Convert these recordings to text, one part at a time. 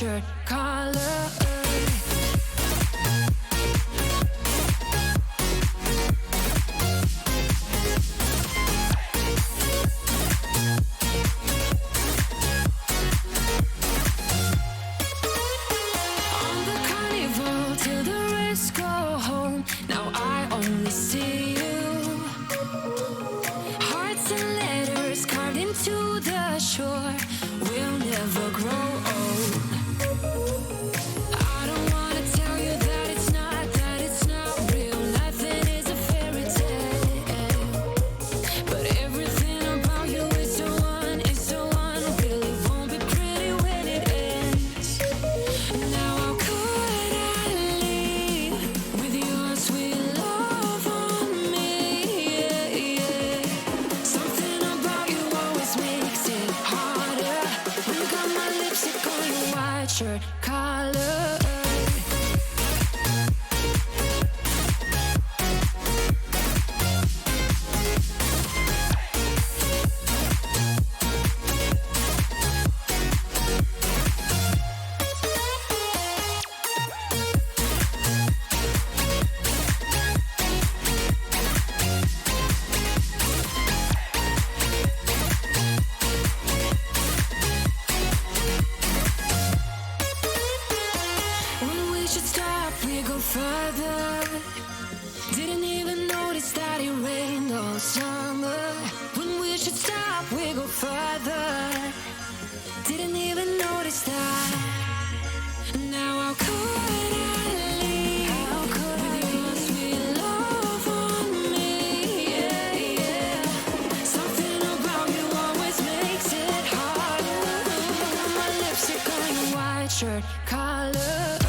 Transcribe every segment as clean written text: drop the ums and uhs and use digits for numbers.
shirt collar. Shirt collar.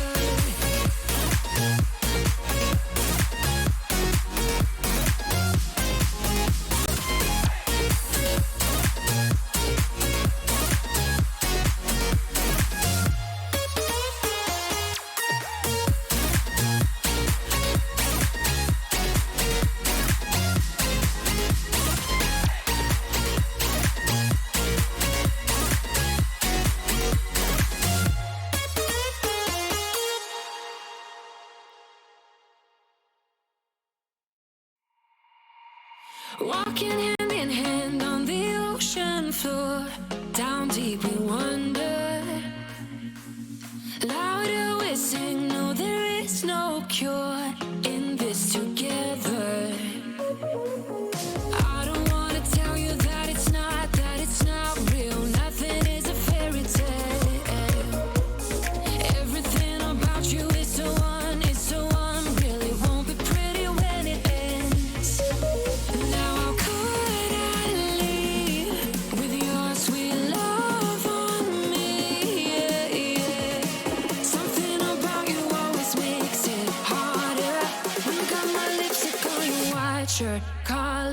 Walking hand in hand on the ocean floor, down deep we wander. Louder we sing, no there is no cure in this together. I don't wanna tell you that it's not real. Nothing is a fairy tale. Everything about you is so unreal. It won't be pretty when it ends. Now how could I leave with your sweet love on me? Yeah, yeah. Something about you always makes it harder. When you got my lipstick on your white shirt collar.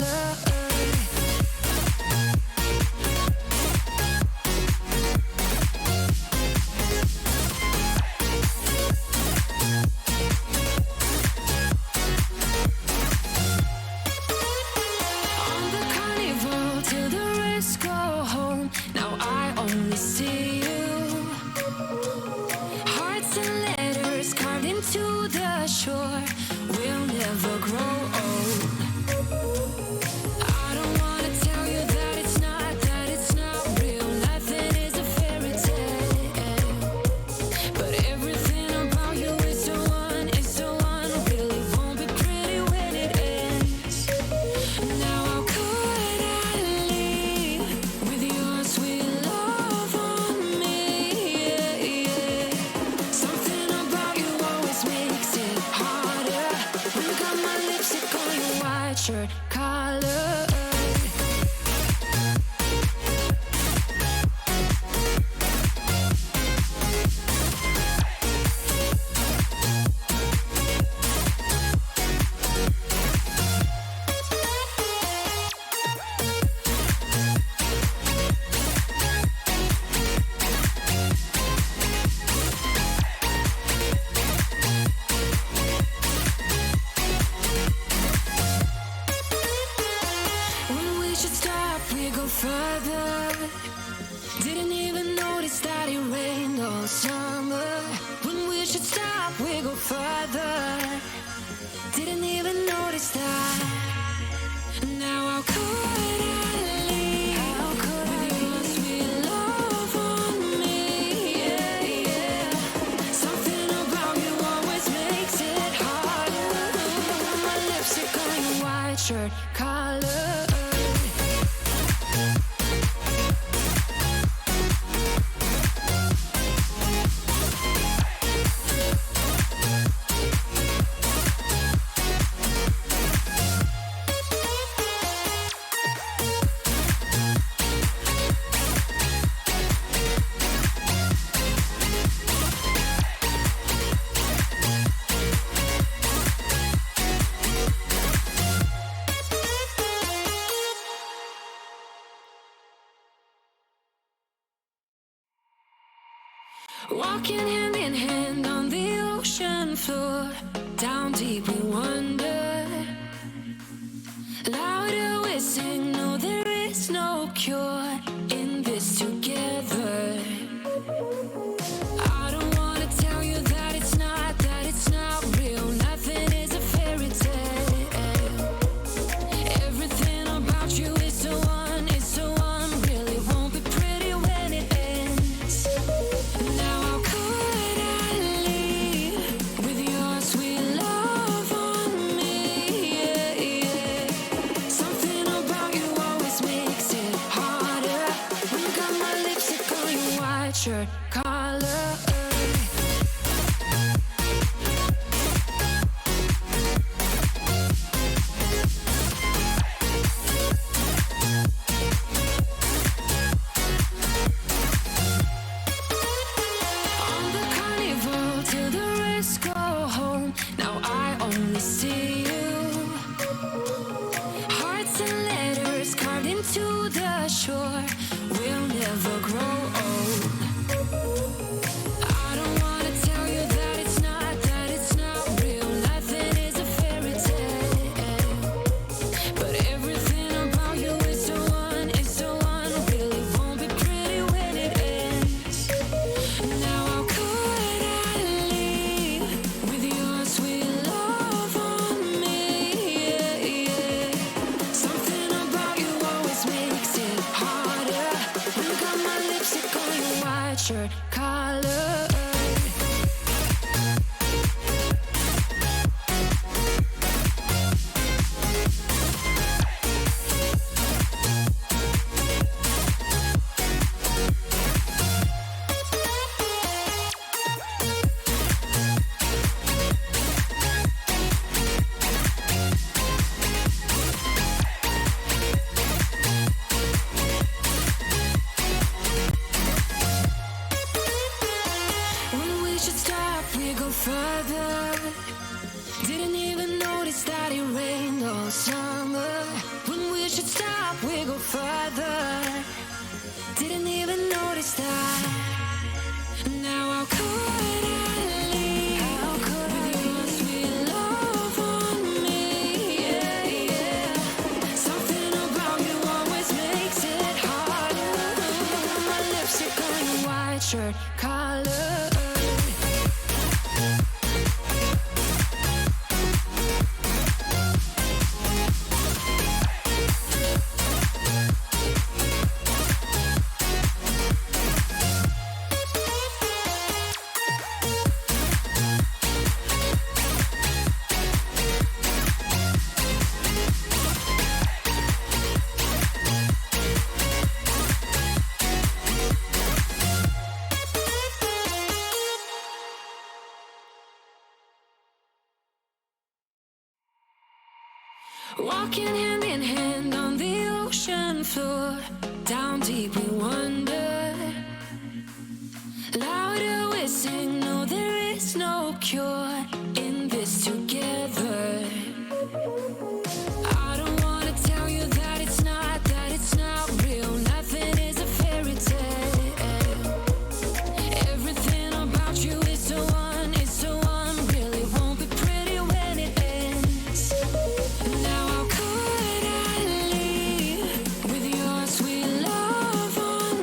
Come on. notice that. Now how could I leave with your sweet love on me? Yeah, yeah. Something about you always makes it harder. My lipstick on your white shirt collar. Walking hand in hand on the ocean floor, down deep we wander. Louder we sing, no there is no cure in this together. I don't wanna tell you that it's not real. Nothing is a fairy tale. Everything about you is so unreal. It won't be pretty when it ends. Now how could I leave with your sweet love on me? Yeah, yeah. Something about you always makes it harder. When you got my lipstick on your white shirt collar. On the carnival till the rest go home. Now I only see you. Hearts and letters carved into the shore. We'll never grow old. I don't wanna tell you that it's not real. Nothing is a fairy tale. But everything about you is so unreal. It won't be pretty when it ends. Now how could I leave with your sweet love on me? Yeah, yeah. Something about you always makes it harder. When you got my lipstick on your white shirt collar. When we should stop, we go further. Didn't even notice that it rained all summer. When we should stop, we go further. Didn't even notice that. Now how could I leave with your sweet love on me? Yeah, yeah. Something about you always makes it harder. My lipstick on your white shirt collar. Walking hand in hand on the ocean floor, down deep we wander. Louder we sing, no there is no cure in this together. I don't wanna tell you that it's not real. Nothing is a fairy tale. Everything about you is so unreal. It won't be pretty when it ends. Now how could I leave with your sweet love on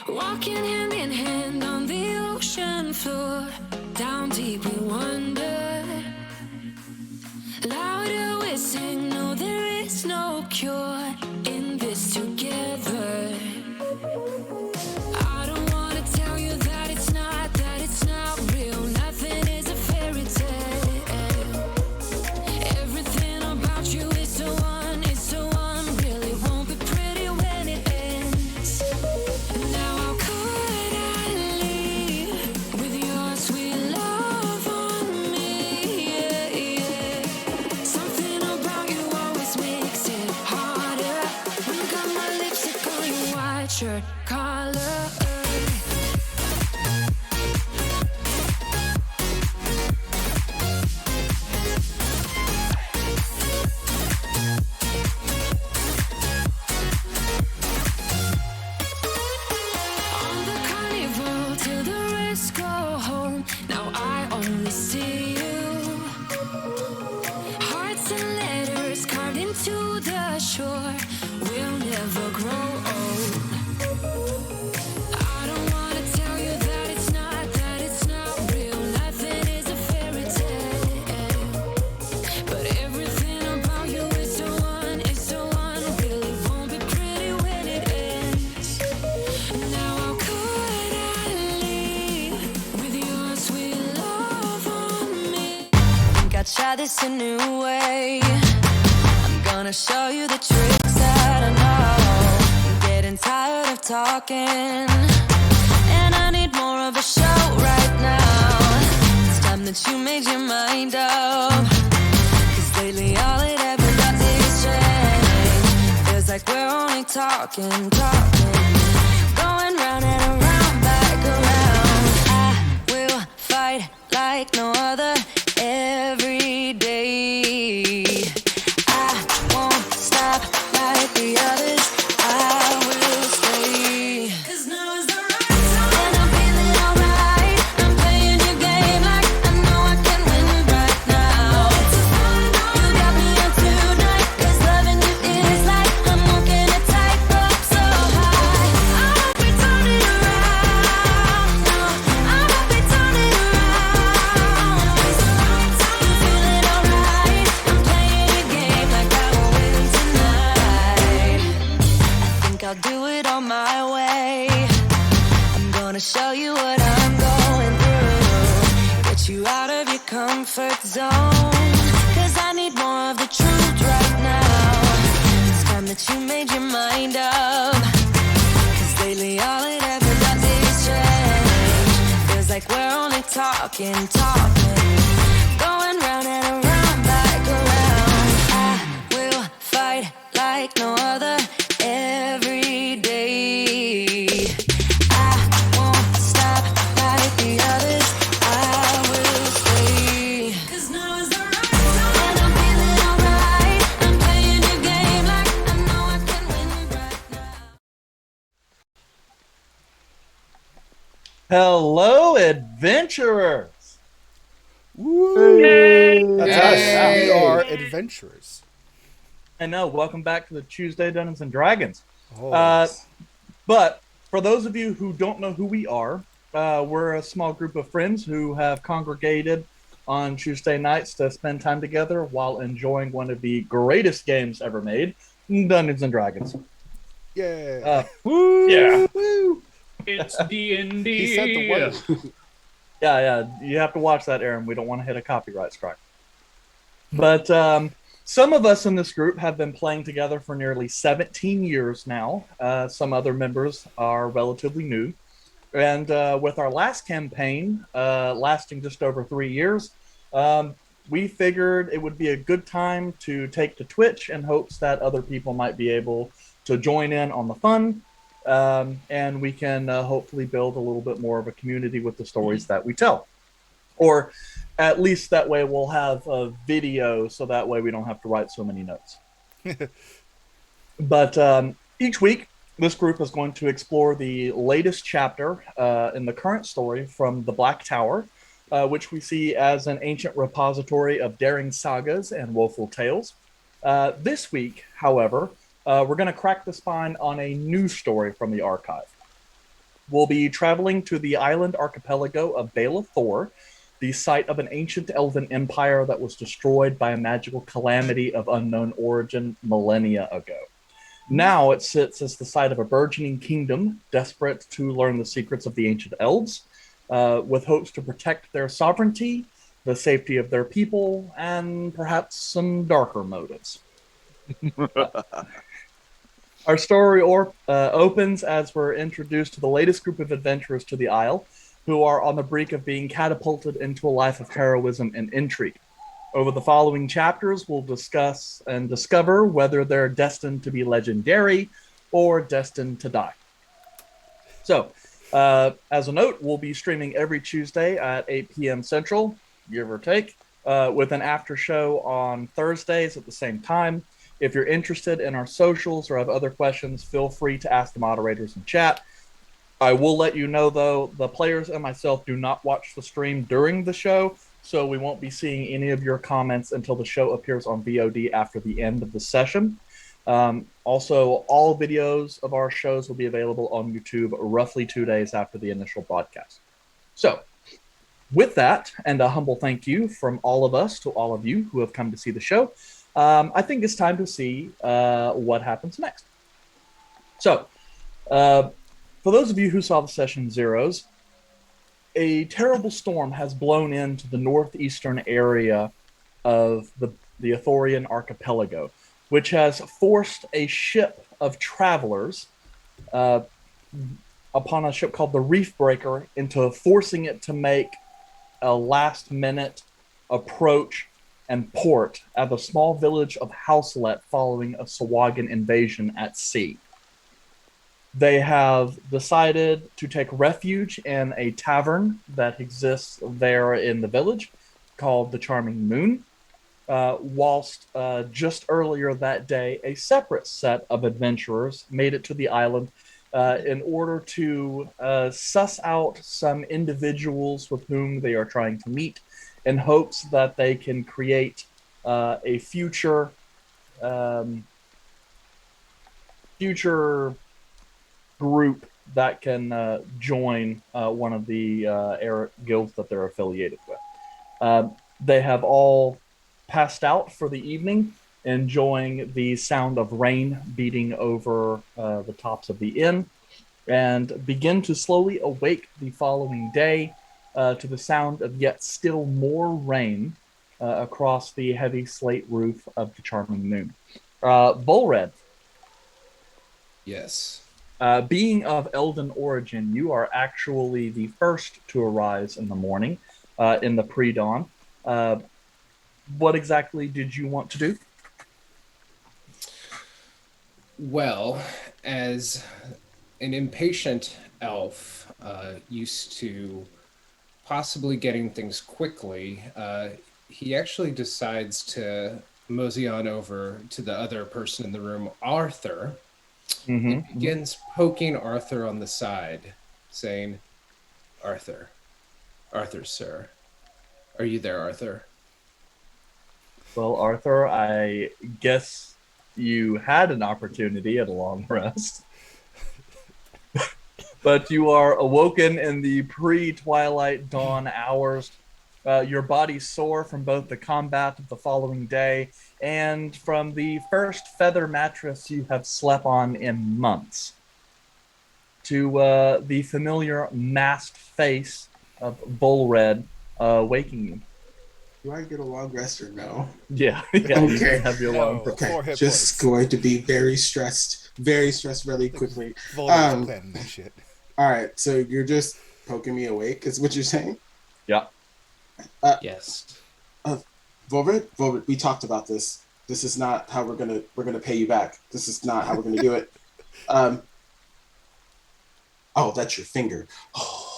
Walking hand in hand on the ocean floor. Down deep we wander. Louder we sing, no there is no cure in this together. I don't wanna tell you that it's not real. Nothing is a fairy tale. Everything about you is so unreal. It won't be pretty when it ends. Now how could I leave with your sweet love on me? Yeah, yeah. Something about you always makes it harder. When you got my lipstick on your white shirt collar. On the carnival till the rest go home. Now I only see you. Hearts and letters carved into the shore. We'll never grow old. I don't wanna tell you that it's not real. Nothing is a fairy tale. But everything about you is so unreal. It won't be pretty when it ends. Now how could I leave with your sweet love on me? Think I'd try this a new way. I'm gonna show you the tricks that I know. I'm getting tired of talking, and I need more of a show right now. It's time that you made your mind up. 'Cause lately all it ever does is change. Feels like we're only talking. Going round and around, back around. I will fight like no other every day. I won't stop like the others. I will stay. 'Cause now is the right time. And I'm feeling alright. I'm playing your game like I know I can win right now. You got me up tonight. 'Cause loving you is like I'm walking a tightrope so high. I hope we turn it around. No, I hope we turn it around. It's the right time. You feeling alright. I'm playing your game like I will win tonight. I think I'll do it on my way. I'm gonna show you what I'm going through. Get you out of your comfort zone. 'Cause I need more of the truth right now. It's time that you made your mind up. 'Cause lately all it ever does is change. Feels like we're only talking. Going round and around, back around. I will fight like no other every day. I won't stop like the others. I will stay. 'Cause now is the right time. And I'm feeling alright. I'm playing your game like I know I can win right now. Hello, adventurers! Woo! That's Yay! us. We are adventurers. I know, welcome back to the Tuesday Dungeons and Dragons. Oh, But for those of you who don't know who we are, we're a small group of friends who have congregated on Tuesday nights to spend time together while enjoying one of the greatest games ever made, Dungeons and Dragons. yeah. Woo! Yeah. Woo! It's D&D. He said the word. Yeah, you have to watch that, Aaron. We don't want to hit a copyright strike. But some of us in this group have been playing together for nearly 17 years now. Some other members are relatively new. And with our last campaign lasting just over 3 years, we figured it would be a good time to take to Twitch in hopes that other people might be able to join in on the fun. And we can hopefully build a little bit more of a community with the stories that we tell. Or at least that way we'll have a video, so that way we don't have to write so many notes. But each week, this group is going to explore the latest chapter in the current story from the Black Tower, which we see as an ancient repository of daring sagas and woeful tales. This week, however, we're going to crack the spine on a new story from the archive. We'll be traveling to the island archipelago of Bale Thor, the site of an ancient elven empire that was destroyed by a magical calamity of unknown origin millennia ago. Now it sits as the site of a burgeoning kingdom, desperate to learn the secrets of the ancient elves, with hopes to protect their sovereignty, the safety of their people, and perhaps some darker motives. Our story opens as we're introduced to the latest group of adventurers to the Isle, who are on the brink of being catapulted into a life of heroism and intrigue. Over the following chapters, we'll discuss and discover whether they're destined to be legendary or destined to die. So, as a note, we'll be streaming every Tuesday at 8 p.m. Central, give or take, with an after show on Thursdays at the same time. If you're interested in our socials or have other questions, feel free to ask the moderators in chat. I will let you know, though, the players and myself do not watch the stream during the show, so we won't be seeing any of your comments until the show appears on VOD after the end of the session. Also, all videos of our shows will be available on YouTube roughly 2 days after the initial broadcast. So, with that, and a humble thank you from all of us to all of you who have come to see the show, I think it's time to see what happens next. So, for those of you who saw the session zeros, a terrible storm has blown into the northeastern area of the Athorian archipelago, which has forced a ship of travelers upon a ship called the Reef Breaker into forcing it to make a last-minute approach and port at the small village of Houselet following a Sawagan invasion at sea. They have decided to take refuge in a tavern that exists there in the village called the Charming Moon, whilst just earlier that day, a separate set of adventurers made it to the island in order to suss out some individuals with whom they are trying to meet in hopes that they can create a future group that can join one of the guilds that they're affiliated with. They have all passed out for the evening, enjoying the sound of rain beating over the tops of the inn, and begin to slowly awake the following day to the sound of yet still more rain across the heavy slate roof of the Charming Moon. Bullred. Yes. Being of Elven origin, you are actually the first to arise in the morning, in the pre-dawn. What exactly did you want to do? Well, as an impatient elf, used to possibly getting things quickly, he actually decides to mosey on over to the other person in the room, Arthur, and begins poking Arthur on the side, saying, Arthur, sir, are you there, Arthur? Well, Arthur, I guess you had an opportunity at a long rest. But you are awoken in the pre-twilight dawn hours. Your body sore from both the combat of the following day and from the first feather mattress you have slept on in months, to the familiar masked face of Bullred waking you. Do I get a long rest or no? Yeah, Okay. You have your long rest. Okay, just going to be very stressed really quickly. Planning that shit. All right, so you're just poking me awake, is what you're saying? Yeah. Yes. Volvid, we talked about this. This is not how we're gonna pay you back. This is not how we're gonna do it. Oh, that's your finger. Oh,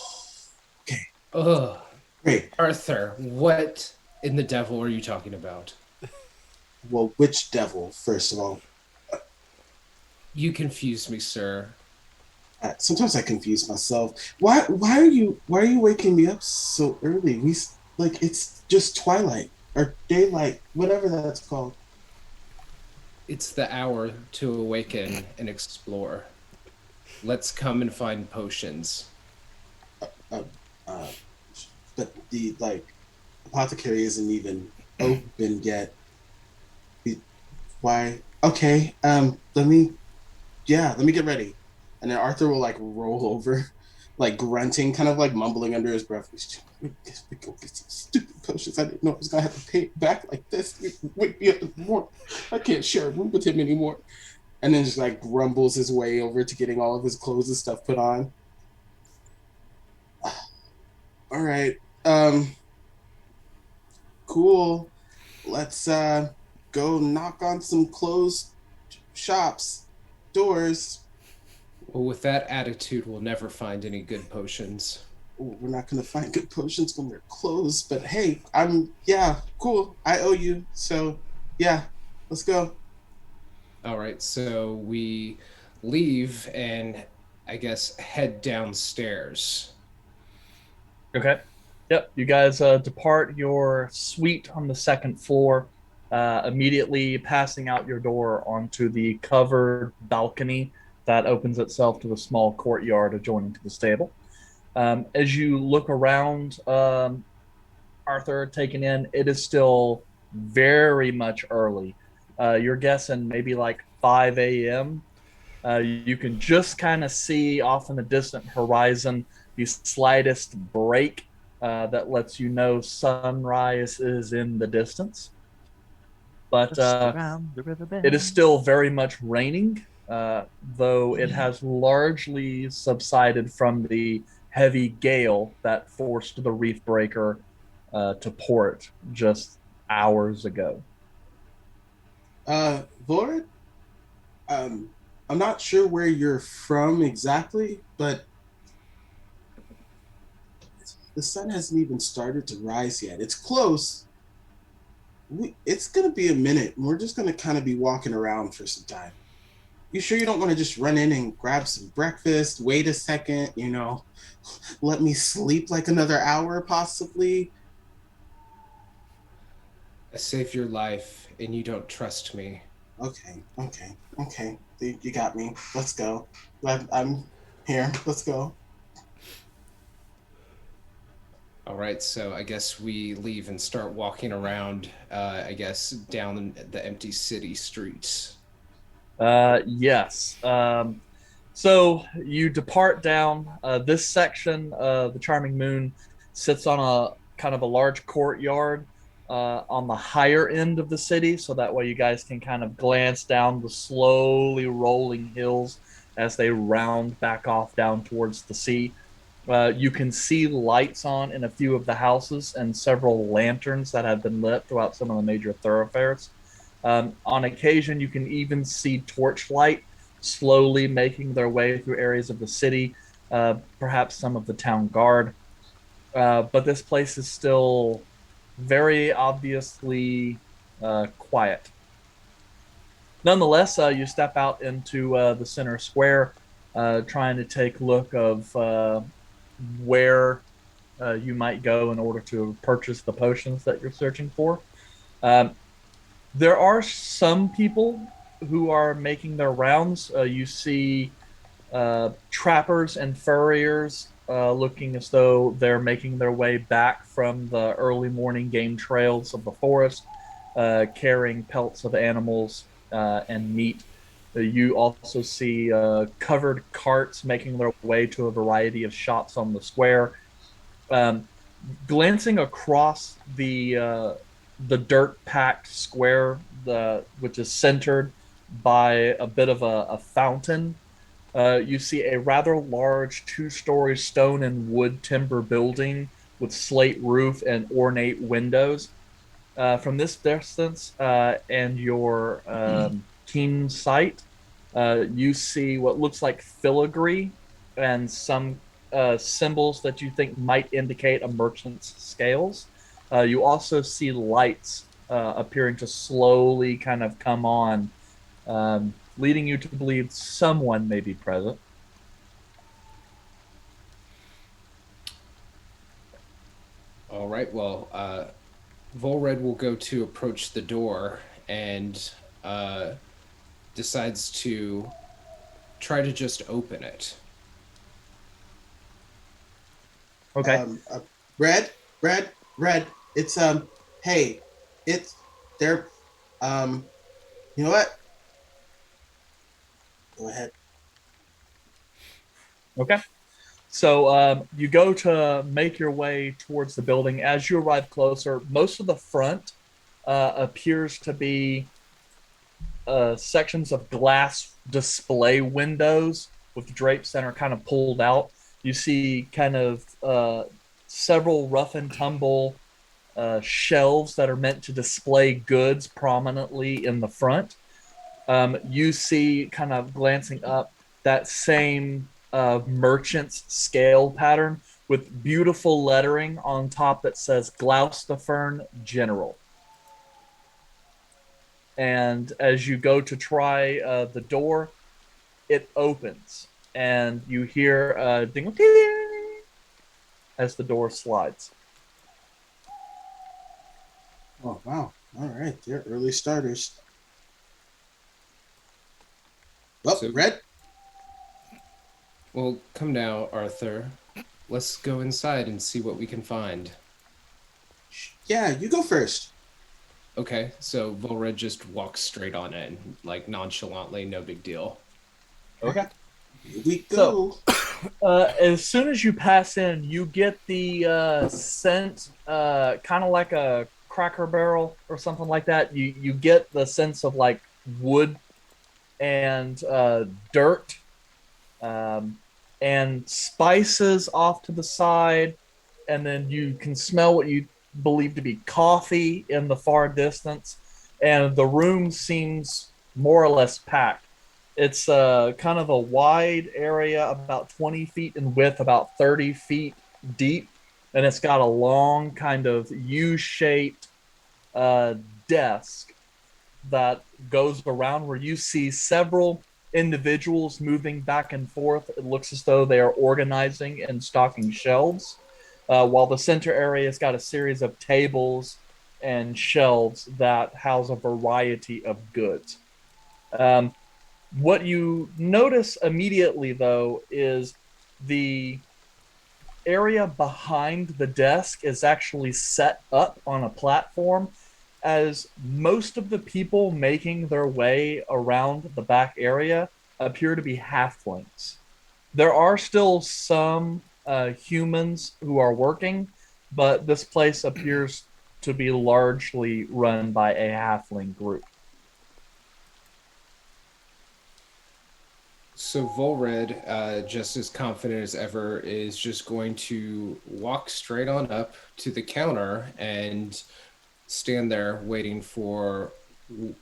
okay. Ugh. Great. Arthur, what in the devil are you talking about? Well, which devil, first of all? You confused me, sir. Sometimes I confuse myself. Why are you waking me up so early? It's just twilight or daylight, whatever that's called. It's the hour to awaken and explore. let's come and find potions. Uh, uh, but the apothecary isn't even open yet. Why? Okay. Let me get ready. And then Arthur will roll over, grunting, kind of mumbling under his breath. We go get some stupid potions. I didn't know I was gonna have to pay it back like this. Wake me up in the morning. I can't share a room with him anymore. And then just grumbles his way over to getting all of his clothes and stuff put on. All right. Cool. Let's go knock on some closed shops, doors. Well, with that attitude, we'll never find any good potions. We're not gonna find good potions when they're closed, but hey, cool. I owe you, so yeah, let's go. All right, so we leave and I guess head downstairs. Okay. Yep. You guys depart your suite on the second floor, immediately passing out your door onto the covered balcony that opens itself to a small courtyard adjoining to the stable. As you look around, Arthur, taken in, it is still very much early. You're guessing maybe 5 a.m. You can just kind of see off in the distant horizon the slightest break that lets you know sunrise is in the distance. But Around the riverbed. it is still very much raining, though it has largely subsided from the heavy gale that forced the reef breaker to port just hours ago. Lord, I'm not sure where you're from exactly, but the sun hasn't even started to rise yet. It's close. It's gonna be a minute, and we're just gonna kind of be walking around for some time. You sure you don't want to just run in and grab some breakfast, wait a second, let me sleep another hour possibly? I saved your life and you don't trust me. Okay. You got me. Let's go. I'm here. Let's go. All right, so I guess we leave and start walking around, I guess, down the empty city streets. Yes. So you depart down. This section, the Charming Moon, sits on a kind of a large courtyard on the higher end of the city, so that way you guys can kind of glance down the slowly rolling hills as they round back off down towards the sea. You can see lights on in a few of the houses and several lanterns that have been lit throughout some of the major thoroughfares. On occasion, you can even see torchlight slowly making their way through areas of the city, perhaps some of the town guard. But this place is still very obviously quiet. Nonetheless, you step out into the center square, trying to take a look of where you might go in order to purchase the potions that you're searching for. There are some people who are making their rounds. You see trappers and furriers looking as though they're making their way back from the early morning game trails of the forest, carrying pelts of animals and meat. You also see covered carts making their way to a variety of shops on the square. Glancing across the dirt-packed square, which is centered by a bit of a fountain, you see a rather large two-story stone and wood timber building with slate roof and ornate windows. From this distance and your keen sight, you see what looks like filigree and some symbols that you think might indicate a merchant's scales. You also see lights appearing to slowly kind of come on, leading you to believe someone may be present. All right, well, Volred will go to approach the door and decides to try to just open it. Okay. Red. It's hey, it's there. You know what? Go ahead. Okay. So you go to make your way towards the building. As you arrive closer, most of the front appears to be sections of glass display windows with drapes that are kind of pulled out. You see kind of several rough and tumble shelves that are meant to display goods prominently in the front. You see, kind of glancing up, that same merchant's scale pattern with beautiful lettering on top that says Gloucester General. And as you go to try the door, it opens, and you hear a ding as the door slides. Oh wow! All right, they're early starters. Well, So- Red. Well, come now, Arthur. Let's go inside and see what we can find. Yeah, you go first. Okay, so Volred just walks straight on in, like nonchalantly, no big deal. Okay. Here we go. As soon as you pass in, you get the scent, kind of like a Cracker Barrel or something like that. You get the sense of like wood and dirt, and spices off to the side, and then you can smell what you believe to be coffee in the far distance, and the room seems more or less packed. It's kind of a wide area, about 20 feet in width, about 30 feet deep, and it's got a long kind of U-shaped desk that goes around where you see several individuals moving back and forth. It looks as though they are organizing and stocking shelves, while the center area has got a series of tables and shelves that house a variety of goods. What you notice immediately, though, is the area behind the desk is actually set up on a platform, as most of the people making their way around the back area appear to be halflings. There are still some humans who are working, but this place appears to be largely run by a halfling group. So Volred, just as confident as ever, is just going to walk straight on up to the counter and stand there waiting for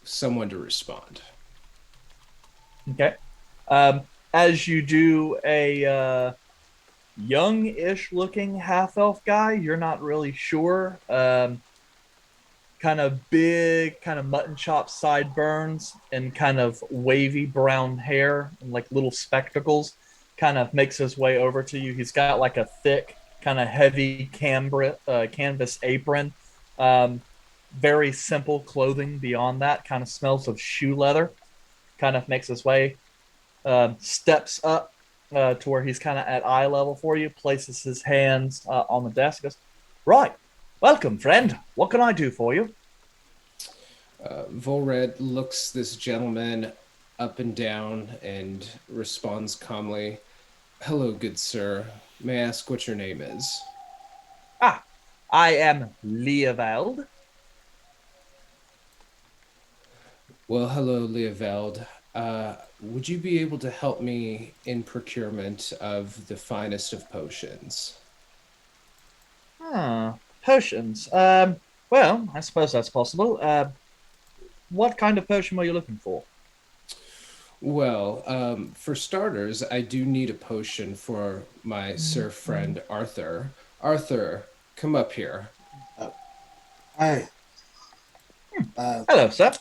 someone to respond. Okay. As you do, a young-ish looking half-elf guy, you're not really sure. Kind of big, kind of mutton chop sideburns and kind of wavy brown hair and like little spectacles, kind of makes his way over to you. He's got like a thick, kind of heavy canvas apron. Very simple clothing beyond that, kind of smells of shoe leather. Kind of makes his way, steps up to where he's kind of at eye level for you, places his hands on the desk, goes, "Right. Welcome, friend. What can I do for you?" Volred looks this gentleman up and down and responds calmly, "Hello, good sir. May I ask what your name is?" "Ah, I am Leoveld." Well, hello, Leoveld. Would you be able to help me in procurement of the finest of potions? Potions. Well, I suppose that's possible. What kind of potion were you looking for? Well, for starters, I do need a potion for my sir friend Arthur. Arthur, come up here. Hi. Hello, sir.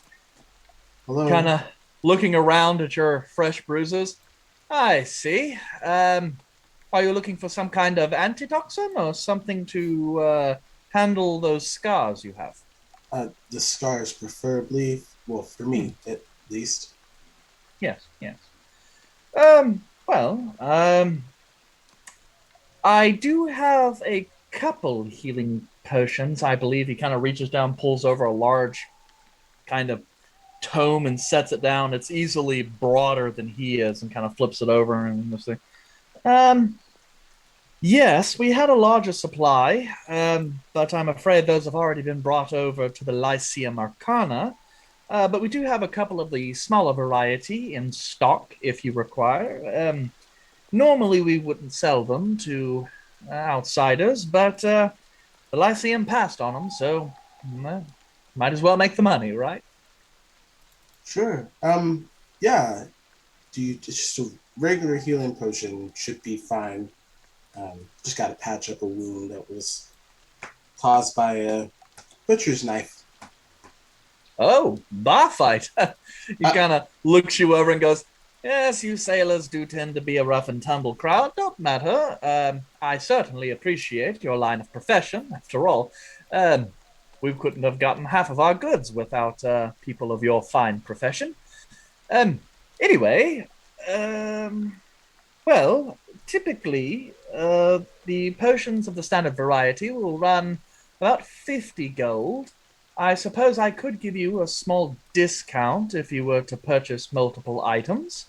Hello. Kind of looking around at your fresh bruises. I see. Are you looking for some kind of antitoxin or something to handle those scars you have? The scars, preferably. Well, for me, at least. Yes, yes. Well, I do have a couple healing potions. I believe he kind of reaches down, pulls over a large kind of tome and sets it down. It's easily broader than he is, and kind of flips it over and this thing. Um, yes, we had a larger supply, but I'm afraid those have already been brought over to the Lyceum Arcana. But we do have a couple of the smaller variety in stock if you require. Normally, we wouldn't sell them to outsiders, but the Lyceum passed on them, so might as well make the money, right? Sure. Yeah. Do you just a regular healing potion should be fine. Just got to patch up a wound that was caused by a butcher's knife. Oh, bar fight. He kind of looks you over and goes, yes, you sailors do tend to be a rough and tumble crowd. Don't matter. I certainly appreciate your line of profession. After all, we couldn't have gotten half of our goods without people of your fine profession. Anyway, well, typically, the potions of the standard variety will run about 50 gold. I suppose I could give you a small discount if you were to purchase multiple items.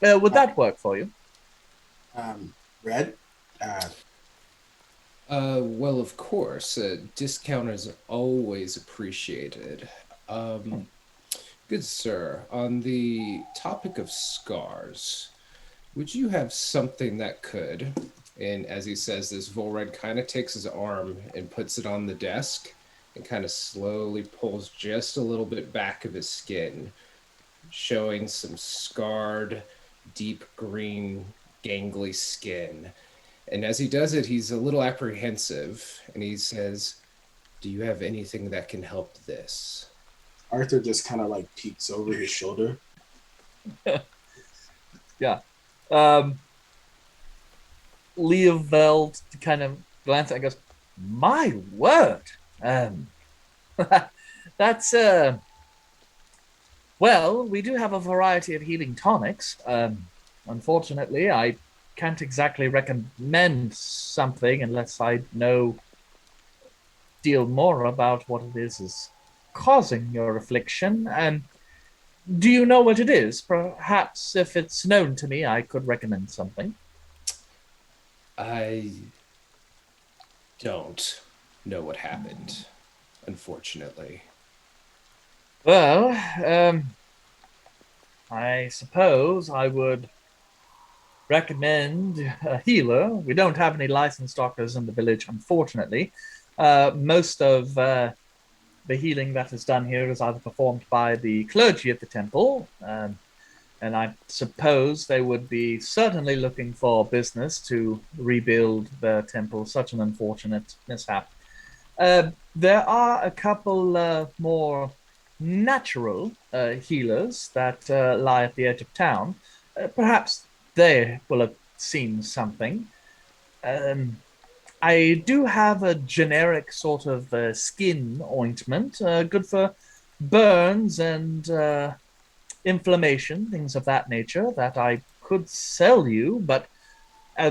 Would that work for you? Red? Well, of course, a discount is always appreciated. Good sir, on the topic of scars, would you have something that could, and as he says this, Volred kind of takes his arm and puts it on the desk and kind of slowly pulls just a little bit back of his skin, showing some scarred, deep green, gangly skin. And as he does it, he's a little apprehensive, and he says, do you have anything that can help this? Arthur just kind of like peeks over his shoulder. Yeah. Leoveld kind of glances and goes, my word. That's, well, we do have a variety of healing tonics. Unfortunately, I can't exactly recommend something unless I deal more about what it is causing your affliction. Do you know what it is? Perhaps if it's known to me, I could recommend something. I don't know what happened, unfortunately. Well, I suppose I would recommend a healer. We don't have any licensed doctors in the village, unfortunately. Most of the healing that is done here is either performed by the clergy of the temple, and I suppose they would be certainly looking for business to rebuild the temple. Such an unfortunate mishap. There are a couple more natural healers that lie at the edge of town. Perhaps they will have seen something. I do have a generic sort of skin ointment, good for burns and inflammation, things of that nature, that I could sell you, but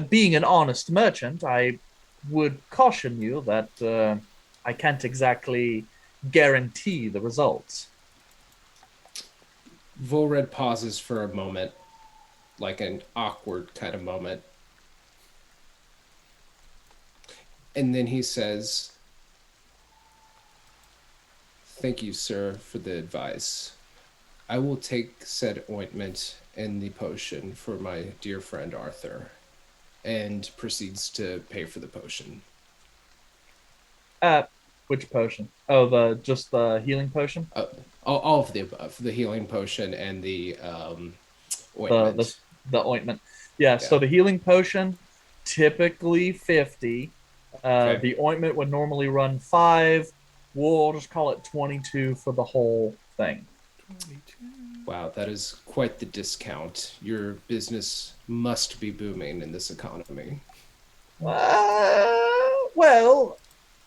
being an honest merchant, I would caution you that I can't exactly guarantee the results. Volred pauses for a moment, like an awkward kind of moment. And then he says, thank you, sir, for the advice. I will take said ointment and the potion for my dear friend Arthur, and proceeds to pay for the potion. Which potion? Oh, just the healing potion? All of the above. The healing potion and the ointment. The ointment. Yeah, so the healing potion, typically 50. Okay. The ointment would normally run 5. We'll just call it 22 for the whole thing. 22. Wow, that is quite the discount. Your business must be booming in this economy. Well,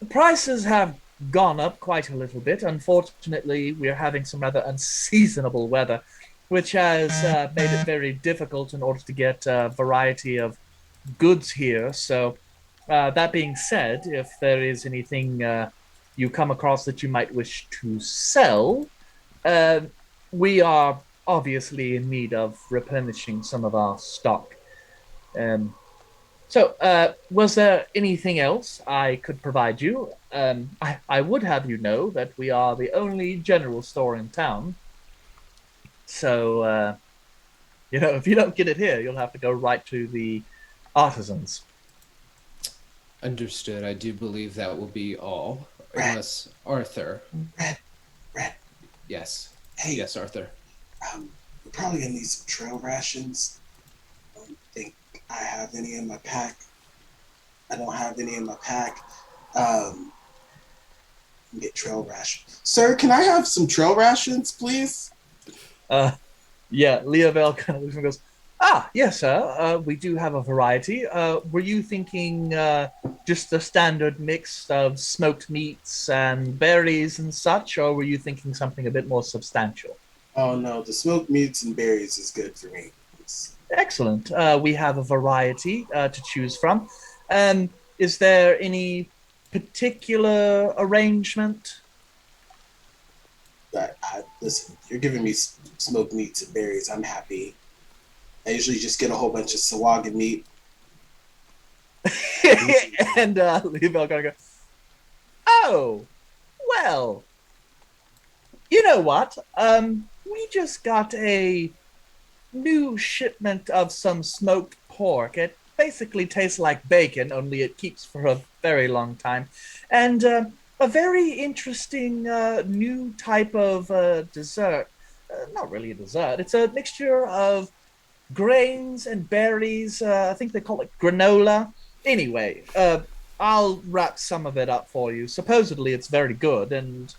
the prices have gone up quite a little bit. Unfortunately, we are having some rather unseasonable weather. which has made it very difficult in order to get a variety of goods here. So, that being said, if there is anything you come across that you might wish to sell, uh, we are obviously in need of replenishing some of our stock. Um, was there anything else I could provide you? I would have you know that we are the only general store in town. So, if you don't get it here, you'll have to go right to the artisans. Understood. I do believe that will be all. Red. Unless Arthur. Red. Yes. Hey, Yes, Arthur. we're probably gonna need some trail rations. I don't think I have any in my pack. I don't have any in my pack. Get trail rations. Sir, can I have some trail rations, please? Yeah, Leovel kind of looks and goes, "Ah, yes, sir. We do have a variety. Were you thinking just the standard mix of smoked meats and berries and such, or were you thinking something a bit more substantial?" Oh no, the smoked meats and berries is good for me. Excellent. We have a variety to choose from. Is there any particular arrangement? Listen, you're giving me smoked meats and berries. I'm happy. I usually just get a whole bunch of sawaga meat. And Leovel kind of goes, "Oh, well, you know what? We just got a new shipment of some smoked pork. It basically tastes like bacon, only it keeps for a very long time. And a very interesting new type of dessert. Not really a dessert, it's a mixture of grains and berries. I think they call it granola. Anyway, I'll wrap some of it up for you. Supposedly, it's very good, and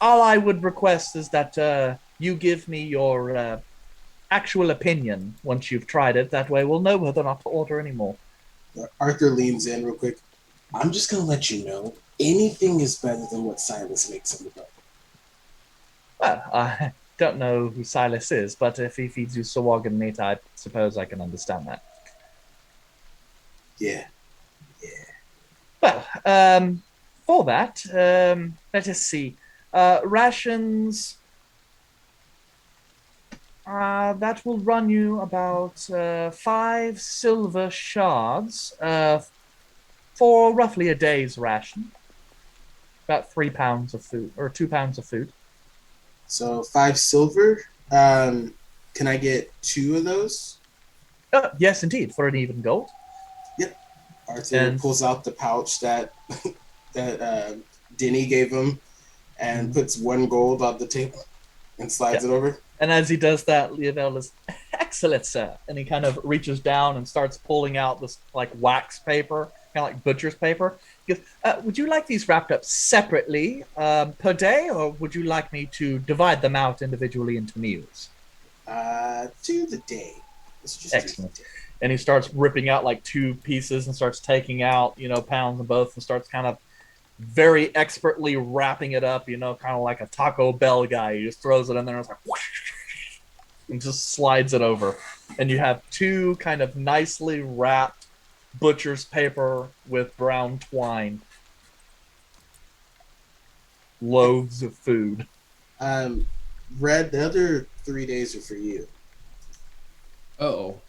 all I would request is that you give me your actual opinion once you've tried it. That way we'll know whether or not to order anymore." Arthur leans in real quick. I'm just gonna let you know, anything is better than what Silas makes in the book. Well, I don't know who Silas is, but if he feeds you sawagan meat, I suppose I can understand that. Yeah. Well, for that, let us see. Rations. That will run you about 5 silver shards for roughly a day's ration. About 3 pounds of food, or 2 pounds of food. So 5 silver. Can I get 2 of those? Yes, indeed, for an even gold. Arthur pulls out the pouch that Denny gave him and puts 1 gold on the table and slides it over. And as he does that, Leovel is, "Excellent, sir." And he kind of reaches down and starts pulling out this like wax paper, kind of like butcher's paper. He goes, "Would you like these wrapped up separately per day, or would you like me to divide them out individually into meals?" Do the day. Let's just Excellent. do the day. And he starts ripping out like 2 pieces and starts taking out, pounds of both, and starts kind of very expertly wrapping it up, kind of like a Taco Bell guy. He just throws it in there and it's like whoosh, and just slides it over. And you have 2 kind of nicely wrapped butcher's paper with brown twine loaves of food. Red, the other 3 days are for you. Oh.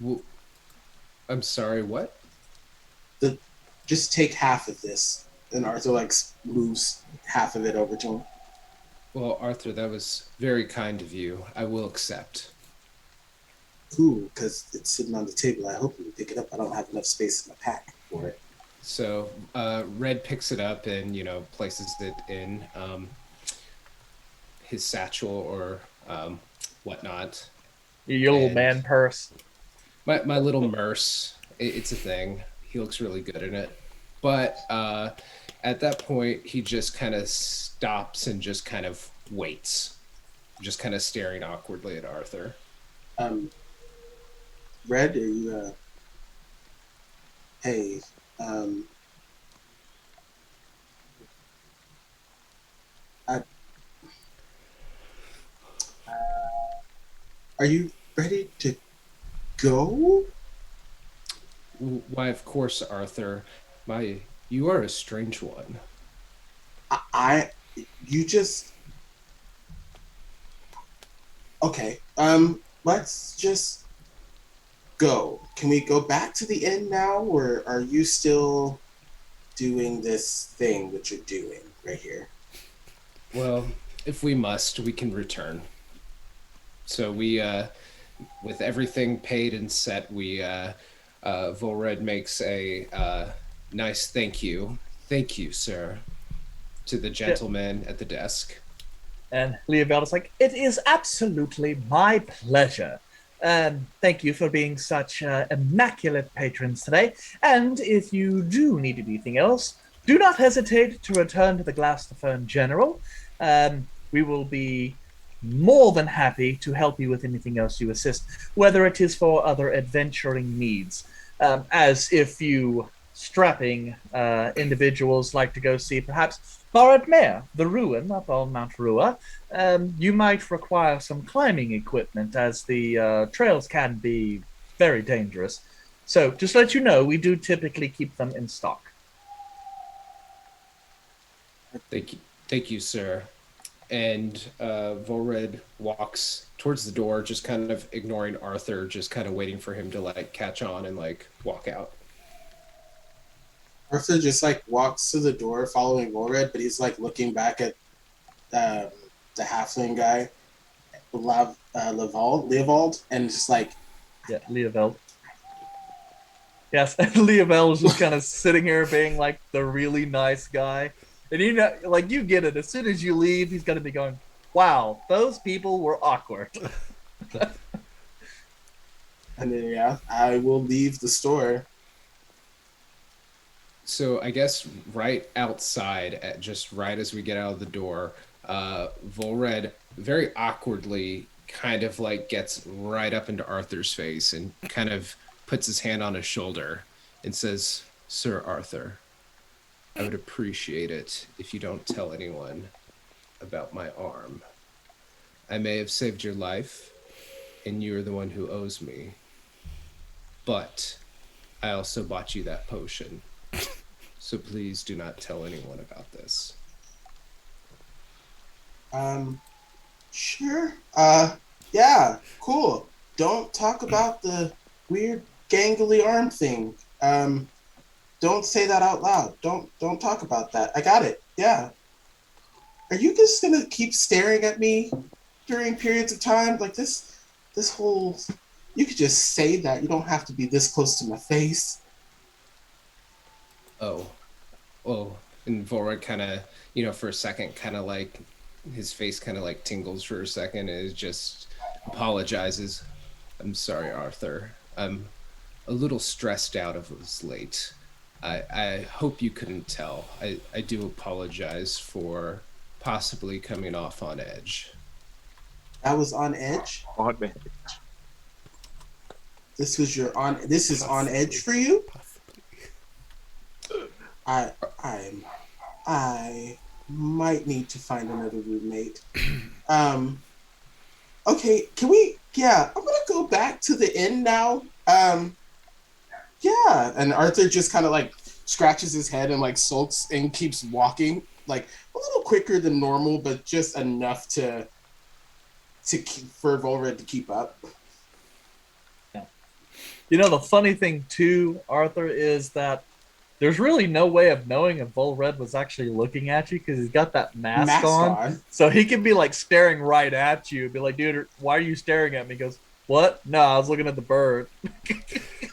Well, I'm sorry, what? Just take half of this. And Arthur moves half of it over to him. Well, Arthur, that was very kind of you. I will accept. Cool, because it's sitting on the table. I hope you can pick it up. I don't have enough space in my pack for it. So Red picks it up and, places it in his satchel or whatnot. Your little man purse. My little merce. It's a thing. He looks really good in it. But at that point, he just kind of stops and just kind of waits. Just kind of staring awkwardly at Arthur. Red, are you, hey, Are you ready to go? Why, of course, Arthur. You are a strange one. You just okay. Let's just go. Can we go back to the inn now, or are you still doing this thing that you're doing right here? Well, if we must, we can return. So we, with everything paid and set, Volred makes a nice thank you. Thank you, sir, to the gentleman at the desk. And Leovel is like, it is absolutely my pleasure. Thank you for being such immaculate patrons today. And if you do need anything else, do not hesitate to return to the Glass the Fern General. We will be more than happy to help you with anything else you assist, whether it is for other adventuring needs. As if you strapping individuals like to go see perhaps Barad Mare, the ruin up on Mount Rua, you might require some climbing equipment as the trails can be very dangerous. So just to let you know, we do typically keep them in stock. Thank you, sir. And Volred walks towards the door, just kind of ignoring Arthur, just kind of waiting for him to like catch on and like walk out. Arthur just like walks to the door following Volred, but he's like looking back at the halfling guy, Leovold, and just like, yeah, Leovel. Yes, Leovel is just kind of sitting here being like the really nice guy. And you know, like you get it. As soon as you leave, he's gonna be going, "Wow, those people were awkward." And then yeah, I will leave the store. So I guess right outside, just right as we get out of the door, Volred very awkwardly kind of like gets right up into Arthur's face and kind of puts his hand on his shoulder and says, "Sir Arthur, I would appreciate it if you don't tell anyone about my arm. I may have saved your life, and you're the one who owes me. But I also bought you that potion. So please do not tell anyone about this." Sure. Yeah, cool. Don't talk about the weird gangly arm thing. Don't say that out loud. Don't talk about that. I got it. Yeah. Are you just gonna keep staring at me during periods of time like this whole? You could just say that. You don't have to be this close to my face. Oh, and Volred kind of, for a second, kind of like his face kind of like tingles for a second and is just apologizes. "I'm sorry, Arthur. I'm a little stressed out. It was late. I hope you couldn't tell. I do apologize for possibly coming off on edge." I was on edge. On edge. This is on edge for you. I might need to find another roommate. Okay, can we? Yeah, I'm gonna go back to the inn now. Yeah, and Arthur just kind of like scratches his head and like sulks and keeps walking, like a little quicker than normal, but just enough for Volred to keep up. Yeah. The funny thing too, Arthur, is that there's really no way of knowing if Volred was actually looking at you because he's got that mask on. So he can be like staring right at you, be like, "Dude, why are you staring at me?" He goes, "What? No, I was looking at the bird."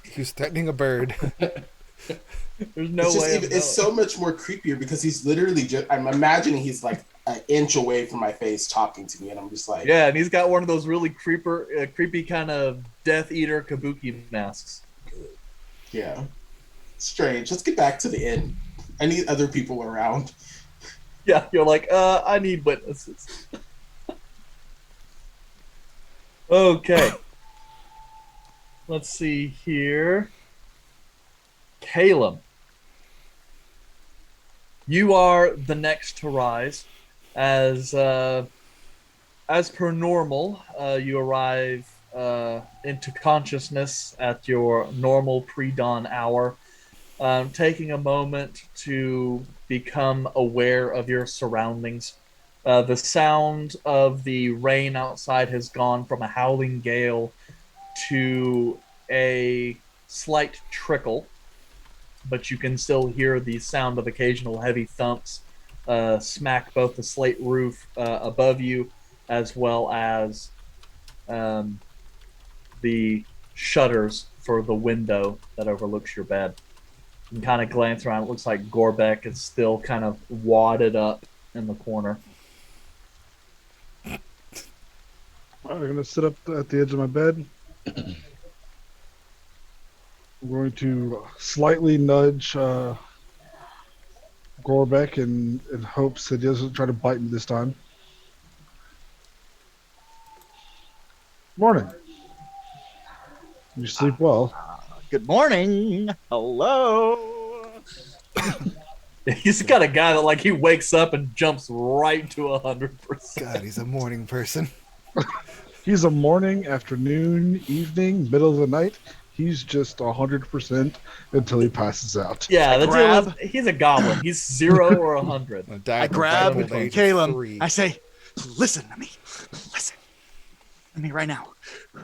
He's threatening a bird. There's no way. It's so much more creepier because he's literally just. I'm imagining he's like an inch away from my face talking to me, and I'm just like, yeah, and he's got one of those really creepy kind of Death Eater kabuki masks. Yeah. Strange. Let's get back to the inn. I need other people around. Yeah, you're like, I need witnesses. Okay. Let's see here. Caleb. You are the next to rise. As per normal, you arrive into consciousness at your normal pre-dawn hour, taking a moment to become aware of your surroundings. The sound of the rain outside has gone from a howling gale to a slight trickle, but you can still hear the sound of occasional heavy thumps smack both the slate roof above you as well as um, the shutters for the window that overlooks your bed. You can kind of glance around. It looks like Gorebek is still kind of wadded up in the corner. I'm going to sit up at the edge of my bed. I'm going to slightly nudge Gorebek in hopes that he doesn't try to bite me this time. Morning. You sleep well. Good morning. Hello. He's got a guy that like he wakes up and jumps right to 100%. God, he's a morning person. He's a morning, afternoon, evening, middle of the night. He's just 100% until he passes out. Yeah, grab- he's a goblin. He's 0 or 100. I grab Caleb. I say, listen to me. Listen to me right now. We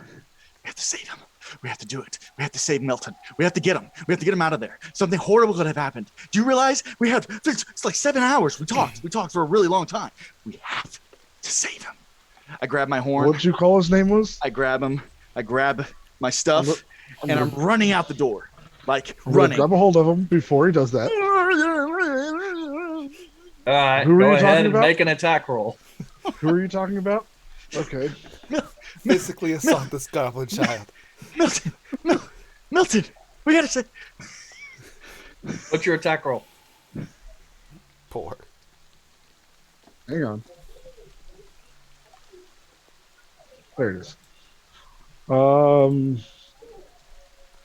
have to save him. We have to do it. We have to save Milton. We have to get him. We have to get him out of there. Something horrible could have happened. Do you realize it's like 7 hours. We talked for a really long time. We have to save him. I grab my horn. What did you call his name was? I grab him. I grab my stuff, I'm and I'm gonna- running out the door. Like I'm gonna running. grab a hold of him before he does that. All right, Who are go you ahead talking and about? make an attack roll. Who are you talking about? Okay. Physically assault this goblin child. Milton, we gotta say. What's your attack roll? Poor. Hang on. There it is.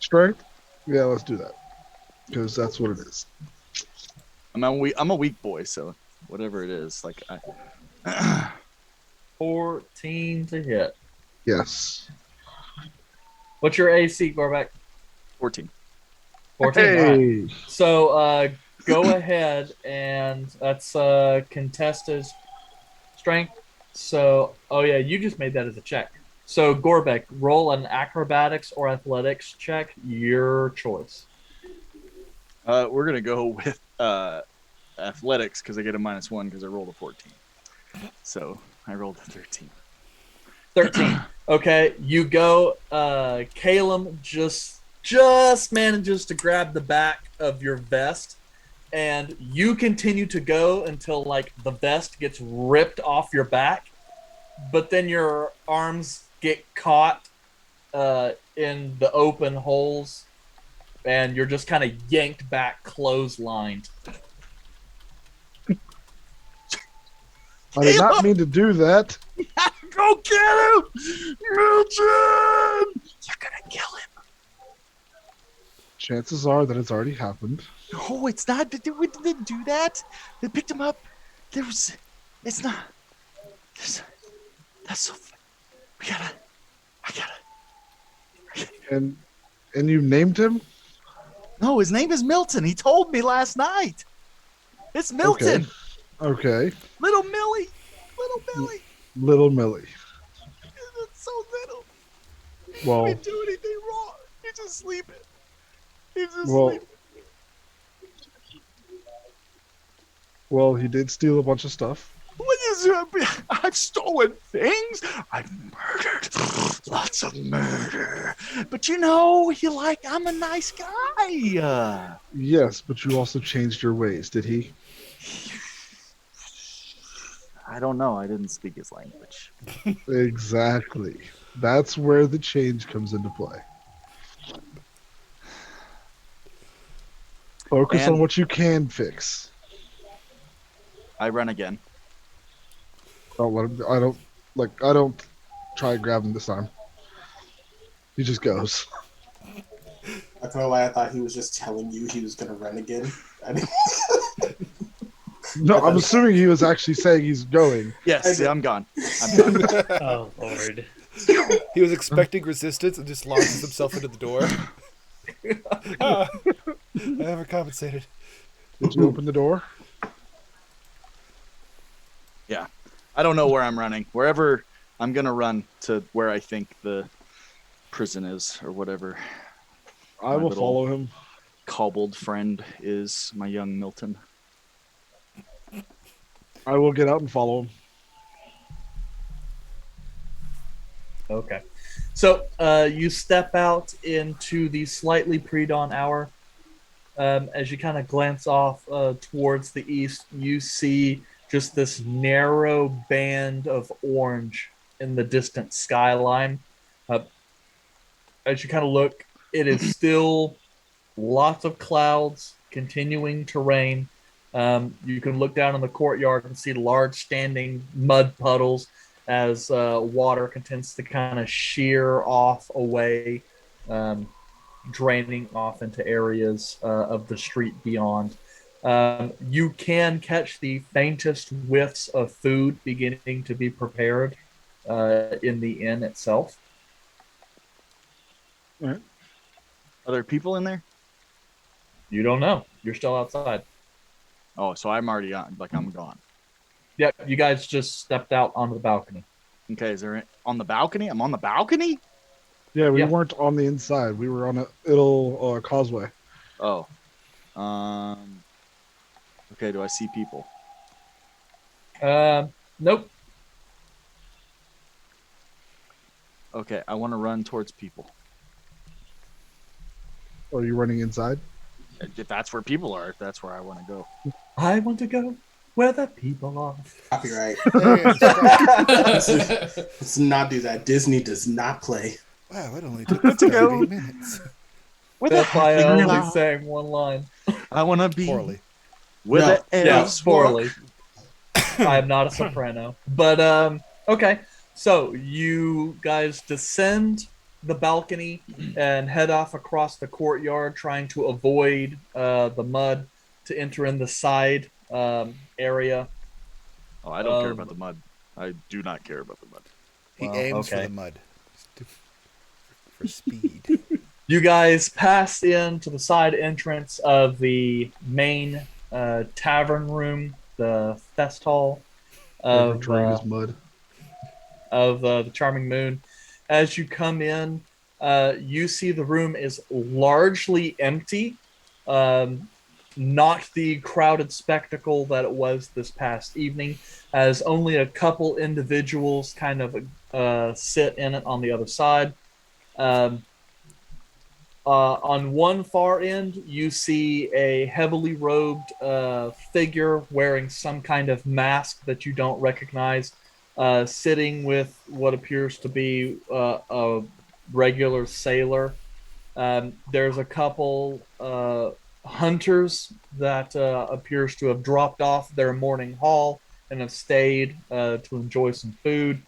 Strength? Yeah, let's do that. Because that's what it is. I'm a weak boy, so whatever it is, like 14 to hit. Yes. What's your AC, Gorebek? 14. 14. All right. Hey. So go ahead and that's contested strength. So, oh yeah, you just made that as a check. So Gorebek, roll an acrobatics or athletics check, your choice. We're gonna go with athletics because I get a -1 because I rolled a 14. So I rolled a 13. 13. Okay, you go. Caleb just manages to grab the back of your vest, and you continue to go until like the vest gets ripped off your back, but then your arms get caught in the open holes, and you're just kind of yanked back, clotheslined. I did not mean to do that. Go get him, Milton! You're gonna kill him. Chances are that it's already happened. No, it's not. We didn't do that. They picked him up. It's not. That's so. I gotta. And you named him? No, his name is Milton. He told me last night. It's Milton. Okay. Little Millie. Little Millie. Little Millie. It's so little. Well, He didn't do anything wrong. He's just sleeping. He's just well, sleeping. well, he did steal a bunch of stuff. What is I've stolen things. I've murdered. Lots of murder. But I'm a nice guy. Yes, but you also changed your ways, did he? I don't know. I didn't speak his language. Exactly. That's where the change comes into play. Focus And- on what you can fix. I run again. Don't let him. I don't try to grab him this time. He just goes. I don't know why I thought he was just telling you he was gonna run again. I mean, No, I'm assuming he was actually saying he's going. Yes, I'm gone. I'm gone. Oh Lord. He was expecting resistance and just launches himself into the door. I overcompensated. Did you open the door? Yeah. I don't know where I'm running. Wherever I'm going to run to where I think the prison is or whatever. I will follow him. Cobbled friend is my young Milton. I will get out and follow him. Okay. So you step out into the slightly pre-dawn hour. As you kind of glance off towards the east, you see just this narrow band of orange in the distant skyline. As you kind of look, it is still lots of clouds continuing to rain. You can look down in the courtyard and see large standing mud puddles as water continues to kind of shear off away, draining off into areas of the street beyond. You can catch the faintest whiffs of food beginning to be prepared in the inn itself. All right. Are there people in there? You don't know. You're still outside. Oh, so I'm already on. Like, I'm gone. Yep, you guys just stepped out onto the balcony. Okay, is there on the balcony? I'm on the balcony? Yeah, we Yeah. weren't on the inside. We were on a little causeway. Oh. Okay, do I see people? Nope. Okay, I want to run towards people. Are you running inside? If that's where people are, if that's where I want to go. I want to go where the people are. Copyright. Wow, Let's not do that. Disney does not play. it only took to go. 30 minutes. That's why I only sang one line. I want to be Poorly. where No. the Yeah, elves walk. poorly. I am not a soprano. But, okay. So you guys descend the balcony and head off across the courtyard, trying to avoid the mud to enter in the side area. Oh, I don't care about the mud. I do not care about the mud. He Well, aims for okay. the mud. For speed. You guys pass into the side entrance of the main tavern room, the fest hall Every of drain is mud. the Charming Moon. As you come in, you see the room is largely empty, not the crowded spectacle that it was this past evening, as only a couple individuals kind of sit in it on the other side. On one far end, you see a heavily robed figure wearing some kind of mask that you don't recognize, sitting with what appears to be a regular sailor. There's a couple hunters that appears to have dropped off their morning haul and have stayed to enjoy some food.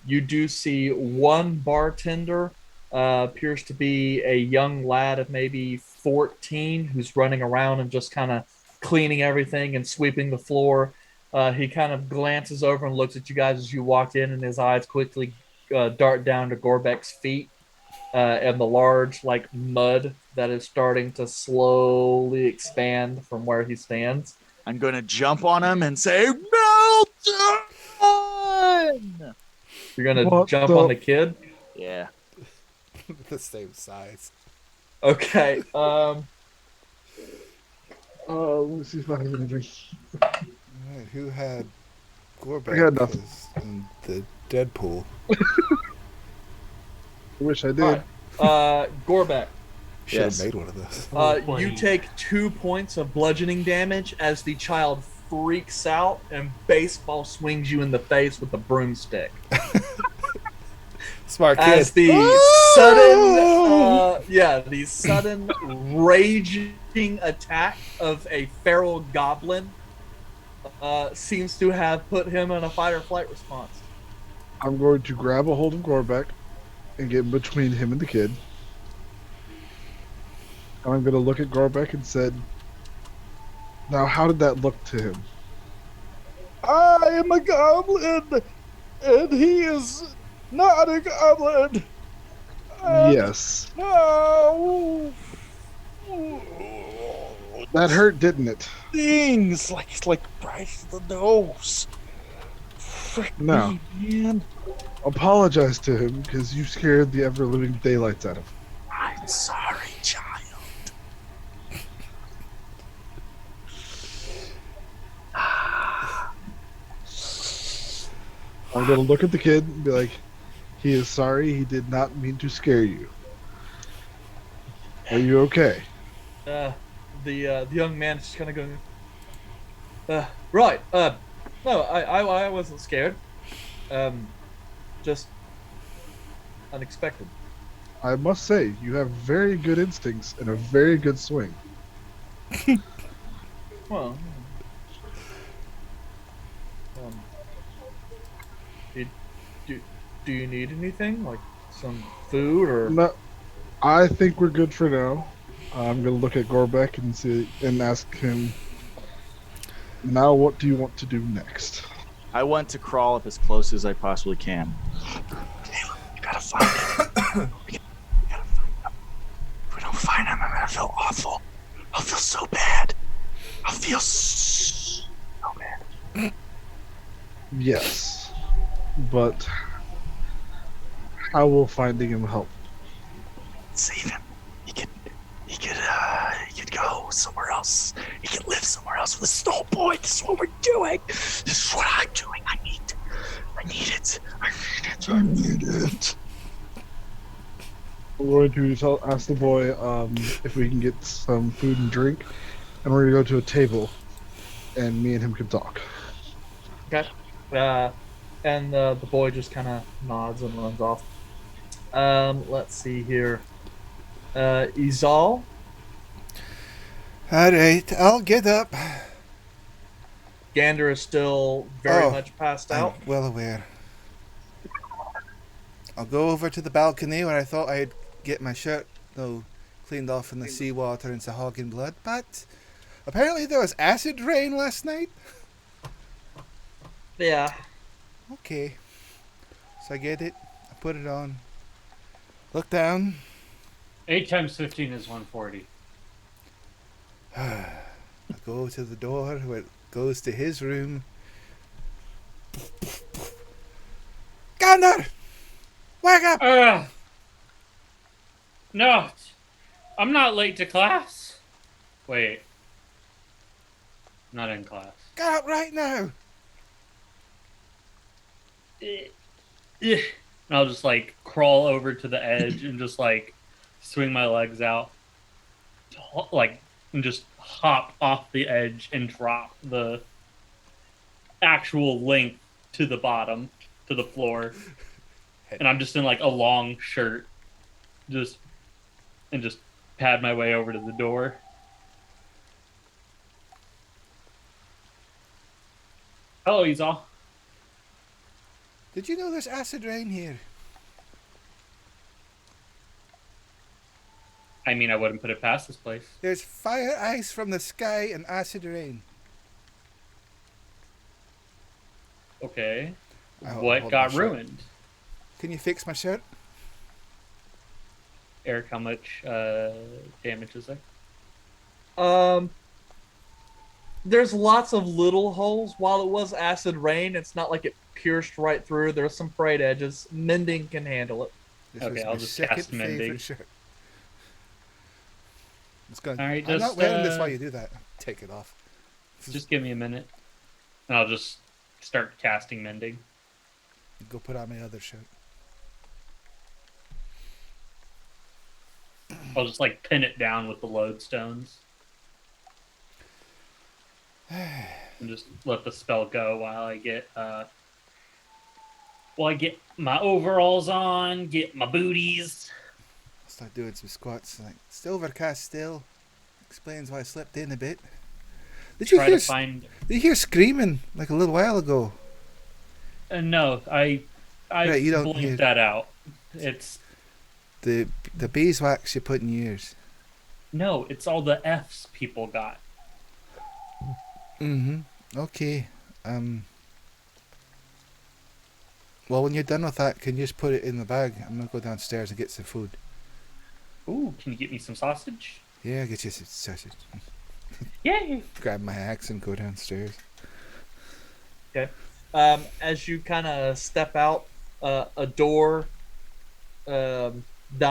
You do see one bartender, appears to be a young lad of maybe 14 who's running around and just kind of cleaning everything and sweeping the floor. He kind of glances over and looks at you guys as you walk in, and his eyes quickly dart down to Gorebek's feet and the large like mud that is starting to slowly expand from where he stands. I'm going to jump on him and say, Milton! You're gonna What jump the- on the kid. Yeah. The same size. Okay. Let me see if I have anything. Alright, who had Gorebek I got nothing. in the Deadpool? I wish I did. All right. Gorebek. Should have Yes. made one of those. You take 2 points of bludgeoning damage as the child freaks out and baseball swings you in the face with a broomstick. Smart kid. As the sudden raging attack of a feral goblin seems to have put him in a fight or flight response. I'm going to grab a hold of Gorebek and get in between him and the kid. And I'm going to look at Gorebek and said, now how did that look to him? I am a goblin, and he is Not a goblin! Yes. No! That hurt, didn't it? Things like right in the nose. Frick No. me, man. Apologize to him because you scared the ever living daylights out of him. I'm sorry, child. I'm gonna look at the kid and be like, he is sorry, he did not mean to scare you. Are you okay? The young man is just kind of going. Right. No, I wasn't scared. Just unexpected. I must say, you have very good instincts and a very good swing. Well. Do you need anything like some food or? No, I think we're good for now. I'm gonna look at Gorebek and see and ask him. Now, what do you want to do next? I want to crawl up as close as I possibly can. Caleb, you gotta find him. We gotta find him. If we don't find him, I'm gonna feel awful. I'll feel so bad. I'll feel so bad. Yes, but how will finding him help? Save him. He could go somewhere else. He could live somewhere else. This is the whole point. This is what we're doing. This is what I'm doing. I need it. I need it. We're going to ask the boy if we can get some food and drink, and we're going to go to a table, and me and him can talk. Okay. And the boy just kind of nods and runs off. Let's see here. Izal. All right, I'll get up. Gander is still very much passed out. I'm well aware. I'll go over to the balcony where I thought I'd get my shirt cleaned off in the seawater and Sahagin blood, but apparently there was acid rain last night. Yeah. Okay. So I get it. I put it on. Look down. 8 times 15 is 140. I go to the door where it goes to his room. Gander! Wake up! No, I'm not late to class. Wait. Not in class. Get up right now! And I'll just like crawl over to the edge and just like swing my legs out, like, and just hop off the edge and drop the actual length to the bottom, to the floor. And I'm just in like a long shirt, just pad my way over to the door. Hello, Izal. Did you know there's acid rain here? I mean, I wouldn't put it past this place. There's fire ice from the sky and acid rain. Okay. I'll What hold got my shirt. ruined? Can you fix my shirt? Eric, how much damage is there? There's lots of little holes. While it was acid rain, it's not like it pierced right through. There's some frayed edges. Mending can handle it. This Okay, was I'll my just second cast mending. favorite shirt. It's gonna, All right, I'm not just, wearing this while you do that. Take it off. Just give me a minute, and I'll just start casting mending. Go put on my other shirt. I'll just like pin it down with the lodestones, and just let the spell go while I get my overalls on, get my booties. I'll start doing some squats. Like, still overcast still. Explains why I slept in a bit. Did you Try hear? to find. Did you hear screaming like a little while ago? No, I Right, you don't blinked hear- that out. It's The beeswax you put in your ears. no, it's all the F's people got. Mm-hmm. Okay. Well, when you're done with that, can you just put it in the bag? I'm gonna go downstairs and get some food. Ooh, can you get me some sausage? Yeah, get you some sausage. Yay! Grab my axe and go downstairs. Okay. As you kind of step out, a door down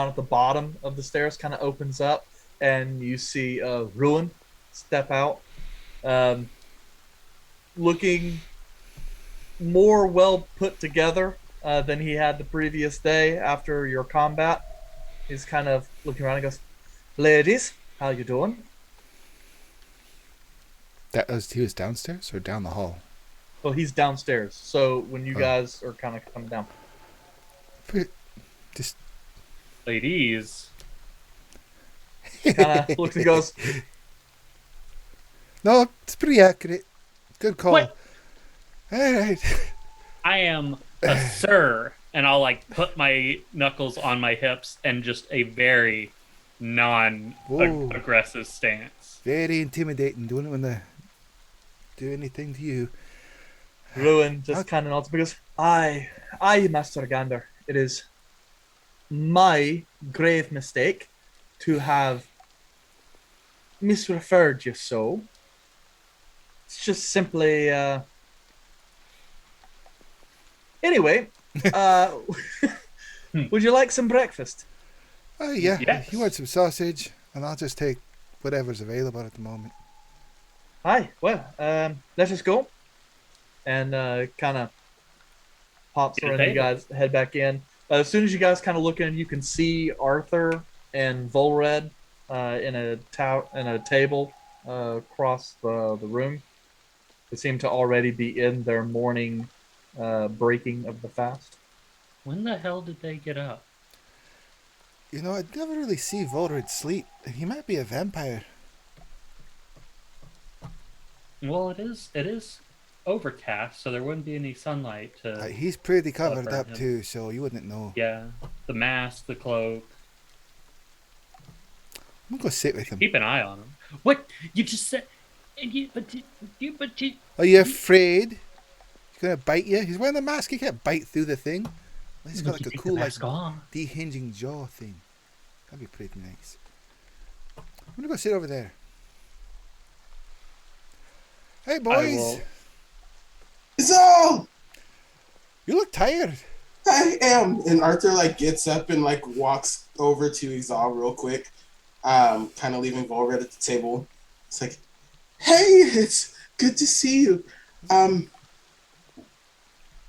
at the bottom of the stairs kind of opens up, and you see Ruin step out, looking more well put together than he had the previous day after your combat. He's kind of looking around and goes, "Ladies, how you doing?" He was downstairs or down the hall? Well, he's downstairs. So when you guys are kind of coming down, Just Ladies. kind of looks and goes, no, it's pretty accurate. Good call. What? All right. I am a sir, and I'll like put my knuckles on my hips and just a very non-aggressive stance. Very intimidating. Don't want to do anything to you. Ruin just kind of nods because I, Master Gander, it is my grave mistake to have misreferred you so. It's just simply, anyway, would you like some breakfast? Oh, yeah. Yes. You want some sausage, and I'll just take whatever's available at the moment. Aye, well, let us go. And kind of pops around, you guys head back in. As soon as you guys kind of look in, you can see Arthur and Volred in a table across the room. They seem to already be in their morning breaking of the fast. When the hell did they get up? You know, I never really see Volred sleep. He might be a vampire. Well, it is overcast, so there wouldn't be any sunlight to. He's pretty covered Cover up him. too, so you wouldn't know. Yeah, the mask, the cloak. I'm gonna go sit with him. Keep an eye on him. What you just said? But you. Are you afraid? He's gonna bite you? He's wearing the mask. He can't bite through the thing. He's got like a Take cool, the like mask off. dehinging jaw thing. That'd be pretty nice. I'm gonna go sit over there. Hey boys, So you look tired. I am. And Arthur like gets up and like walks over to Exal real quick, kind of leaving Volred at the table. It's like, hey, it's good to see you.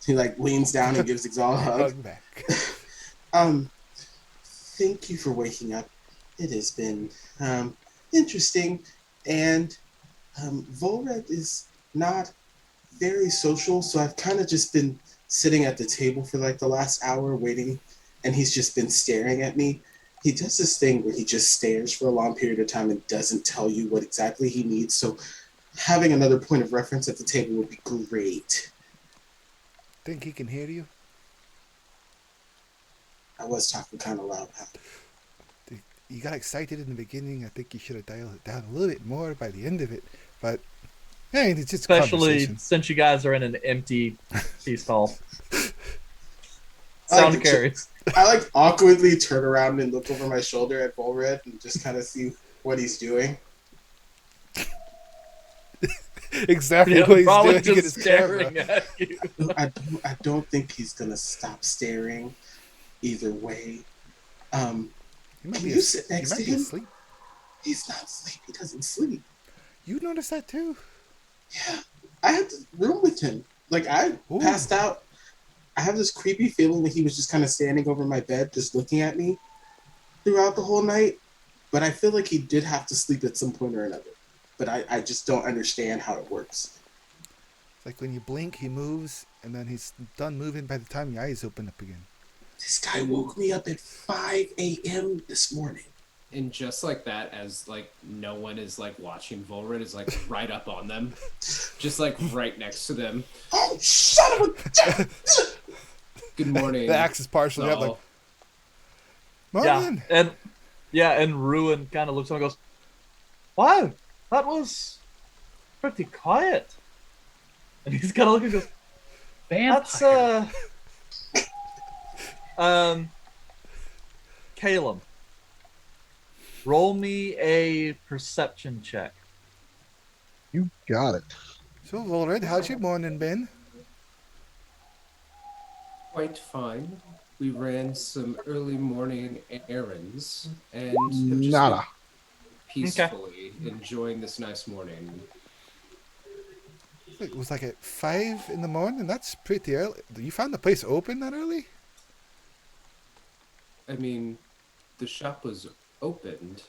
He like leans down and gives Exal a hug. Hug back. Thank you for waking up. It has been interesting, and Volred is not very social, so I've kind of just been sitting at the table for like the last hour waiting, and he's just been staring at me. He does this thing where he just stares for a long period of time and doesn't tell you what exactly he needs, so having another point of reference at the table would be great. Think he can hear you? I was talking kind of loud. You got excited in the beginning. I think you should have dialed it down a little bit more by the end of it. But, yeah, it's just Especially conversation. since you guys are in an empty feast hall. Sound carries. I like awkwardly turn around and look over my shoulder at Volred and just kind of see what he's doing. Exactly what he's probably doing to get just his staring camera. at you. I don't think he's gonna stop staring either way. He might Can be you sit next to he might be him? asleep. He's not asleep. He doesn't sleep. You noticed that too? Yeah, I had to room with him. Like I Ooh. passed out. I have this creepy feeling that he was just kind of standing over my bed, just looking at me throughout the whole night. But I feel like he did have to sleep at some point or another. But I just don't understand how it works. It's like when you blink, he moves, and then he's done moving by the time your eyes open up again. This guy woke me up at 5 a.m. this morning. And just like that, as like no one is like watching, Volred is like right up on them, just like right next to them. Oh, son of a... Good morning. The axe is partially up, like, Morning. And Ruin kind of looks and goes, "Wow, that was pretty quiet." And he's kind of looking and goes, Vampire. Caleb, roll me a perception check. You got it. So, Volred, how's your morning been? Quite fine. We ran some early morning errands and have just Nada. been peacefully enjoying this nice morning. It was like at 5 in the morning. That's pretty early. You found the place open that early? I mean, the shop was opened.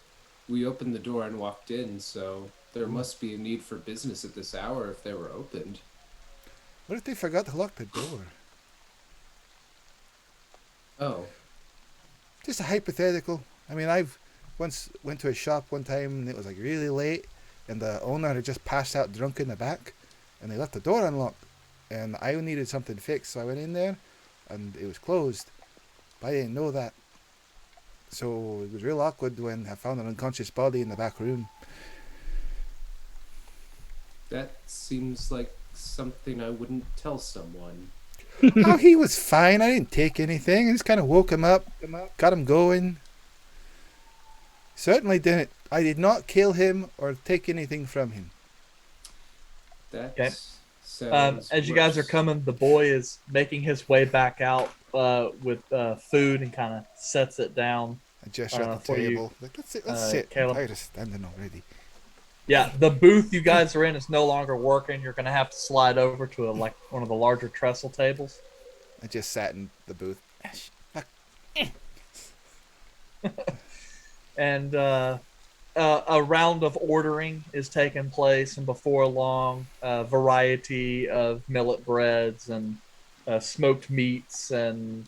We opened the door and walked in, so there must be a need for business at this hour if they were opened. What if they forgot to lock the door? Oh, Just a hypothetical. I mean, I've once went to a shop one time and it was like really late, and the owner had just passed out drunk in the back, and they left the door unlocked, and I needed something fixed, so I went in there, and it was closed. But I didn't know that, so it was real awkward when I found an unconscious body in the back room. that seems like something I wouldn't tell someone. Oh, he was fine. I didn't take anything. I just kind of woke him up, got him going. Certainly didn't. I did not kill him or take anything from him. That Okay. sounds As you guys are worse. coming, the boy is making his way back out with food and kind of sets it down. I gesture at the for you, table. Like, let's sit. I'm Caleb. tired of standing already. Yeah, the booth you guys are in is no longer working. You're going to have to slide over to one of the larger trestle tables. I just sat in the booth. And a round of ordering is taking place, and before long, a variety of millet breads and smoked meats and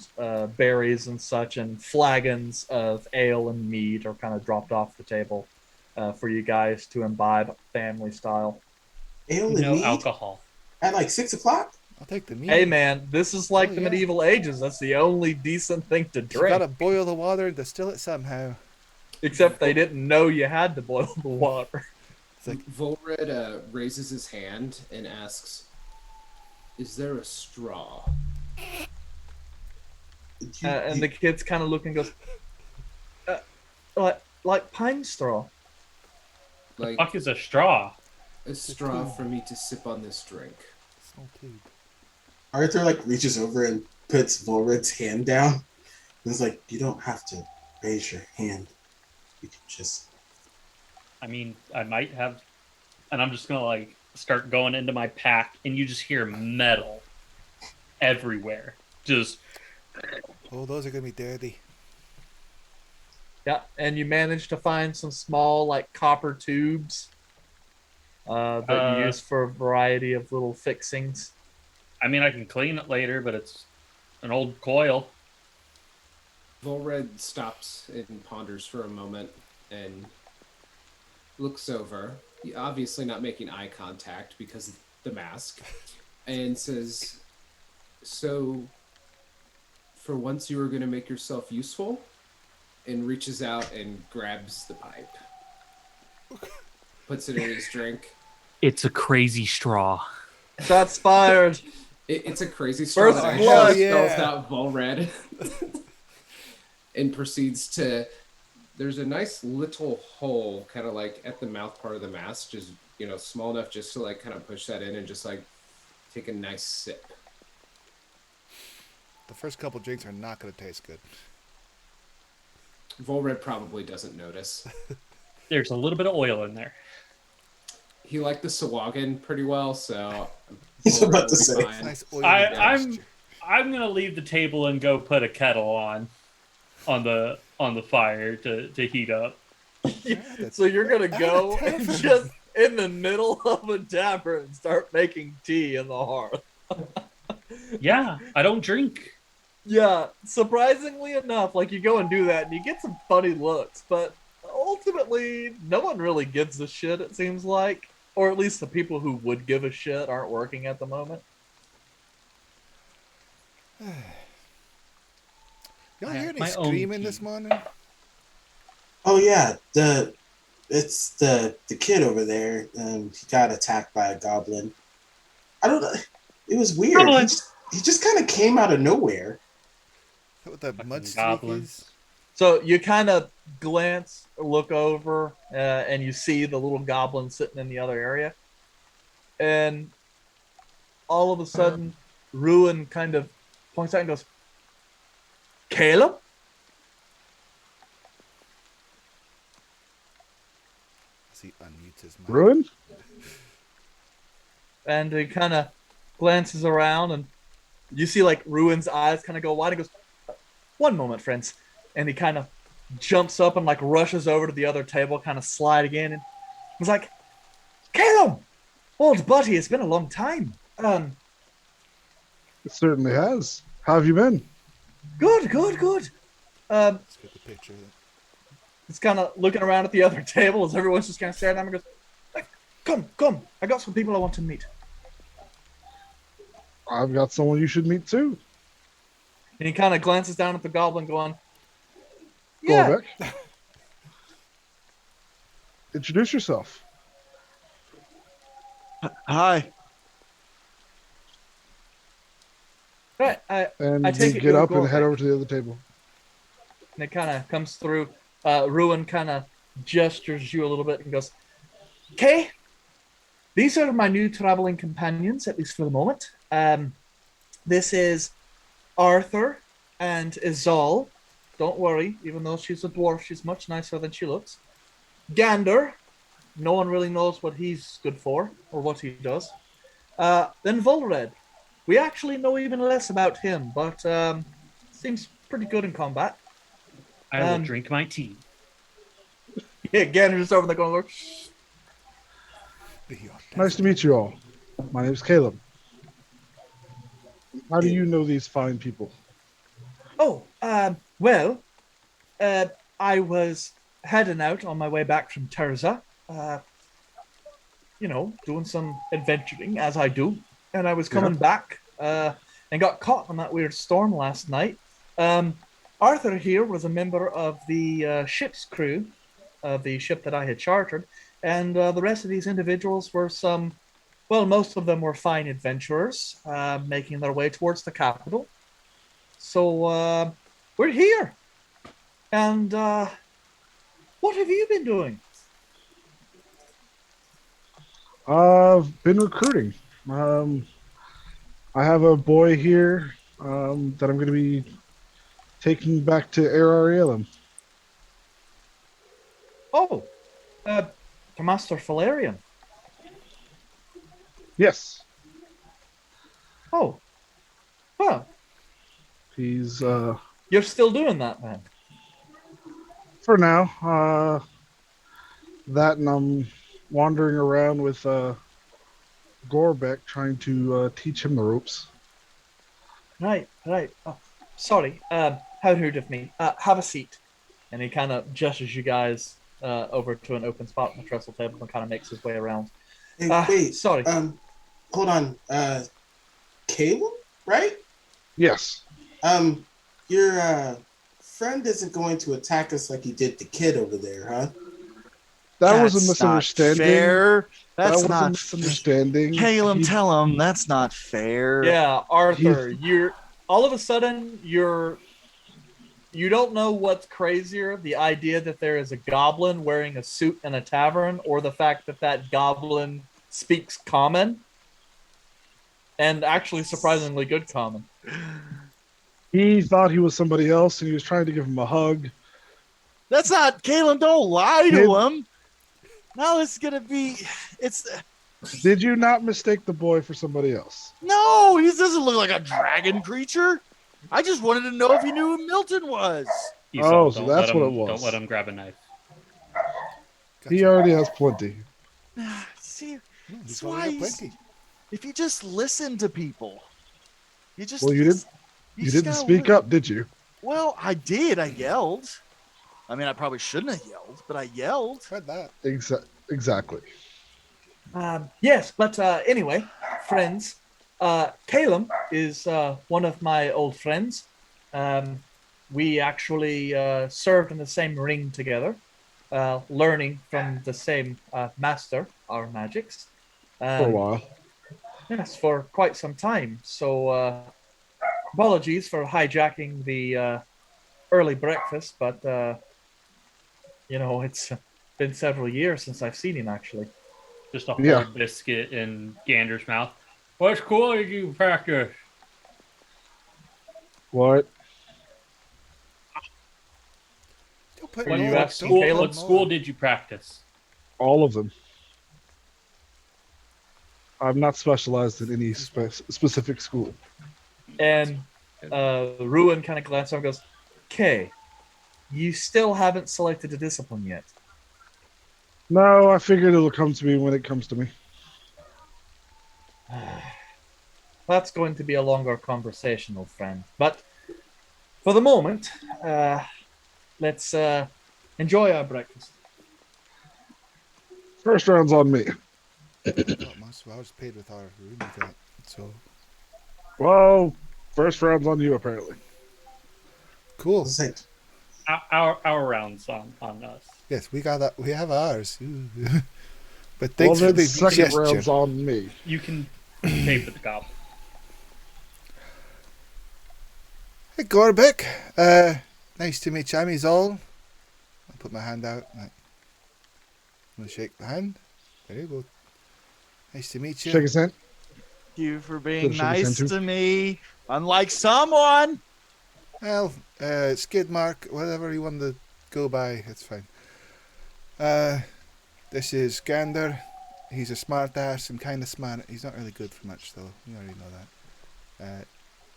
berries and such, and flagons of ale and mead are kind of dropped off the table for you guys to imbibe family style. Ale and No mead alcohol. at like 6 o'clock. I'll take the meat. Hey man, this is like Oh, the yeah. medieval ages. That's the only decent thing to You drink. gotta boil the water and distill it somehow. Except they didn't know you had to boil the water. It's like, Volred raises his hand and asks, "Is there a straw?" And the kid's kind of looking and goes, like pine straw. Like Fuck is a straw? a straw for me to sip on this drink. small tube. Arthur like reaches over and puts Volred's hand down. And it's like, you don't have to raise your hand. You can just. I mean, I might have, and I'm just gonna like start going into my pack, and you just hear metal everywhere. Just Oh, those are gonna be dirty. Yeah, and you manage to find some small like copper tubes that you use for a variety of little fixings. I mean, I can clean it later, but it's an old coil. Volred stops and ponders for a moment and looks over, obviously not making eye contact because of the mask, and says, "So, for once you were going to make yourself useful?" And reaches out and grabs the pipe. Puts it in his drink. It's a crazy straw. Shots fired. It's a crazy straw First that blood. actually Yeah. spells out Volred. And proceeds to... There's a nice little hole kind of like at the mouth part of the mask, just, small enough just to like kind of push that in and just like take a nice sip. The first couple drinks are not gonna taste good. Volred probably doesn't notice. There's a little bit of oil in there. He liked the Sawagan pretty well, so... He's Volred about to will be say. fine. Nice oily I'm texture. gonna leave the table and go put a kettle on the fire to heat up. So you're gonna go Out of and town. just in the middle of a tavern start making tea in the hearth. Yeah, I don't drink. Yeah, surprisingly enough, like you go and do that and you get some funny looks, but ultimately no one really gives a shit, it seems like. Or at least the people who would give a shit aren't working at the moment. Y'all I hear have any my own screaming tea. this morning? Oh yeah, it's the kid over there. He got attacked by a goblin. I don't know. It was weird. Goblin. He just kind of came out of nowhere. What the mud streak goblin. is? So you kind of look over, and you see the little goblin sitting in the other area. And all of a sudden, Ruin kind of points out and goes, Caleb? As he unmutes his mic. Ruin? And he kind of glances around, and you see like Ruin's eyes kind of go wide. He goes, "One moment, friends," and he kind of jumps up and like rushes over to the other table, kind of sliding in, and he's like, "Caleb, old buddy, it's been a long time. It certainly has. How have you been? Good, good, good." Let's get the picture. He's kind of looking around at the other table as everyone's just kind of staring at him and goes, "Hey, come, I got some people I want to meet." I've got someone you should meet too. And he kind of glances down at the goblin going, "Yeah, Gorebek. Introduce yourself. Hi. right, And I take you it get you're up and head Gorebek. over to the other table. And it kind of comes through. Ruin kind of gestures you a little bit and goes, "Okay, these are my new traveling companions, at least for the moment. This is Arthur and Izal. Don't worry, even though she's a dwarf, she's much nicer than she looks. Gander, no one really knows what he's good for or what he does. Then Volred. We actually know even less about him, but seems pretty good in combat. I will drink my tea. Yeah, Gander's just over there going, Nice to meet you all. My name's Caleb. How do you know these fine people? "Oh, well, I was heading out on my way back from Terza, doing some adventuring, as I do. And I was coming back and got caught in that weird storm last night. Arthur here was a member of the ship's crew of the ship that I had chartered, and the rest of these individuals were most of them were fine adventurers making their way towards the capital. So we're here. And what have you been doing?" I've been recruiting. I have a boy here that I'm going to be taking back to Arielum. "Oh, to Master Valerian. Yes, Oh, well, he's you're still doing that then?" for now. That and I'm wandering around with Gorebek trying to teach him the ropes. Right. Oh, sorry. How rude of me. Have a seat. And he kind of gestures you guys over to an open spot on the trestle table and kind of makes his way around. Hey, wait. Sorry. Hold on. Caleb, right? Yes. Your friend isn't going to attack us like he did the kid over there, huh? That was a That's misunderstanding. Not fair. That's That was not a misunderstanding. Caleb, He- tell him that's not fair. Yeah, Arthur, you're all of a sudden you don't know what's crazier, the idea that there is a goblin wearing a suit in a tavern, or the fact that that goblin speaks common, and actually surprisingly good common. He thought he was somebody else, and he was trying to give him a hug. That's not Caleb. Don't lie to him. Now it's gonna be. It's Did you not mistake the boy for somebody else? no. He doesn't look like a dragon creature. I just wanted to know if he knew who Milton was. Oh, so that's what it was. Don't let him grab a knife. He already has plenty. See, He's that's already why got he's- plenty. if you just listen to people, you just. Well, you just- You just didn't gotta speak li- up, did you? Well, I did. I yelled. I mean, I probably shouldn't have yelled, but I yelled. Tried that. Exactly. Yes, but anyway, friends, Caleb is one of my old friends. We actually served in the same ring together, learning from the same master, our magics. For a while. Yes, for quite some time. So apologies for hijacking the early breakfast, but it's been several years since I've seen him actually. Just a Yeah. whole biscuit in Gander's mouth. What school did you practice? What? Don't put Are you more, asking don't put Caleb? What school more. did you practice? All of them. I'm not specialized in any specific school. And Ruin kind of glances over and goes, "Okay, you still haven't selected a discipline yet." No, I figured it'll come to me when it comes to me. That's going to be a longer conversation, old friend. But for the moment, let's enjoy our breakfast. First round's on me. Not much. Well, I was paid with our room with that. So Well, first round's on you, apparently. cool. Saint. Our rounds on us. Yes, we got that. We have ours. Ooh. But Well, thanks for then the second round's gesture. on me. You can pay for the goblin. Hey, Gorebek. Nice to meet you. I'm Izol. I'll put my hand out. I'm gonna shake the hand. There you go. Nice to meet you. Shake his hand. Thank you for being Should've shook his nice hand, too. to me. Unlike someone. Well, skid mark, whatever you want to go by, it's fine. This is Gander. He's a smart ass and kind of smart. He's not really good for much, though. You already know that.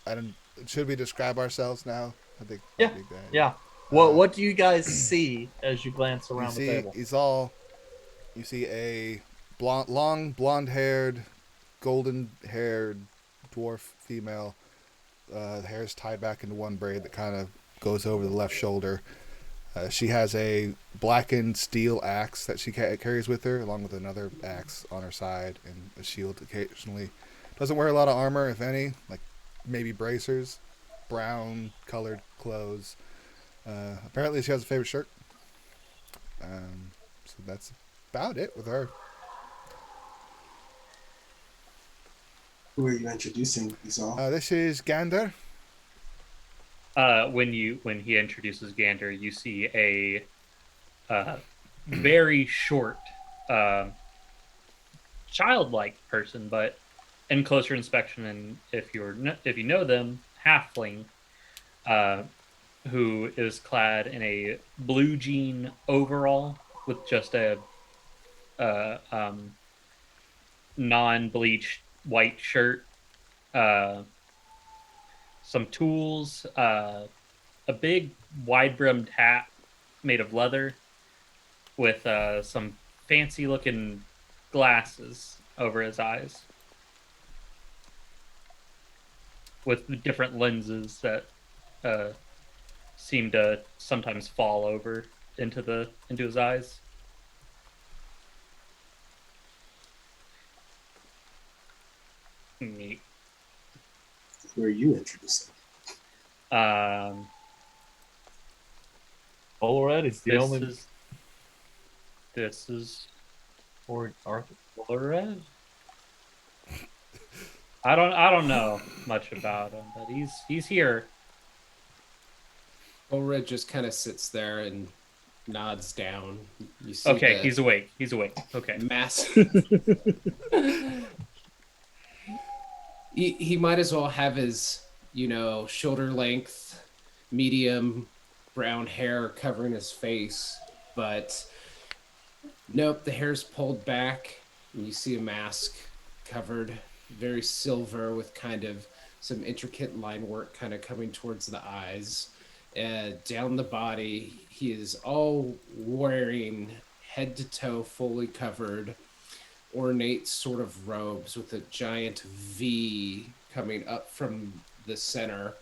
I don't. Should we describe ourselves now? I think. Yeah. probably that. Yeah. What do you guys see as you glance You around the see, table? he's all. You see a long blonde-haired, golden-haired dwarf female. The hair is tied back into one braid that kind of goes over the left shoulder. She has a blackened steel axe that she carries with her, along with another axe on her side and a shield occasionally. Doesn't wear a lot of armor, if any, like maybe bracers. Brown colored clothes. Apparently she has a favorite shirt. So that's about it with her. Who are you introducing, Izal? This is Gander. When he introduces Gander, you see a very short, childlike person, but in closer inspection, and if you know them, halfling, who is clad in a blue jean overall with just a non-bleached white shirt, some tools, a big wide-brimmed hat made of leather with some fancy-looking glasses over his eyes with different lenses that seem to sometimes fall over into his eyes. Neat. Who are you introducing? Already's the only This is or Arthur. Flores. I don't know much about him, but he's here. Ulred just kind of sits there and nods down. You see Okay, the he's awake. He's awake. Okay. mass. He might as well have his, shoulder length, medium brown hair covering his face, but nope, the hair's pulled back, and you see a mask covered, very silver with kind of some intricate line work kind of coming towards the eyes. Down the body, he is all wearing head to toe, fully covered, ornate sort of robes with a giant V coming up from the center.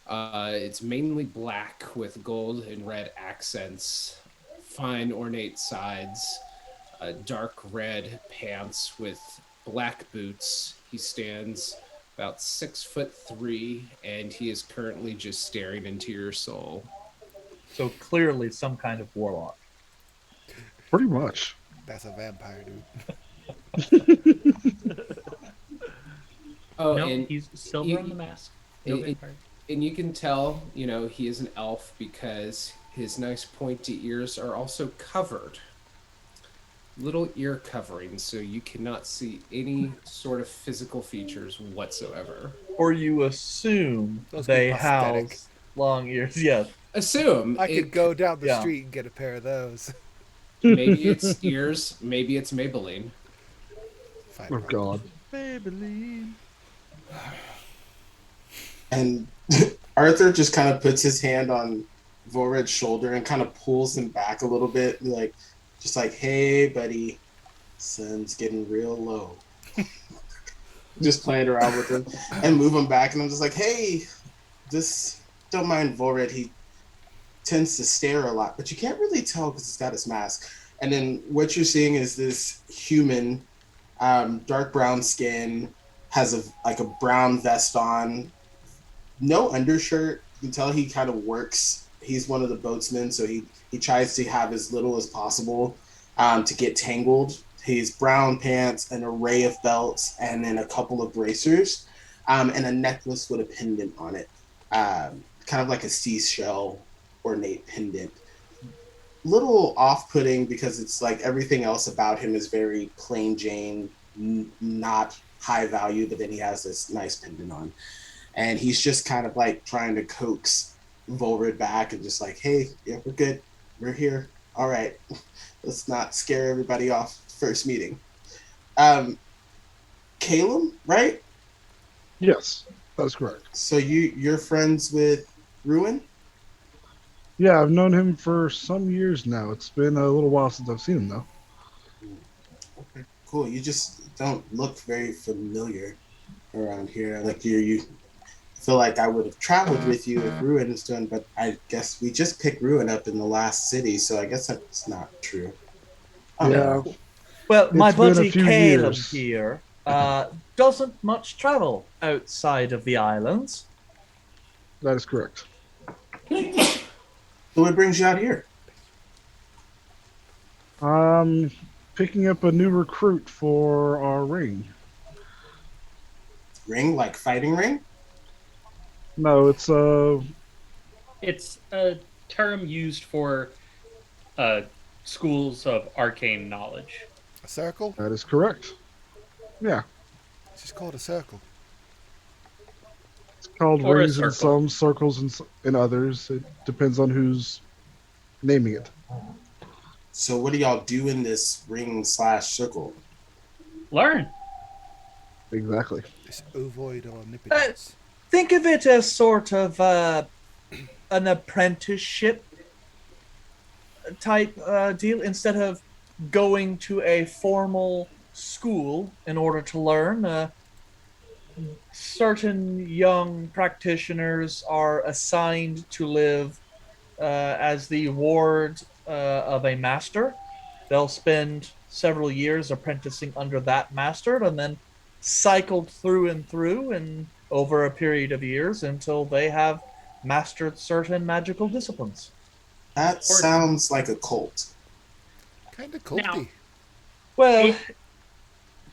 It's mainly black with gold and red accents, fine ornate sides, dark red pants with black boots. He stands about 6'3", and he is currently just staring into your soul. So clearly some kind of warlock. Pretty much. That's a vampire, dude. Oh, No, and he's silver on the mask. And you can tell, he is an elf because his nice pointy ears are also covered. Little ear coverings, so you cannot see any sort of physical features whatsoever. Or you assume Those they be prosthetic. house long ears. Yes. Assume I could go down the yeah. street and get a pair of those. maybe it's ears, maybe it's Maybelline. Oh God. Maybelline. And Arthur just kind of puts his hand on Vored's shoulder and kind of pulls him back a little bit, just like, hey, buddy, sun's getting real low. Just playing around with him and move him back. And I'm just like, hey, don't mind Vored. He tends to stare a lot, but you can't really tell because he's got his mask. And then what you're seeing is this human, dark brown skin, has a brown vest on, no undershirt. You can tell he kind of works. He's one of the boatsmen, so he tries to have as little as possible to get tangled. He's brown pants, an array of belts, and then a couple of bracers, and a necklace with a pendant on it, kind of like a seashell ornate pendant. Little off-putting because it's like everything else about him is very plain Jane, not high value, but then he has this nice pendant on. And he's just kind of like trying to coax Volrid back and just like, hey, yeah, we're good. We're here. All right. Let's not scare everybody off first meeting. Caleb, right? Yes, that's correct. So you're friends with Ruin? Yeah, I've known him for some years now. It's been a little while since I've seen him, though. Okay, cool. You just don't look very familiar around here. Like you feel like I would have traveled with you if Ruin is doing, but I guess we just picked Ruin up in the last city, so I guess that's not true. Oh, Yeah. Well, my It's been a buddy few Caleb years. here doesn't much travel outside of the islands. That is correct. So what brings you out here? Picking up a new recruit for our ring. Ring, like fighting ring? No, it's It's a term used for schools of arcane knowledge. A circle? that is correct. Yeah, It's just called a circle. it's called Or a rings in circle. some, circles in others. It depends on who's naming it. So what do y'all do in this ring/circle? Learn. Exactly. This ovoid omnipotence. Think of it as sort of an apprenticeship type deal. Instead of going to a formal school in order to learn, certain young practitioners are assigned to live as the ward of a master. They'll spend several years apprenticing under that master and then cycled through and over a period of years until they have mastered certain magical disciplines. That sounds like a cult. Kind of culty. Now- Well,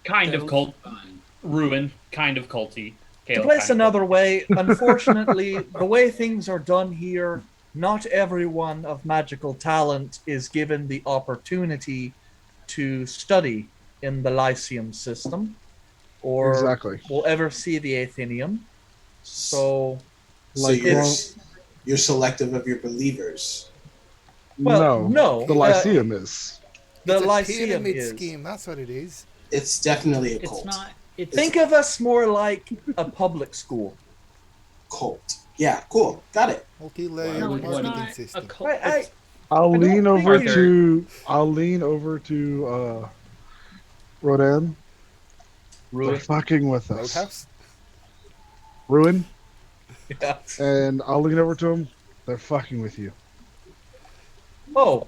Kind of Those cult. fun. Ruin. Kind of culty. to Caleb, place kind of another way, unfortunately, the way things are done here, not everyone of magical talent is given the opportunity to study in the Lyceum system or Exactly. will ever see the Athenium. So, So Like, you're selective of your believers. well, no, The Lyceum is. the It's a Lyceum pyramid is. scheme. That's what it is. It's definitely a It's cult. not. It's Think of us more like a public school. Cult. Yeah, cool. Got it. Multi-layered no, it's marketing not a system. cult. I- I'll I don't lean think over they're- to. I'll lean over to Ruadhan. They're Ruin. fucking with us. Roadhouse? Ruin. Yeah. And I'll lean over to him. They're fucking with you. Oh,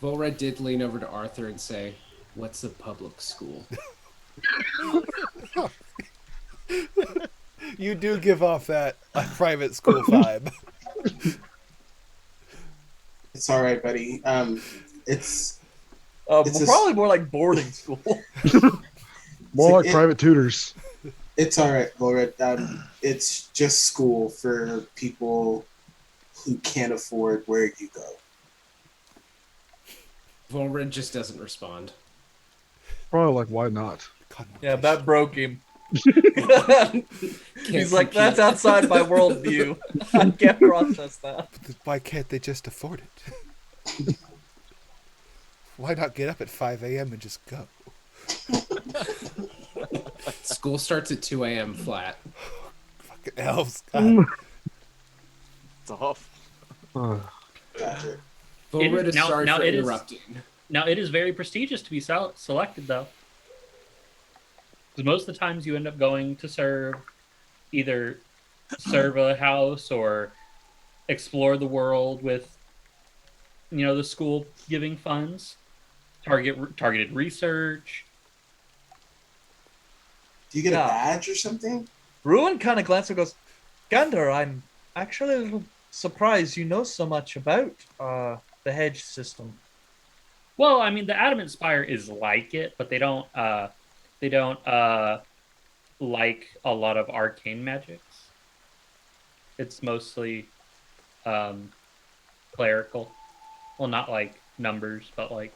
Volred did lean over to Arthur and say, "What's a public school?" You do give off that private school vibe. It's all right, buddy. It's It's a- probably more like boarding school. More So like it- private tutors. It's all right, Laura. It's just school for people who can't afford where you go. Volred just doesn't respond. Probably like, why not? Yeah, that broke him. Can't He's like, compete. that's outside my worldview. I can't process that. But why can't they just afford it? Why not get up at 5 a.m. and just go? School starts at 2 a.m. flat. Fucking elves. God. Tough. Gotcha. Volred is now- sorry now for it is- interrupting. Now, it is very prestigious to be selected, though. Because most of the times you end up going to either serve a house or explore the world with, the school giving funds, targeted research. Do you get Yeah. a badge or something? Ruin kind of glances and goes, Gander, I'm actually a little surprised you know so much about the hedge system. Well, I mean, the Adamant Spire is like it, but they don't like a lot of arcane magics. It's mostly clerical. Well, not like numbers, but like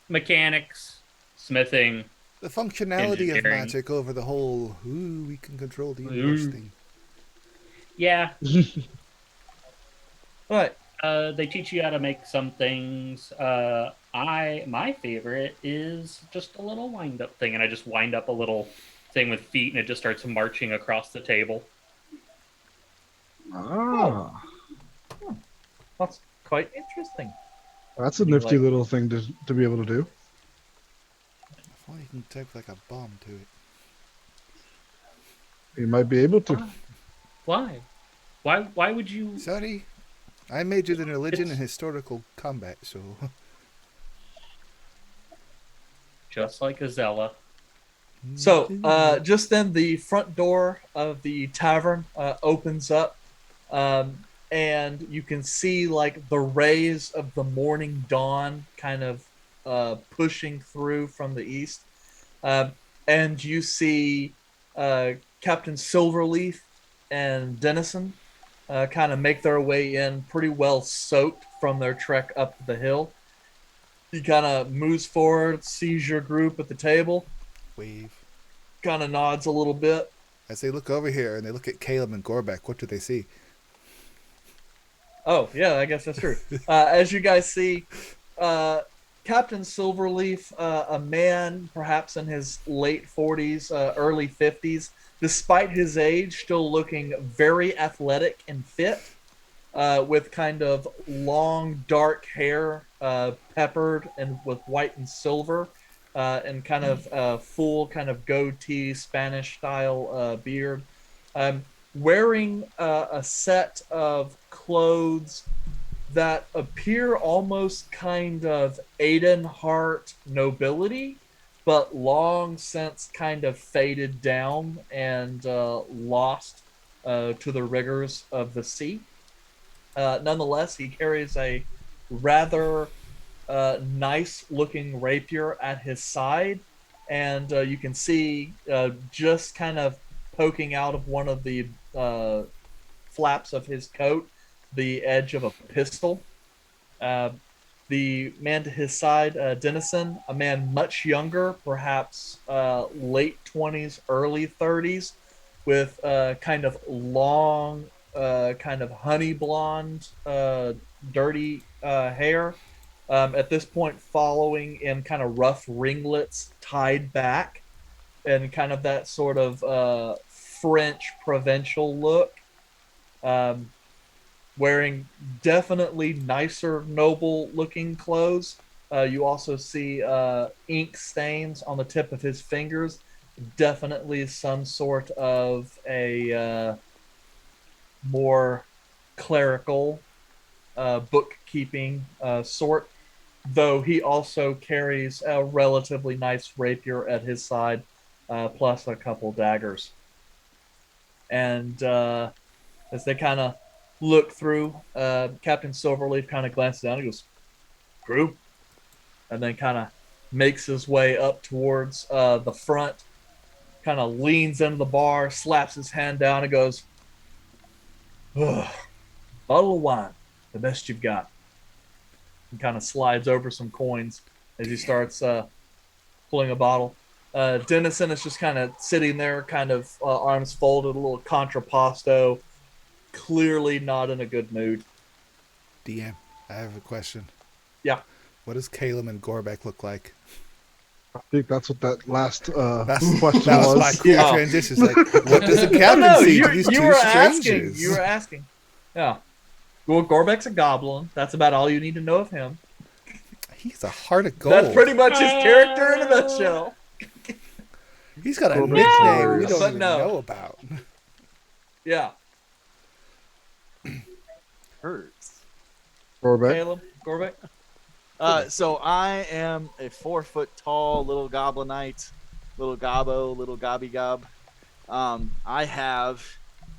mechanics, smithing. The functionality of Engineering. magic over the whole, we can control the universe Ooh. thing. Yeah, Right. they teach you how to make some things. My favorite is just a little wind up thing, and I just wind up a little thing with feet, and it just starts marching across the table. Ah, That's quite interesting. that's a You nifty like- little thing to be able to do. If only you can type like a bomb to it. You might be able to. Why? Why would you? Sorry, I majored in religion It's- and historical combat, so Just like a Zella. So, just then the front door of the tavern opens up, and you can see like the rays of the morning dawn kind of pushing through from the east, and you see Captain Silverleaf and Dennison kind of make their way in, pretty well soaked from their trek up the hill. He kind of moves forward, sees your group at the table, wave. kind of nods a little bit. As they look over here and they look at Caleb and Gorebek, what do they see? Oh, yeah, I guess that's true. As you guys see, Captain Silverleaf, a man perhaps in his late 40s, early 50s, despite his age, still looking very athletic and fit, with kind of long, dark hair, peppered and with white and silver, and kind of full kind of goatee, Spanish-style beard. Wearing a set of clothes that appear almost kind of Aidenheart nobility, but long since kind of faded down and lost to the rigors of the sea. Nonetheless, he carries a rather nice-looking rapier at his side, and you can see just kind of poking out of one of the flaps of his coat the edge of a pistol. The man to his side, Dennison, a man much younger, perhaps late 20s, early 30s, with kind of long, kind of honey blonde, dirty hair. At this point, following in kind of rough ringlets tied back, and kind of that sort of French provincial look. Wearing definitely nicer, noble-looking clothes. You also see ink stains on the tip of his fingers. Definitely some sort of a more clerical, bookkeeping sort. Though he also carries a relatively nice rapier at his side, plus a couple daggers. And as they kind of look through, Captain Silverleaf kind of glances down and goes, "Group," and then kind of makes his way up towards the front, kind of leans into the bar, slaps his hand down, and goes, "Ugh, bottle of wine, the best you've got." And kind of slides over some coins as he starts pulling a bottle. Dennison is just kind of sitting there, kind of arms folded, a little contrapposto, clearly not in a good mood. DM, I have a question. Yeah. What does Caleb and Gorebek look like? I think that's what that last That's question that was was. my quick Yeah. transition. Like, what does the No, captain no, see you, to these you two were strangers? asking. You were asking. Yeah. Well, Gorbek's a goblin. That's about all you need to know of him. He's a heart of gold. That's pretty much his character in a nutshell. He's got a Gorebek nickname we is- don't But even no. know about. Yeah. Hurts. Gorebek. Caleb, Gorbek. So I am a 4 foot tall little goblinite, little gobbo, little gobby gob. I have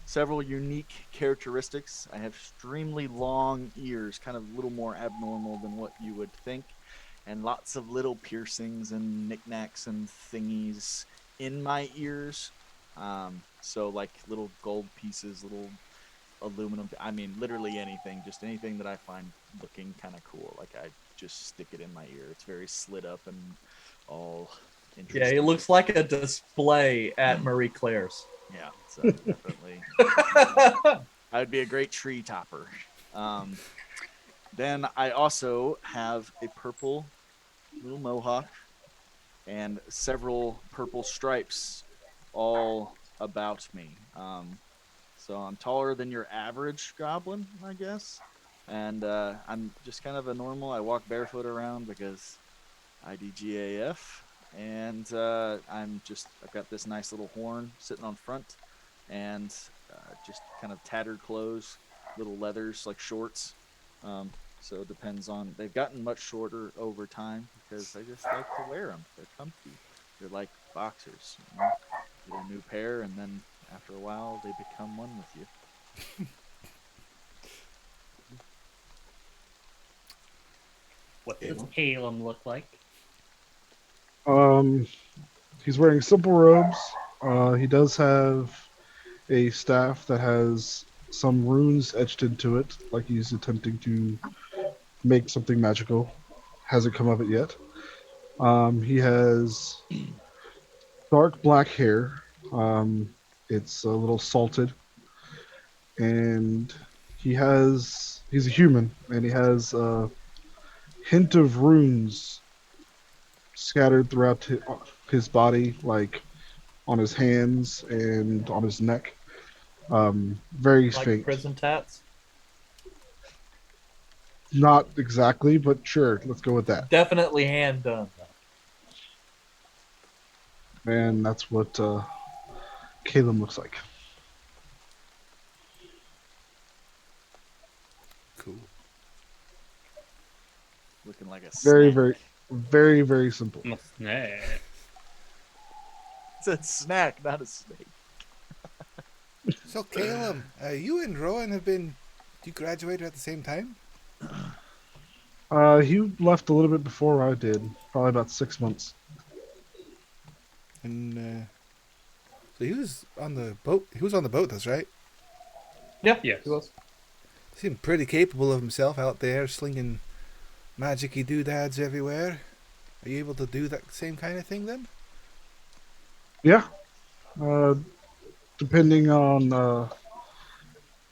several unique characteristics. I have extremely long ears, kind of a little more abnormal than what you would think, and lots of little piercings and knickknacks and thingies in my ears. So like little gold pieces, little aluminum. I mean, literally anything, just anything that I find looking kind of cool. Like I just stick it in my ear. It's very slit up and all Yeah, interesting. he looks like a display at Marie Claire's. Yeah, so definitely. I would be a great tree topper. Then I also have a purple little mohawk and several purple stripes all about me. So I'm taller than your average goblin, I guess. And I'm just kind of a normal. I walk barefoot around because IDGAF. And I've got this nice little horn sitting on front, and just kind of tattered clothes, little leathers like shorts. So it depends on. They've gotten much shorter over time because I just like to wear them. They're comfy. They're like boxers. You know? Get a new pair, and then after a while, they become one with you. What does Caleb look like? He's wearing simple robes. He does have a staff that has some runes etched into it, like he's attempting to make something magical. Hasn't come of it yet. He has dark black hair. It's a little salted, and he's a human, and he has a hint of runes scattered throughout his body, like on his hands and on his neck. Very Like faint. prison tats. Not exactly, but sure, let's go with that. Definitely hand done. And that's what Caleb looks like. Cool. Looking like a Very, snack. very, very, very simple. Nah. It's a snack, not a snake. So, Caleb, you and Rowan you graduated at the same time? He left a little bit before I did, probably about 6 months. And so he was on the boat. He was on the boat, that's right. Yeah. Yes. He was. Seemed pretty capable of himself out there, slinging magic-y doodads everywhere. Are you able to do that same kind of thing then? Yeah. Depending on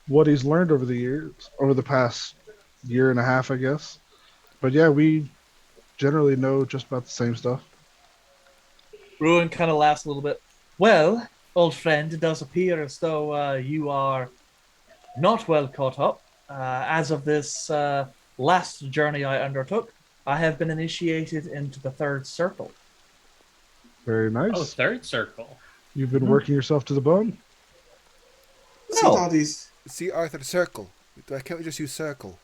what he's learned over the past year and a half, I guess. But yeah, we generally know just about the same stuff. Ruin kind of laughs a little bit. Well, old friend, it does appear as though you are not well caught up. As of this last journey I undertook, I have been initiated into the third circle. Very nice. Oh, third circle. You've been working yourself to the bone. See all these. See, Arthur, circle. Why can't we just use circle?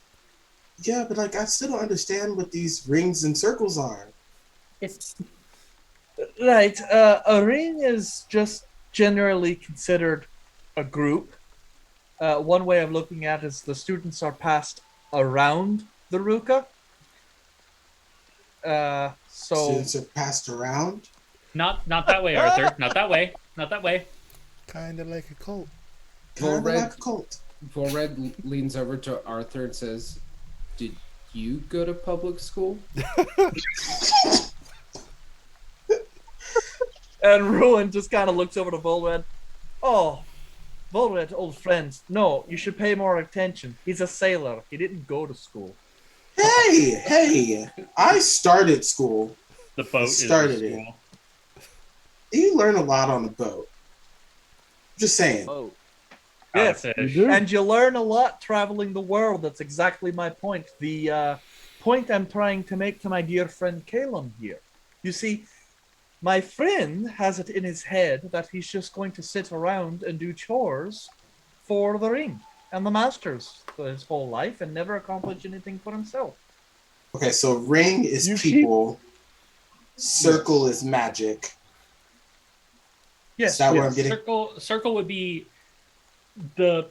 Yeah, but like I still don't understand what these rings and circles are. It's Right. A ring is just generally considered a group. One way of looking at it is the students are passed around the Ruka. So Students are passed around. Not that way, Arthur. Not that way. Not that way. Kind of like a cult. Kind of Volred, like a cult. Volred leans over to Arthur and says, "Did you go to public school?" And Ruin just kind of looks over to Volred. Oh, Volred, old friends. No, you should pay more attention. He's a sailor. He didn't go to school. Hey, I started school. The boat Started is it. the school. You learn a lot on the boat. Just saying. Oh, How to Yes. You fish. do? And you learn a lot traveling the world. That's exactly my point. The point I'm trying to make to my dear friend Calum here. You see, my friend has it in his head that he's just going to sit around and do chores for the ring and the masters for his whole life and never accomplish anything for himself. Okay, so ring is You keep- people, circle is magic. Yes. Is that where I'm Yes. getting? Circle would be the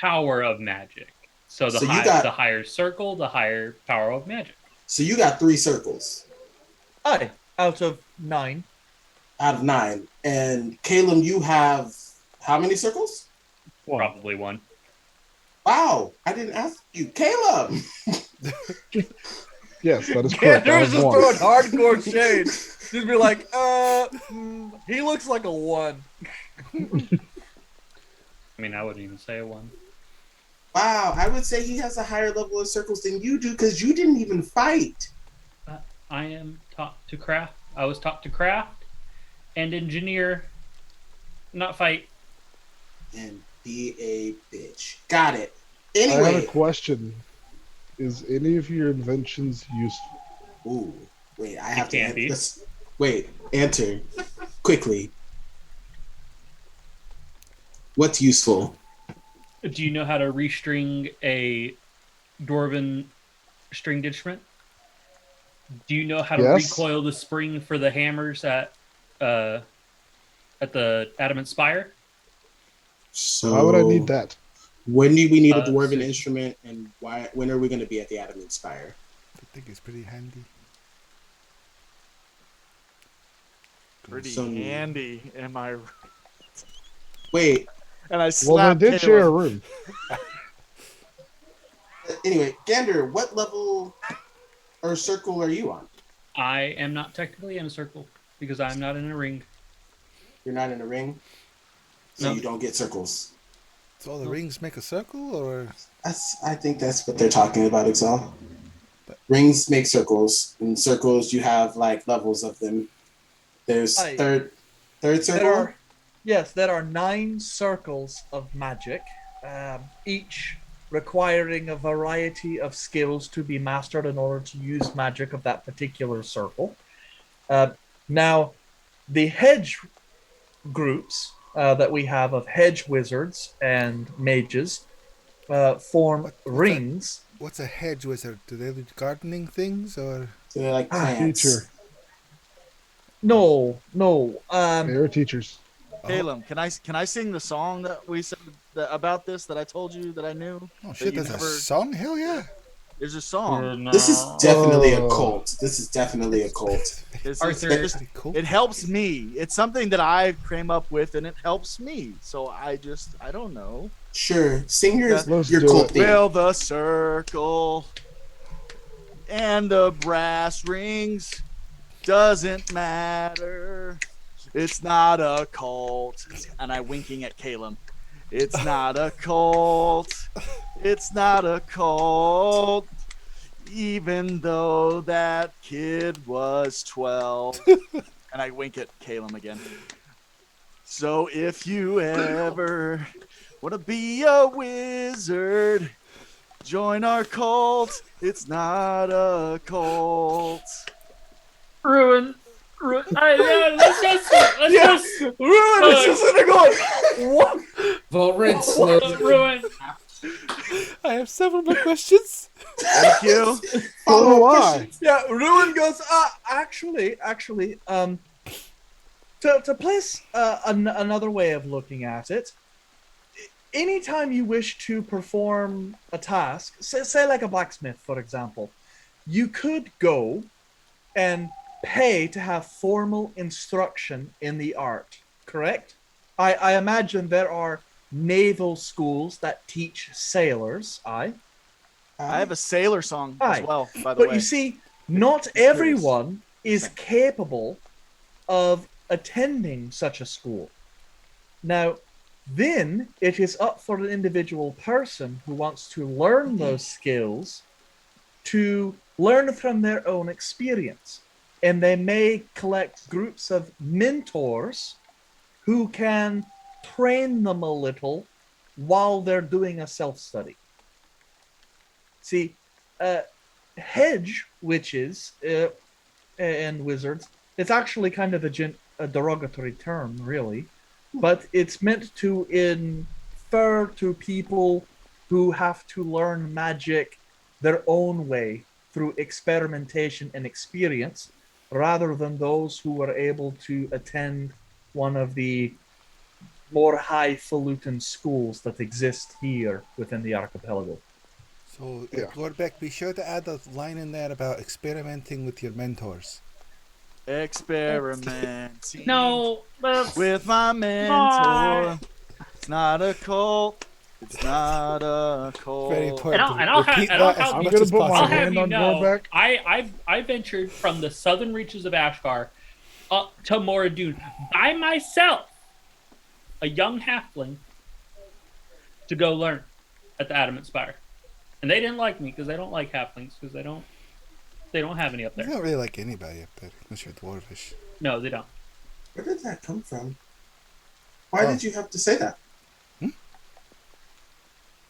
power of magic. So So you got- the higher circle, the higher power of magic. So you got 3 circles Aye, out of 9. out of 9, and Caleb, you have how many circles? One. Probably one. Wow, I didn't ask you, Caleb. Yes, that is correct. I Candace have just one. throwing hardcore shade. Just be like, he looks like a 1. I mean, I wouldn't even say a one. Wow, I would say he has a higher level of circles than you do because you didn't even fight. I am taught to craft. I was taught to craft and engineer, not fight. And be a bitch. Got it. I have Anyway. a question. Is any of your inventions useful? Ooh, wait, I have to can't be. Wait, answer quickly. What's useful? Do you know how to restring a dwarven stringed instrument? Do you know how to Yes. recoil the spring for the hammers at the adamant spire? So Why would I need that? When do we need a Uh, dwarven so- instrument, and why? When are we going to be at the Adamant Spire? I think it's pretty handy. pretty So- handy, am I right? Wait. And I Well, slapped they did share a Caleb. room. Anyway, Gander, what level or circle are you on? I am not technically in a circle because I'm not in a ring. You're not in a ring, so No. you don't get circles. So all the rings make a circle, or I think that's what they're talking about, Exal. Rings make circles. In circles, you have like levels of them. There's Aye. third circle. There are 9 circles of magic, each requiring a variety of skills to be mastered in order to use magic of that particular circle. Now, the hedge groups that we have of hedge wizards and mages form What's that? rings. what's a hedge wizard? Do they do gardening things, or So they're like plants. Teacher. No. They are teachers. Caleb, can I sing the song that we said about this that I told you that I knew? oh shit, you there's never- a song? Hell yeah! There's a song. This is definitely a Oh. cult. This is definitely a cult. Arthur, That's pretty cool. It helps me. It's something that I came up with, and it helps me. So I don't know. Sure, sing your Let's your do cult it. theme. Will the circle and the brass rings doesn't matter. It's not a cult. And I winking at Caleb. It's not a cult. It's not a cult. Even though that kid was 12. And I wink at Caleb again. So if you ever want to be a wizard, join our cult. It's not a cult. Ruin. Let's just. Yes, Ruin is just sitting there going, what? Volred slows Ruin. I have several more questions. Thank you. So Follow-up do I. questions? Yeah, Ruin goes, actually, to place another way of looking at it, anytime you wish to perform a task, say like a blacksmith, for example, you could go and pay to have formal instruction in the art, correct? I imagine there are naval schools that teach sailors, I have a sailor song Aye. as well, by the But way. you see, not Just curious. everyone is capable of attending such a school. Now, then it is up for an individual person who wants to learn those skills to learn from their own experience. And they may collect groups of mentors who can train them a little while they're doing a self-study. See, hedge witches and wizards, it's actually kind of a derogatory term, really, but it's meant to infer to people who have to learn magic their own way through experimentation and experience, rather than those who were able to attend one of the more highfalutin schools that exist here within the archipelago. So, Yeah. Gorebek, be sure to add a line in there about experimenting with your mentors. Experimenting No, that's with my mentor. It's not a cult. It's not a cult. Very important. And I'll Repeat and I'll that as have- I'm much gonna as put my I'll possible. have hand you on know, Gorebek. I ventured from the southern reaches of Ashgar up to Moradun by myself, a young halfling, to go learn at the Adamant Spire, and they didn't like me because they don't like halflings because they don't have any up You there. don't really like anybody up there unless you're dwarvish. No, they don't. Where did that come from? Why did you have to say that?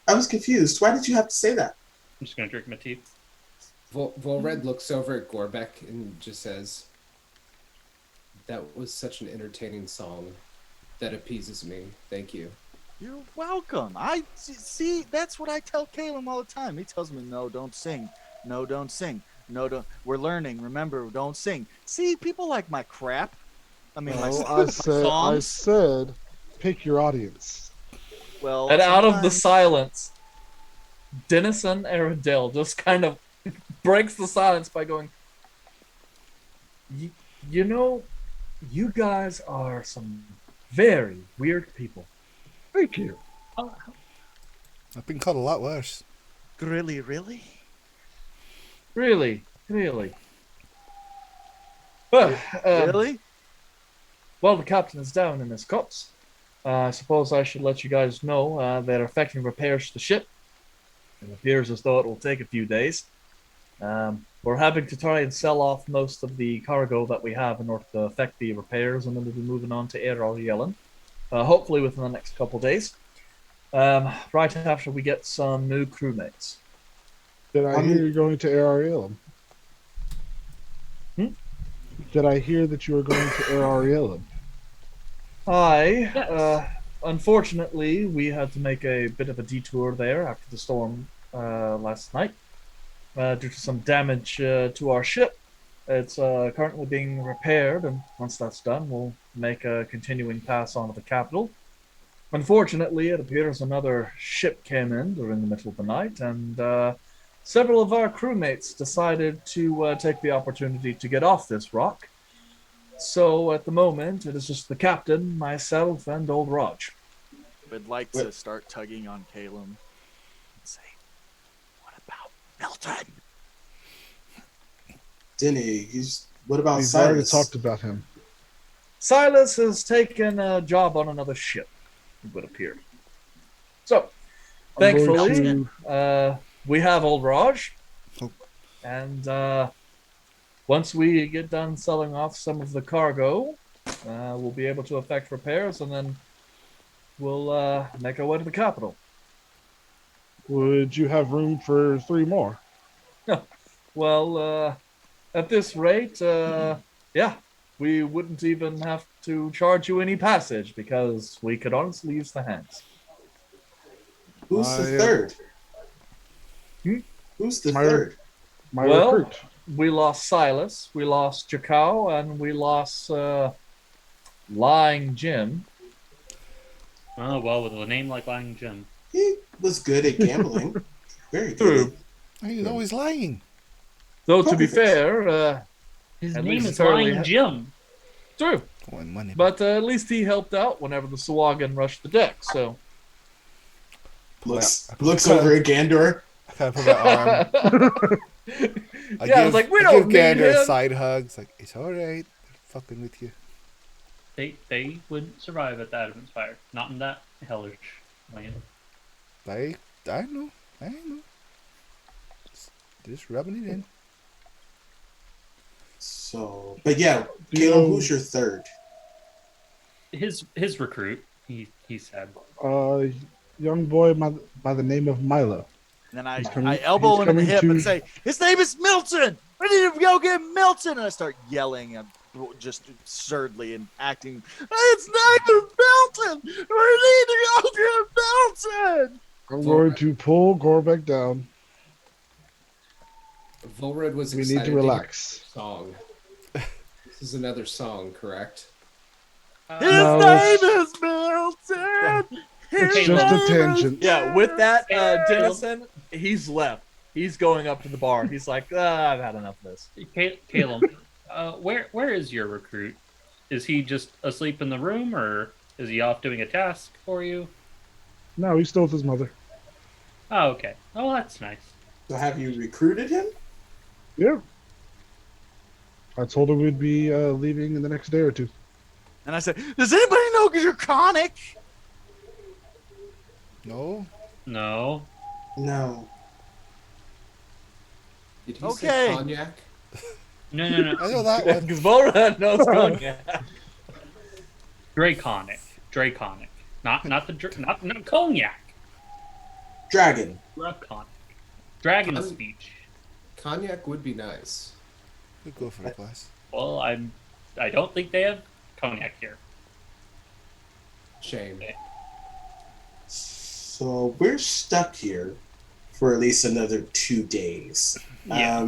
I was confused. Why did you have to say that? I'm just gonna drink my tea. Volred looks over at Gorebek and just says, "That was such an entertaining song. That appeases me. Thank you." You're welcome. I see. That's what I tell Caleb all the time. He tells me, "No, don't sing. No, don't sing. No, don't. We're learning. Remember, don't sing." See, people like my crap. I mean, No, my I songs. said, pick your audience. Well, And out of the sometimes- silence, Denison Arendelle just kind of breaks the silence by going, you know, you guys are some very weird people. Thank you. I've been called a lot worse. Really? Really, really. Well, Really? well, the captain is down in his cups. I suppose I should let you guys know they're effecting repairs to the ship. It appears as though it will take a few days. We're having to try and sell off most of the cargo that we have in order to effect the repairs, and then we'll be moving on to Athoria, hopefully within the next couple days. Right after we get some new crewmates. Did I hear you're going to Ariel? Did I hear that you were going to Ariel? Yes. Unfortunately, we had to make a bit of a detour there after the storm last night due to some damage to our ship. It's currently being repaired, and once that's done, we'll make a continuing pass on to the capital. Unfortunately, it appears another ship came in during the middle of the night, and several of our crewmates decided to take the opportunity to get off this rock. So at the moment, it is just the captain, myself, and old Raj. Would like to start tugging on Caleb and say, "What about Milton?" Denny, what about We've already Silas? talked about him. Silas has taken a job on another ship, it would appear. So, I'm going thankfully, to- we have old Raj. Oh. And once we get done selling off some of the cargo, we'll be able to effect repairs, and then we'll make our way to the capital. Would you have room for 3 more? Well, at this rate, yeah, we wouldn't even have to charge you any passage because we could honestly use the hands. Who's the I, third? Hmm? Who's the My- third? My Well- recruit. We lost Silas, we lost Jakau, and we lost Lying Jim. Oh well, with a name like Lying Jim. He was good at gambling. Very True. good. He's always lying. Though, to be Perfect. fair, His At name least is Hurley Lying Jim. True. One money. But at least he helped out whenever the Sawagan rushed the deck. So Looks Pull over at Gandor. I kind of put my arm. I was like, we I don't give need Gander a him. side hug. It's like, it's all right. Fucking with you. They wouldn't survive at the Adamant's fire. Not in that hellish land. I know. Just rubbing it in. So, but yeah, Do you Caleb, know- who's your third? His recruit, he said. Young boy by the name of Milo. And then I, He's coming- I elbow he's him in the coming hip and to- say, his name is Milton. We need to go get Milton. And I start yelling and just absurdly and acting. His name is Milton. We need to go get Milton. I'm going to pull Gorebek down. Volred was We excited need to hear relax. the song. This is another song, correct? His No, name it's- is Milton. It's His just a name is tangent. yeah, with that, Caleb. Dennison, he's left. He's going up to the bar. He's like, I've had enough of this. Caleb, where is your recruit? Is he just asleep in the room, or is he off doing a task for you? No, he's still with his mother. Oh, okay. Oh, that's nice. So have you recruited him? Yeah. I told him we'd be leaving in the next day or two. And I said, does anybody know Draconic? No. No. No. Did he Okay. say cognac? No. I know that one. Because Volra knows cognac. Draconic. Not not cognac. Dragon. Draconic. Dragon speech. Cognac would be nice. We'd go for a glass. Well, I don't think they have cognac here. Shame. So we're stuck here for at least another 2 days. Yeah.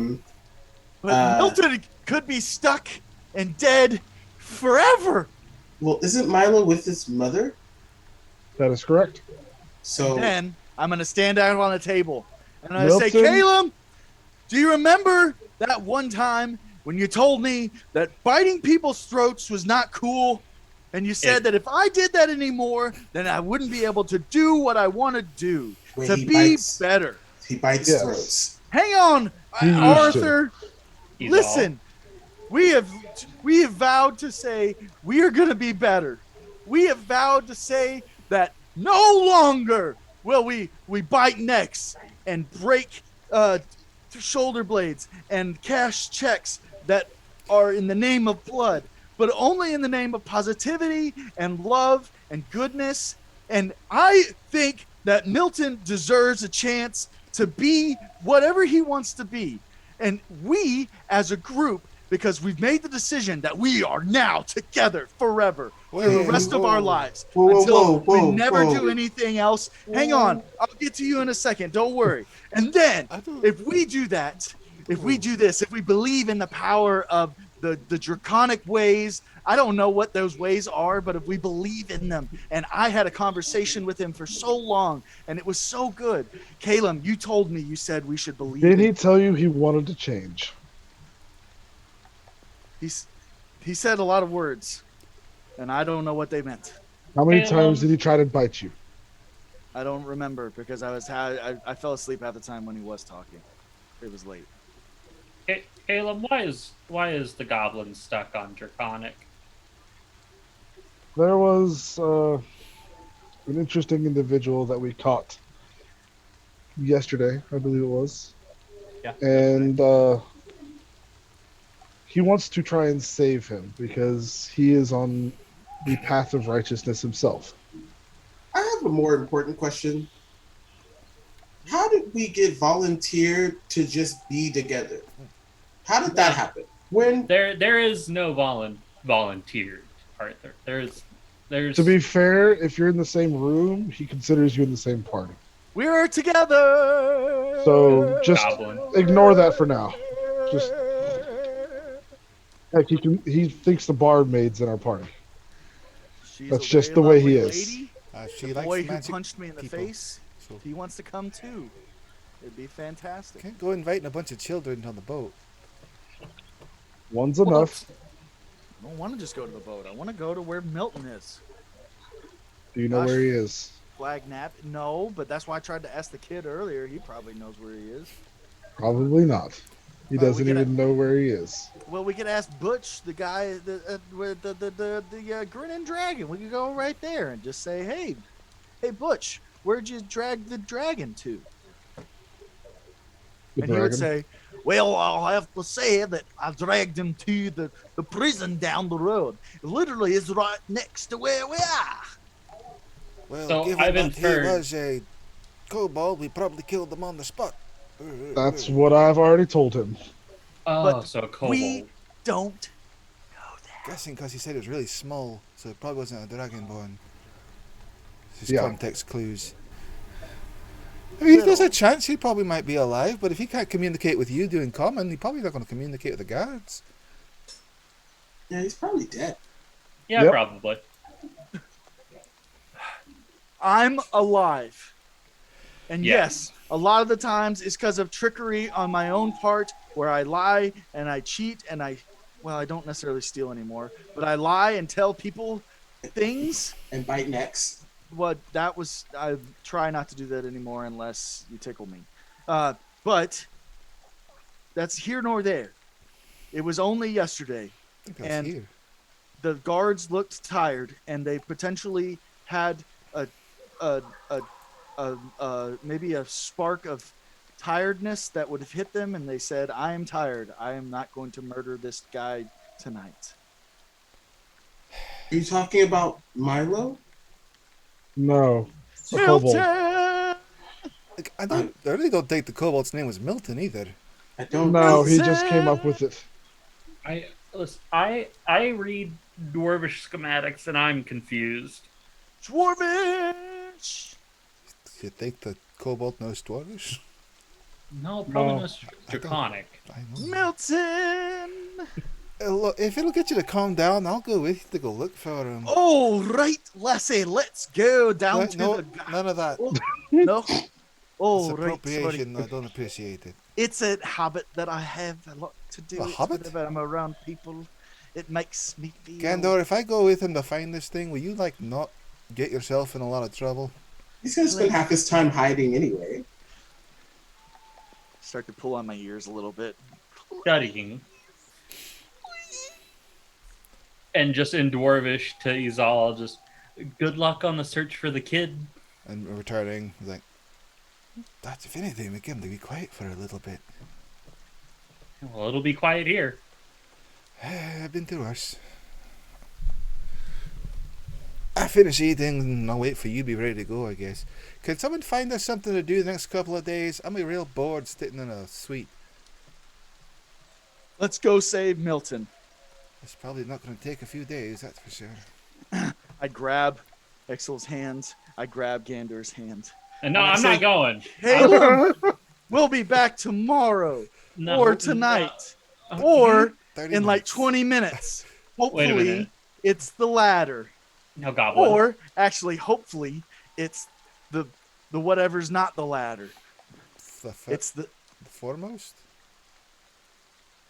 But Milton could be stuck and dead forever. Well, isn't Milo with his mother? That is correct. So Then I'm gonna stand out on a table and I say, Milton? Caleb, do you remember that one time when you told me that biting people's throats was not cool? And you said that if I did that anymore, then I wouldn't be able to do what I want to do. Wait, to he be bites- better. he bites Yes. throats. Hang on, He used to. Arthur. He's Listen, we have vowed to say we are going to be better. We have vowed to say that no longer will we bite necks and break shoulder blades and cash checks that are in the name of blood, but only in the name of positivity and love and goodness. And I think that Milton deserves a chance to be whatever he wants to be. And we, as a group, because we've made the decision that we are now together forever for the rest of our lives until we never do anything else. Hang on, I'll get to you in a second. Don't worry. And then, if we do that, if we do this, if we believe in the power of the draconic ways, I don't know what those ways are, but if we believe in them, and I had a conversation with him for so long, and it was so good. Caleb, you told me, you said we should believe. Did he tell you he wanted to change? He said a lot of words, and I don't know what they meant. How many Caleb. times did he try to bite you? I don't remember because I fell asleep half the time when he was talking. It was late. Caleb, why is the goblin stuck on Draconic? There was an interesting individual that we caught yesterday, I believe it was. Yeah. And he wants to try and save him because he is on the path of righteousness himself. I have a more important question. How did we get volunteered to just be together? How did that happen? When There is no volunteered, Arthur. There's To be fair, if you're in the same room, he considers you in the same party. We're together. So just Goblin. ignore that for now. Just heck, he thinks the barmaid's in our party. She's That's a just very the way he lovely is. lady. She The likes boy who magic punched me in the people, face. so He wants to come too. It'd be fantastic. can't go inviting a bunch of children on the boat. One's enough. I don't want to just go to the boat. I want to go to where Milton is. Do you know Gosh. where he is? Flag nap? No, but that's why I tried to ask the kid earlier. He probably knows where he is. Probably not. He Well, we doesn't could even know where he is. Well, we could ask Butch, the guy with the grinning dragon. We could go right there and just say, hey, Butch, where'd you drag the dragon to? The And he would dragon. say, well, I'll have to say that I dragged him to the prison down the road. It literally is right next to where we are. Well, So given I've that inferred- he was a kobold, we probably killed him on the spot. That's what I've already told him. Oh, But so kobold. We don't know that. Guessing because he said it was really small, so it probably wasn't a dragonborn. Just Yeah. context clues. I mean, there's a chance he probably might be alive, but if he can't communicate with you doing common, he's probably not going to communicate with the guards. Yeah, he's probably dead. Yeah, Yep. probably. I'm alive. And Yeah. yes, a lot of the times it's because of trickery on my own part where I lie and I cheat and I don't necessarily steal anymore, but I lie and tell people things. And bite necks. I try not to do that anymore unless you tickle me. But that's here nor there. It was only yesterday. I think that's And- here. The guards looked tired and they potentially had maybe a spark of tiredness that would have hit them, and they said, I am tired. I am not going to murder this guy tonight. Are you talking about Milo? No. A kobold. Milton! Like, I really don't think the kobold's name was Milton either. I don't No, he just came up with it. I read dwarvish schematics and I'm confused. Dwarvish! Do you think the kobold knows Dwarvish? No, probably No. not draconic. I know. Milton! Look, if it'll get you to calm down, I'll go with you to go look for him. Oh, right, Lassie, let's go down to No, the... none of that. No? It's Oh, right, sorry. appropriation. I don't appreciate it. It's a habit that I have a lot to do. A It's habit? whenever I'm around people, it makes me feel... Gandor, if I go with him to find this thing, will you not get yourself in a lot of trouble? He's gonna spend half his time hiding anyway. Start to pull on my ears a little bit. Studying. And just in dwarvish to Izal, just good luck on the search for the kid. And returning, he's like, that's if anything, we get him to be quiet for a little bit. Well, it'll be quiet here. I've been through worse. I finish eating and I'll wait for you to be ready to go, I guess. Can someone find us something to do the next couple of days? I'm real bored sitting in a suite. Let's go save Milton. It's probably not going to take a few days, that's for sure. I grab Exel's hands. I grab Gandor's hand. And no, And I I'm say- not going. Hey, we'll be back tomorrow No, or tonight no. or 30 in like minutes. 20 minutes. Wait a Hopefully, minute. it's the latter. No, goblin. Or actually, hopefully, it's the whatever's not the ladder. It's the the foremost?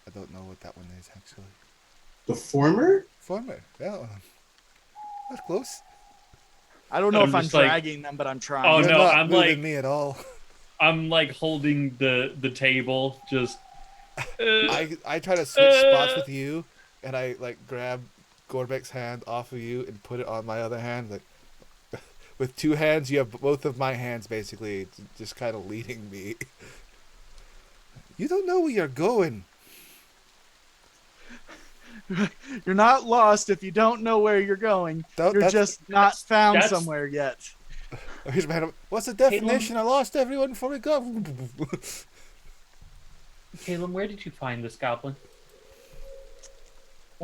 I don't know what that one is, actually. The former? Former, yeah. That's close. I don't know I'm if I'm just like- dragging them, but I'm trying. Oh, You're no, not I'm moving like- me at all. I'm like holding the table, just. I try to switch spots with you, and I like grab Gorebek's hand off of you and put it on my other hand. Like with two hands, you have both of my hands basically, just kind of leading me. You don't know where you're going. You're not lost if you don't know where you're going. You're That's- just not found that's- somewhere yet. Here's my hand. What's the definition? I lost everyone before we go. Caleb, where did you find this goblin?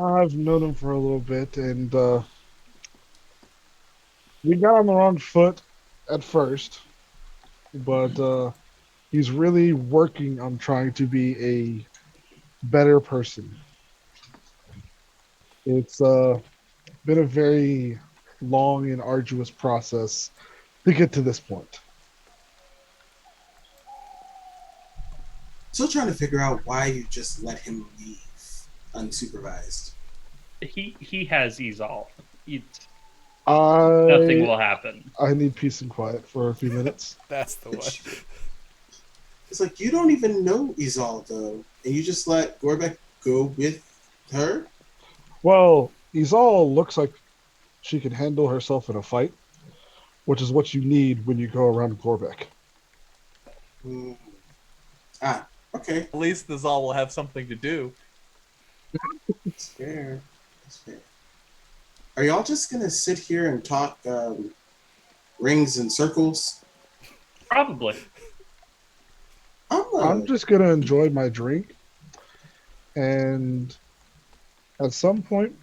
I've known him for a little bit, and we got on the wrong foot at first, but he's really working on trying to be a better person. It's been a very long and arduous process to get to this point. Still trying to figure out why you just let him leave. unsupervised? He has Easol. I Nothing will happen. I need peace and quiet for a few minutes. That's the one. It's like you don't even know Isolde, and you just let Gorebek go with her. Well, Izal looks like she can handle herself in a fight, which is what you need when you go around Gorebek. Hmm. Okay. At least this all will have something to do. That's fair. That's fair. Are y'all just gonna sit here and talk rings and circles? Probably. I'm just gonna enjoy my drink, and at some point,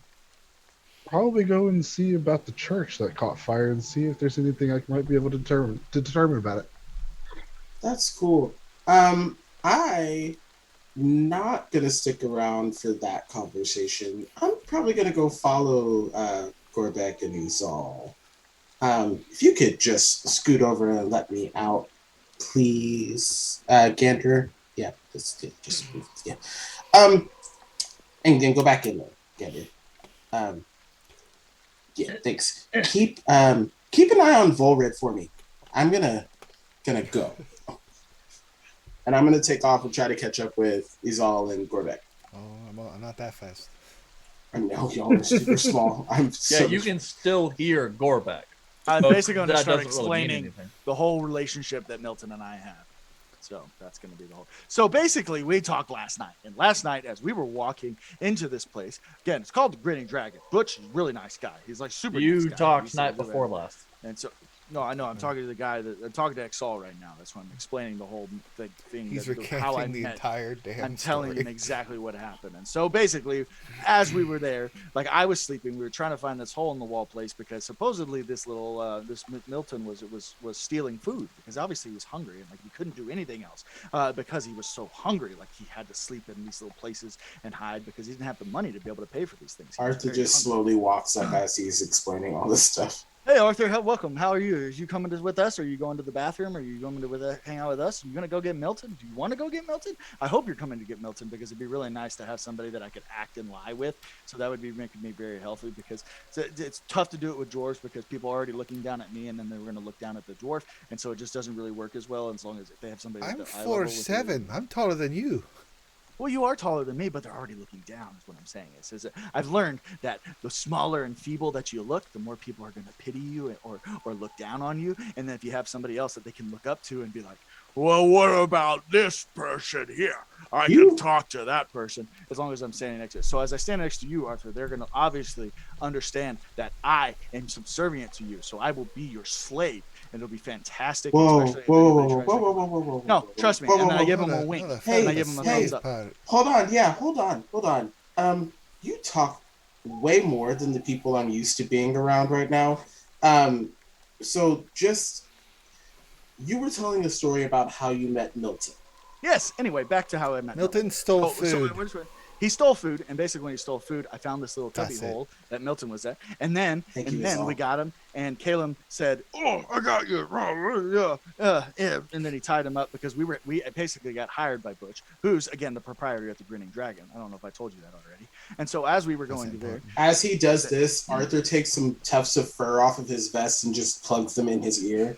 probably go and see about the church that caught fire and see if there's anything I might be able to determine about it. That's cool. I not gonna stick around for that conversation. I'm probably gonna go follow Gorebek and Isol. If you could just scoot over and let me out, please, Gander. Yeah, just move. Yeah. And then go back in there, Gander. Yeah, thanks. Keep an eye on Volred for me. I'm gonna go. And I'm going to take off and try to catch up with Izal and Gorebek. Oh, I'm not that fast. I know y'all are super small. You can still hear Gorebek. I'm But basically going to that start doesn't really mean explaining anything. the whole relationship that Milton and I have. So that's going to be the whole. So basically, we talked last night. And last night, as we were walking into this place, again, it's called the Grinning Dragon. Butch is a really nice guy. He's like super nice You guy. talked He's night really before last. And so, no, I know. I'm talking to the guy I'm talking to Exal right now. That's why I'm explaining the whole thing. He's how I recanting the met. entire damn I'm telling story. him exactly what happened. And so basically, as we were there, like I was sleeping, we were trying to find this hole in the wall place because supposedly this little Milton was stealing food because obviously he was hungry and like he couldn't do anything else because he was so hungry. Like he had to sleep in these little places and hide because he didn't have the money to be able to pay for these things. Arthur just slowly walks up as he's explaining all this stuff. Hey Arthur, welcome. How are you? Are you coming with us? Are you going to the bathroom? Are you going to hang out with us? Are you going to go get Milton? Do you want to go get Milton? I hope you're coming to get Milton because it'd be really nice to have somebody that I could act and lie with. So that would be making me very healthy because it's tough to do it with dwarves because people are already looking down at me and then they're going to look down at the dwarf. And so it just doesn't really work as well as long as if they have somebody I'm with their eye level with 4'7". I'm taller than you. Well, you are taller than me, but they're already looking down, is what I'm saying. Is that I've learned that the smaller and feeble that you look, the more people are going to pity you or look down on you. And then if you have somebody else that they can look up to and be like, well, what about this person here? I can talk to that person as long as I'm standing next to it. So as I stand next to you, Arthur, they're going to obviously understand that I am subservient to you. So I will be your slave. And it'll be fantastic. Whoa. No, trust me. And then I give him a wink. And I give him a thumbs up. Hold on. Yeah, hold on. You talk way more than the people I'm used to being around right now. So just, you were telling a story about how you met Milton. Yes. Anyway, back to how I met Milton stole food. He stole food, and basically when he stole food, I found this little tubby hole that Milton was at. And then we got him, and Caleb said, "Oh, I got you." And then he tied him up because we basically got hired by Butch, who's again the proprietor at the Grinning Dragon. I don't know if I told you that already. And so as we were going to there, as he does this, Arthur takes some tufts of fur off of his vest and just plugs them in his ear,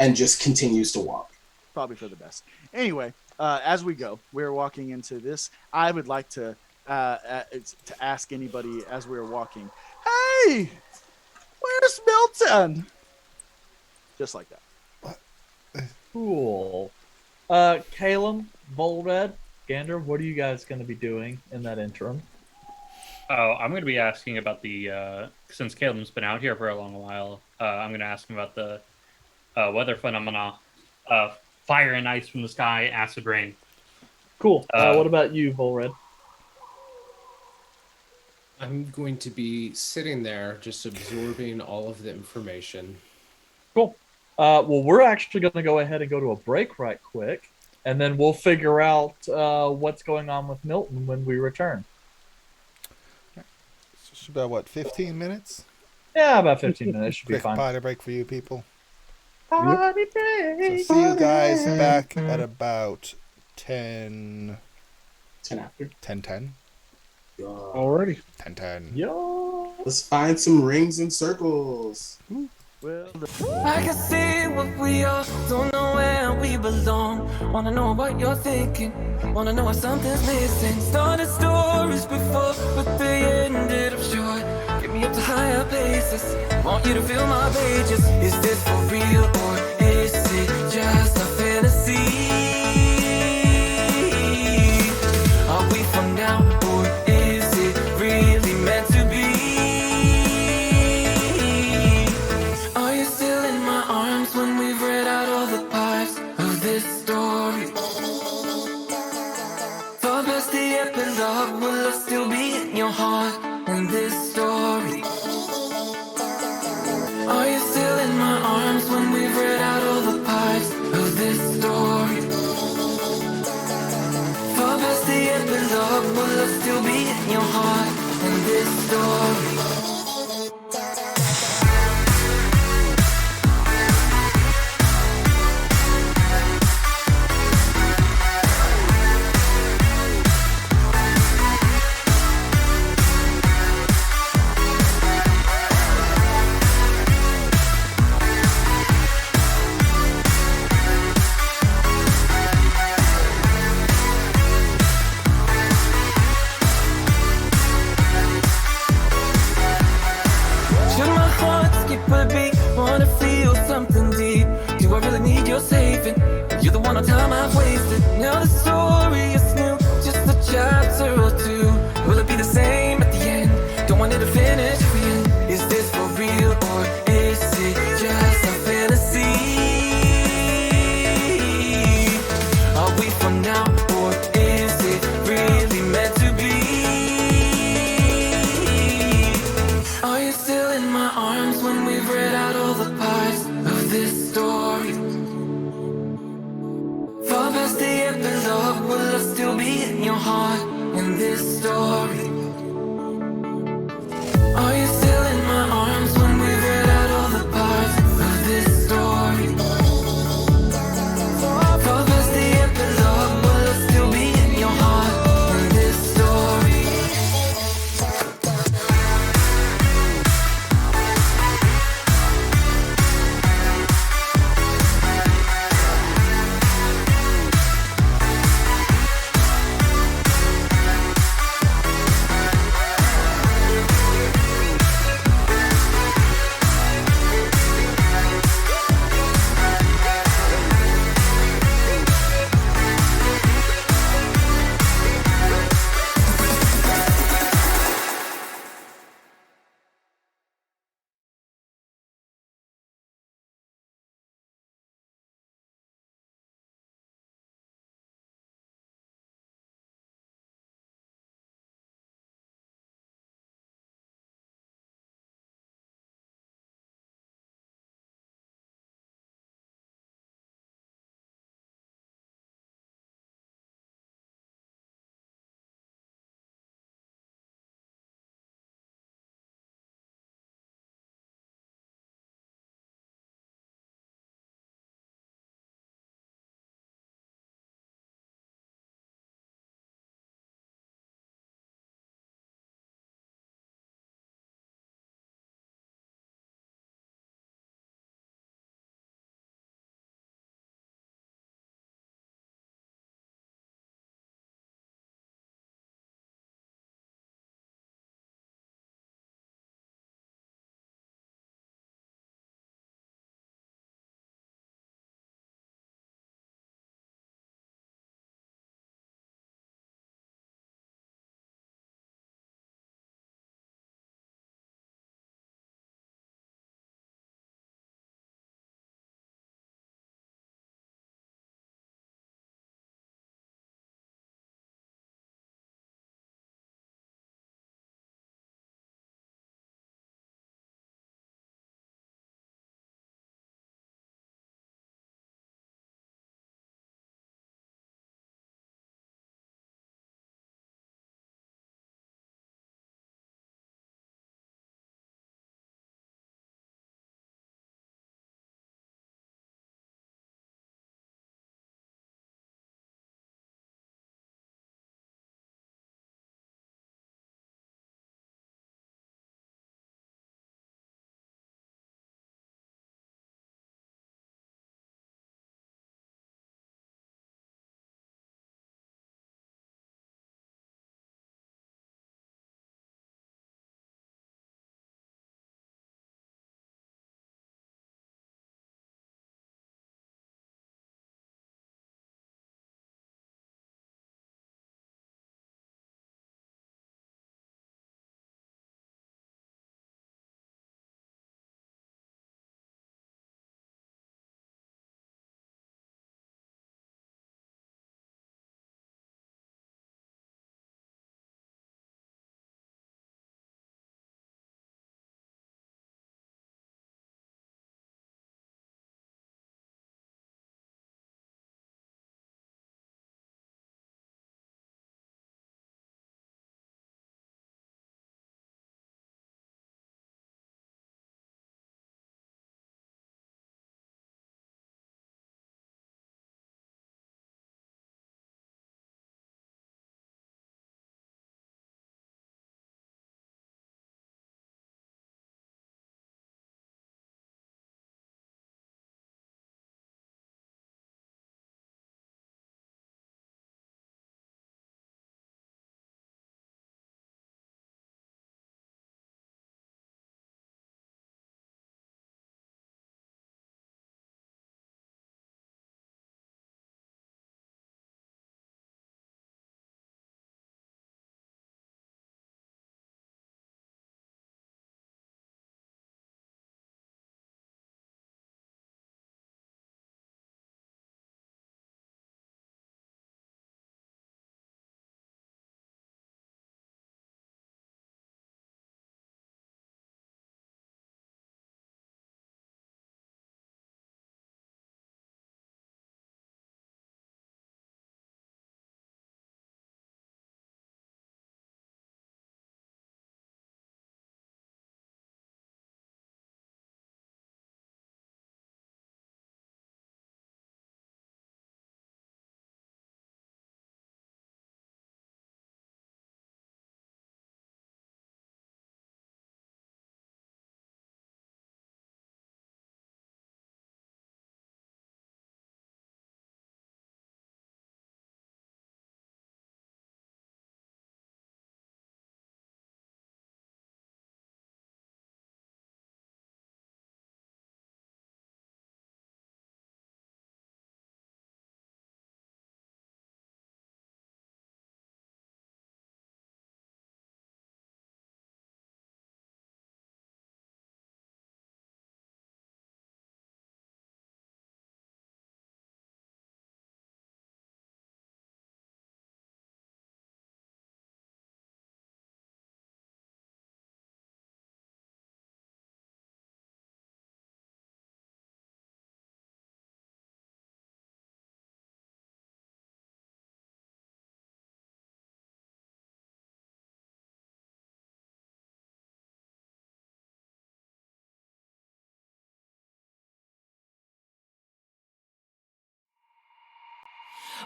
and just continues to walk. Probably for the best. Anyway. As we go, we're walking into this. I would like to ask anybody as we're walking, hey, where's Milton? Just like that. Cool. Caleb, Volred, Gander, what are you guys going to be doing in that interim? Oh, I'm going to be asking about the, since Caleb's been out here for a long while, I'm going to ask him about the weather phenomena, fire and ice from the sky, acid rain. Cool. What about you, Volred? I'm going to be sitting there just absorbing all of the information. Cool. Well, we're actually going to go ahead and go to a break right quick, and then we'll figure out what's going on with Milton when we return. It's about, what, 15 minutes? Yeah, about 15 minutes should be Quick fine. potty break for you people. Potty break. So see you guys back at about 10 after. 10:10. Alrighty. 10. Yo. Let's find some rings and circles. I can see what we are, don't know where we belong. Wanna know what you're thinking, wanna know if something's missing. Started stories before, but they ended up short. Get me up to higher places, want you to fill my pages. Is this for real or is it just a fantasy? Are we for now or is it really meant to be? Are you still in my arms when we've read out all the parts of this story? Far past the epilogue, will I still be in your heart in this story? Are you still in my arms when we've read out all the parts of this story? Far past the epilogue, will I still be in your heart in this story? Should my heart skip a beat? Wanna feel something deep? Do I really need your saving? You're the one on time I've wasted. Now the story is new, just a chapter or two. Will it be the same at the end? Don't want it to finish for you. Is this for real or is it just a fantasy? Are we for now or is it really meant to be? Are you still in my arms when we've read out all the parts of this story? Far past the epilogue, will I still be in your heart in this story? Are you still in my arms when we've read out all the parts of this story? Far past the epilogue, will I still be in your heart in this story?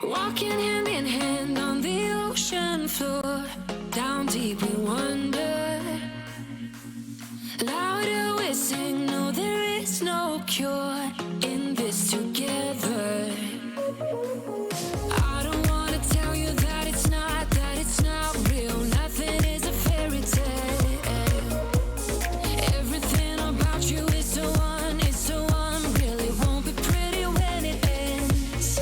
Walking hand in hand on the ocean floor, down deep we wander. Louder we sing, no there is no cure in this together. I don't wanna tell you that it's not real. Nothing is a fairy tale. Everything about you is so unreal. It won't be pretty when it ends.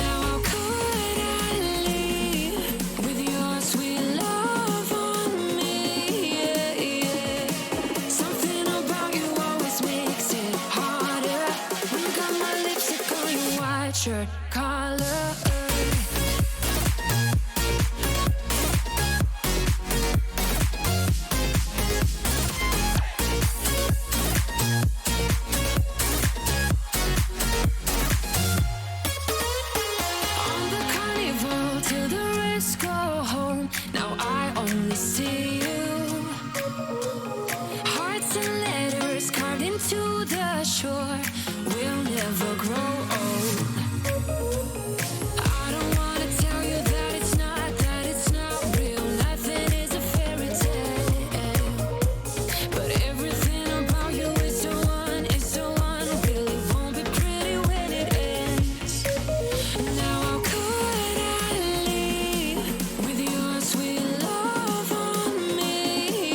Now how could I leave with your sweet love on me? Yeah, yeah. Something about you always makes it harder. When you got my lipstick on your white shirt collar. On the carnival till the rest go home. Now I only see you. Hearts and letters carved into the shore. We'll never grow old. I don't wanna tell you that it's not real. Nothing is a fairy tale. But everything about you is so unreal. It won't be pretty when it ends. Now how could I leave with your sweet love on me?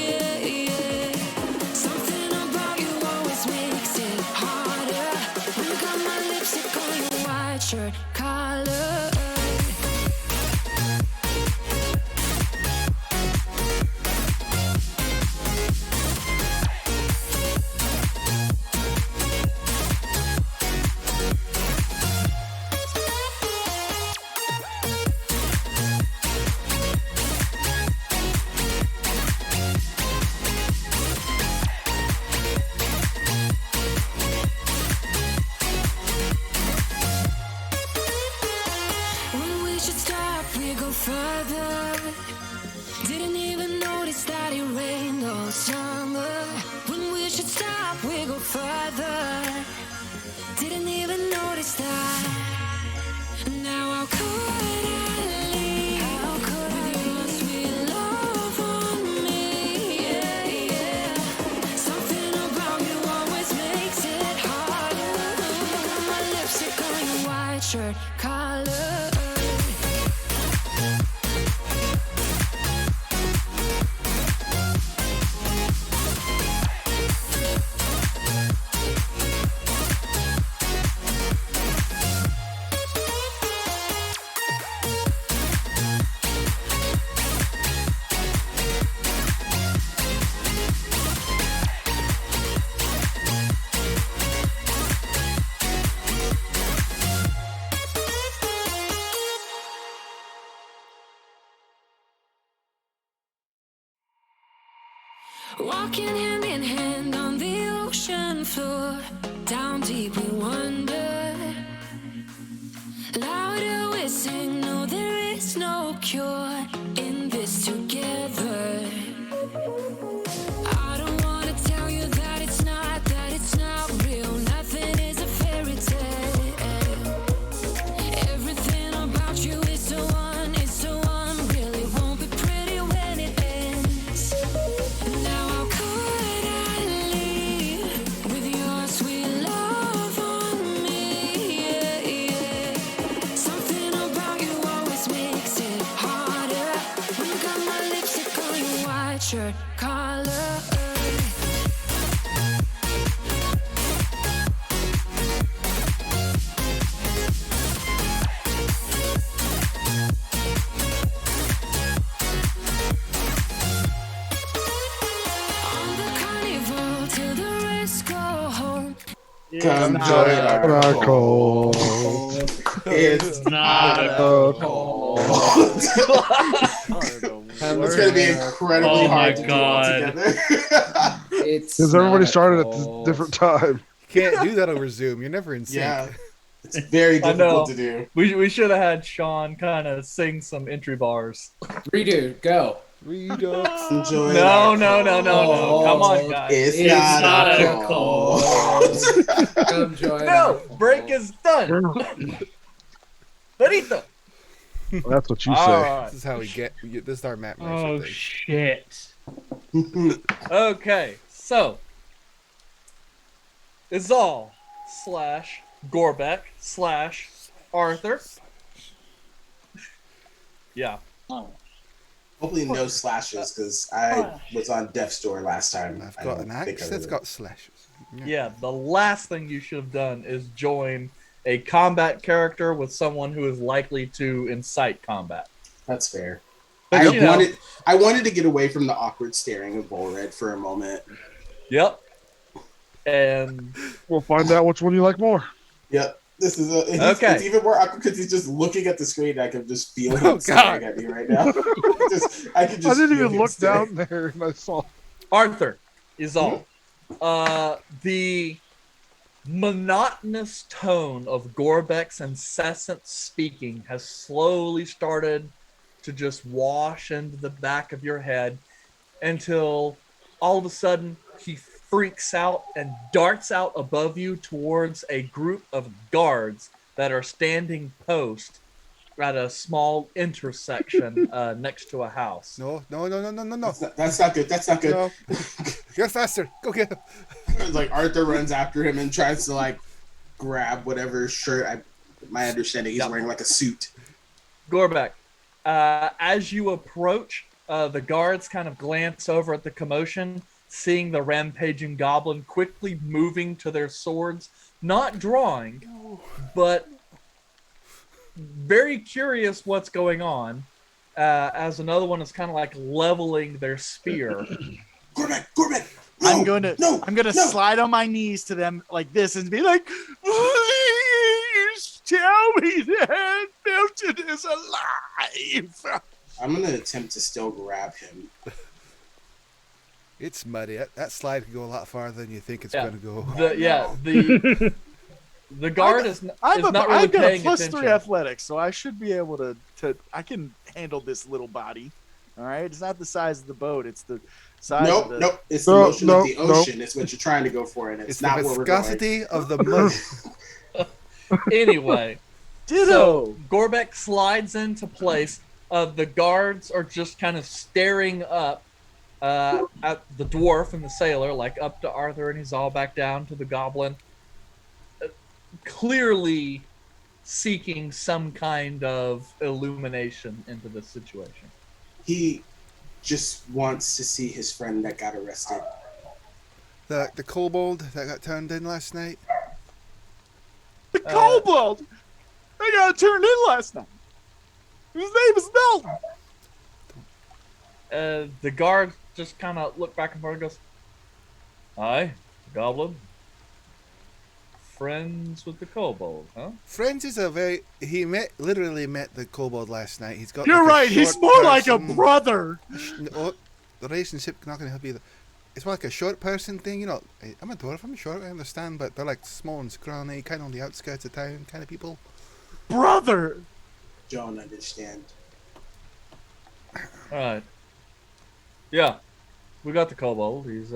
Yeah, yeah. Something about you always makes it harder. When you got my lipstick on your white shirt collar. When we should stop, we go further. Didn't even notice that it rained all summer. When we should stop, we go further. Didn't even notice that. Now how could I leave with your sweet love on me? Yeah, yeah. Something about you always makes it harder. Got my lipstick on your white shirt collar. Walking hand in hand on the ocean floor, down deep we wander. Louder we sing, no there is no cure in this together. I don't wanna tell you that it's not real. Nothing is a fairy tale. Everything about you is so unreal. It won't be pretty when it ends. Now how could I leave with your sweet love on me? Yeah, yeah. Something about you always makes it harder. When you got my lipstick on your white shirt collar. On the carnival till the rest go home. Come It's join not our Not cult. cold. It's Not a cold. It's gonna be incredibly Oh my hard to do all God. together. It's Because everybody not started at a cold. different time. Can't do that over Zoom. You're never in sync. Yeah, it's very I difficult know. to do. We should have had Sean kind of sing some entry bars. Redo, go. Redux. Enjoy No, our no, no, no, no. cult. Come on, guys. It's, It's not, not a a cult. Come join our No, cult. break is done. Benito. That's what you All say. right. This is how we get. This is our map measure Oh thing. shit! Okay, so Izal / Gorebek / Arthur. Yeah. Hopefully no slashes, because I was on death's door last time. I've I got don't an think axe I that's really- got slashes. Yeah, the last thing you should have done is join a combat character with someone who is likely to incite combat. That's fair. But, you know. I wanted to get away from the awkward staring of Bullred for a moment. Yep. And We'll find out which one you like more. Yep. This is Okay. It's even more awkward because he's just looking at the screen. I can just feel him Oh, staring God. at me right now. I can just I didn't feel even him look staring. down there and I saw. Arthur is all. The monotonous tone of Gorebek's incessant speaking has slowly started to just wash into the back of your head until all of a sudden he freaks out and darts out above you towards a group of guards that are standing post at a small intersection next to a house. No. That's not good. That's not good. No. You're faster. Go get him. Like Arthur runs after him and tries to like grab whatever shirt. My understanding, he's wearing like a suit. Gorebek, as you approach, the guards kind of glance over at the commotion, seeing the rampaging goblin quickly moving to their swords, not drawing, but very curious what's going on, as another one is kind of like leveling their spear. Gorebek! I'm gonna slide on my knees to them like this and be like, please tell me that Milton is alive. I'm gonna attempt to still grab him. It's muddy. That slide can go a lot farther than you think it's Yeah. going to go. The guard is not I've really got a paying +3 attention. athletics, so I should be able to. I can handle this little body. All right, it's not the size of the boat; it's the size of the. Nope. It's the motion of the ocean. It's what you're trying to go for, and it's It's not the where we're going. viscosity of the mud. Anyway, Ditto. so Gorebek slides into place. The guards are just kind of staring up at the dwarf and the sailor, like up to Arthur, and he's all back down to the goblin, clearly seeking some kind of illumination into this situation. He just wants to see his friend that got arrested. The kobold that got turned in last night. The kobold. They got turned in last night. His name is Milton. The guard just kind of look back and forth and goes, "Aye, goblin. Friends with the kobold, huh?" Friends is he literally met the kobold last night. He's got. You're like, a right. He's short more like a person. brother. Oh, the relationship's not going to help either. It's more like a short person thing, you know. I'm a dwarf. I'm short. I understand, but they're like small and scrawny, kind of on the outskirts of town, kind of people. Brother. Don't understand. All right. Yeah, we got the kobold. He's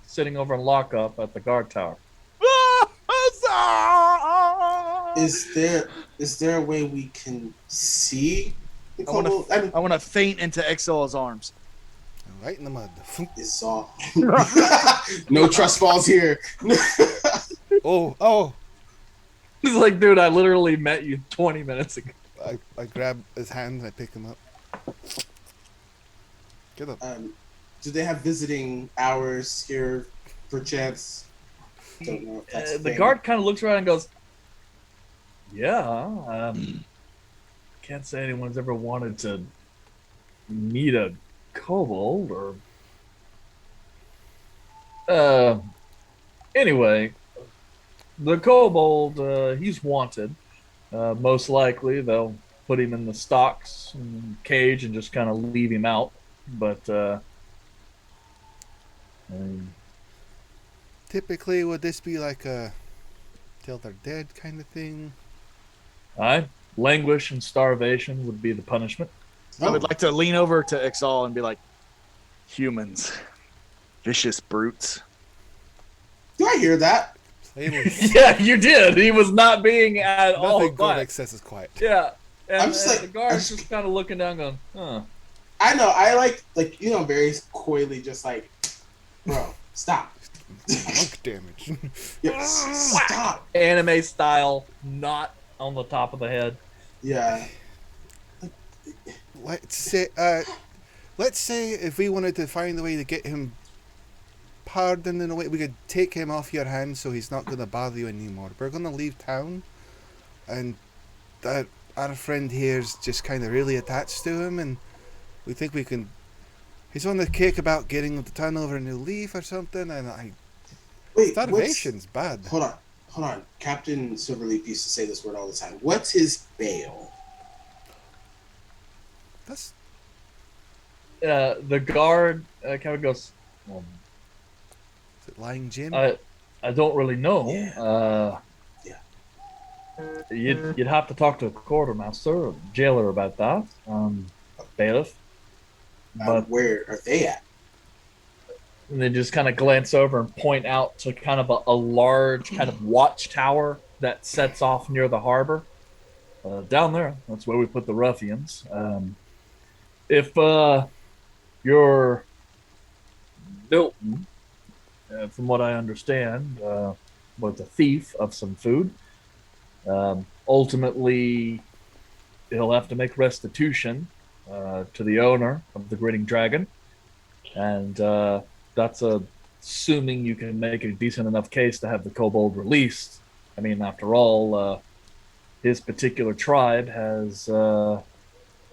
sitting over in lockup at the guard tower. Is there a way we can see the kobold? I want to faint into Exil's arms. Right in the mud. It's all. No trust falls here. Oh! He's like, dude, I literally met you 20 minutes ago. I grab his hand and I pick him up. Get up. Do they have visiting hours here, perchance? Don't know if that's a The thing. guard kind of looks around and goes, "Yeah, can't say anyone's ever wanted to meet a kobold or." Anyway, the kobold, he's wanted. Most likely, they'll put him in the stocks and cage and just kind of leave him out. But Typically, would this be like a till they're dead kind of thing? languish and starvation would be the punishment. I would like to lean over to Exal and be like, humans, vicious brutes. Do I hear that? Yeah, you did. He was not being at all Nothing quiet. Gorebek says is quiet. Yeah. And, I'm just like- the guard's just kind of looking down going, huh. I know. I like very coyly, just like, bro, stop. Monk damage. Yeah, stop. Anime style, not on the top of the head. Yeah. let's say if we wanted to find a way to get him pardoned in a way, we could take him off your hands so he's not going to bother you anymore. We're going to leave town, and our friend here's just kind of really attached to him, and we think we can. He's on the kick about getting him to turn over a new leaf or something, and Wait, starvation's bad. Hold on. Captain Silverleaf used to say this word all the time. What's his bail? That's The guard kind of goes, well, is it lying Jim? I don't really know. Yeah. You'd have to talk to a quartermaster or jailer about that. Bailiff. But Where are they at? and they just kind of glance over and point out to kind of a large kind of watchtower that sets off near the harbor. Down there, that's where we put the ruffians. If you're Milton, from what I understand, was a thief of some food, ultimately he'll have to make restitution to the owner of the Grinning Dragon, and that's assuming you can make a decent enough case to have the kobold released. I mean, after all, his particular tribe has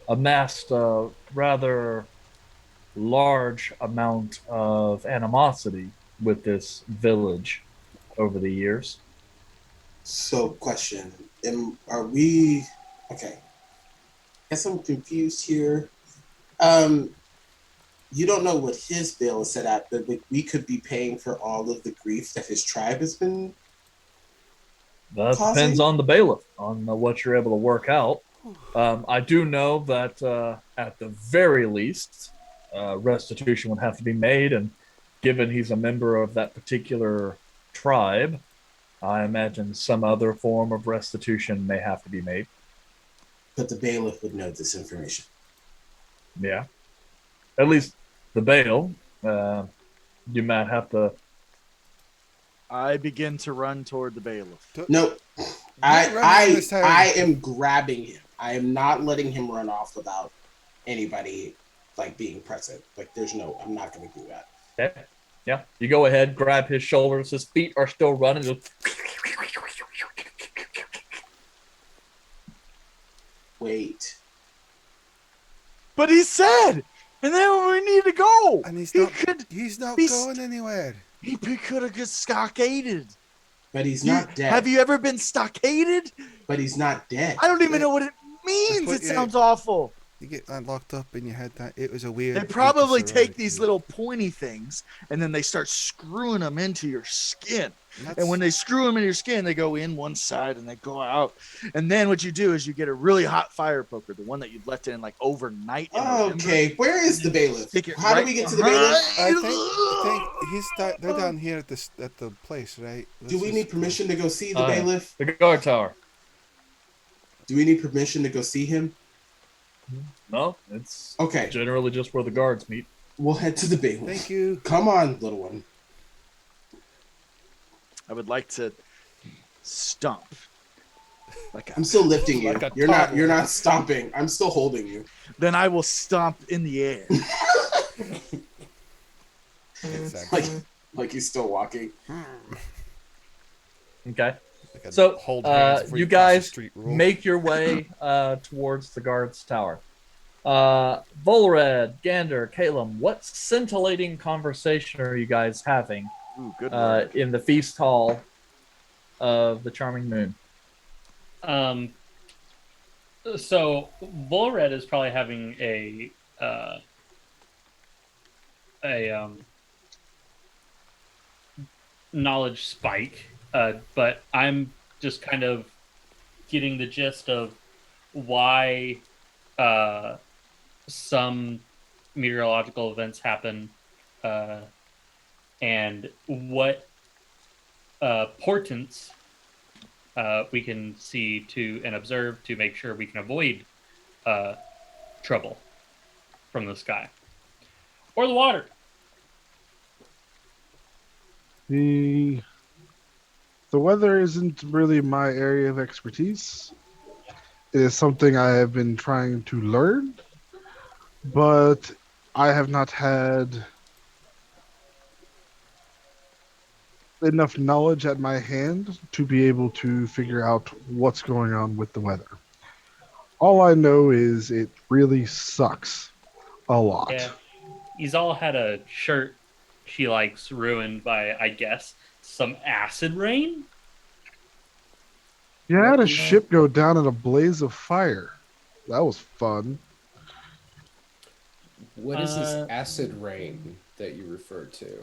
amassed a rather large amount of animosity with this village over the years. So, question: are we okay? Guess I'm confused here. You don't know what his bail is set at, but we could be paying for all of the grief that his tribe has been. That depends on the bailiff, on what you're able to work out. I do know that at the very least, restitution would have to be made, and given he's a member of that particular tribe, I imagine some other form of restitution may have to be made. But the bailiff would know this information. Yeah. At least the bail. You might have to. I begin to run toward the bailiff. No, I am grabbing him. I am not letting him run off without anybody being present. I'm not going to do that. Okay. Yeah. You go ahead, grab his shoulders. His feet are still running. Just... Wait. But he said, and then we need to go. And he's not be going anywhere. He could have got stockaded. But he's not dead. Have you ever been stockaded? But he's not dead. I don't even know what it means. It sounds awful. You get that locked up in your head. That it was a weird. They probably take these little pointy things and then they start screwing them into your skin. And when they screw them in your skin, they go in one side and they go out. And then what you do is you get a really hot fire poker, the one that you've left in overnight. Okay, where is the bailiff? How do we get to the bailiff? I think they're down here at the place, right? Do we need permission to go see the bailiff? The guard tower. Do we need permission to go see him? No, it's okay. Generally just where the guards meet. We'll head to the bailiff. Thank you. Come on, little one. I would like to stomp. I'm still lifting you. You're not stomping. I'm still holding you. Then I will stomp in the air. Exactly. Like he's still walking. Okay. So you guys make your way towards the guard's tower. Volred, Gander, Caleb, what scintillating conversation are you guys having in the feast hall of the Charming Moon? So Volred is probably having a knowledge spike, but I'm just kind of getting the gist of why some meteorological events happen, and what portents we can see to and observe to make sure we can avoid trouble from the sky or the water. The weather isn't really my area of expertise. It is something I have been trying to learn, but I have not had enough knowledge at my hand to be able to figure out what's going on with the weather. All I know is it really sucks a lot. Yeah, he's all had a shirt she likes ruined by, I guess, some acid rain. You had a What is- ship go down in a blaze of fire. That was fun. What is this Uh, acid rain that you referred to?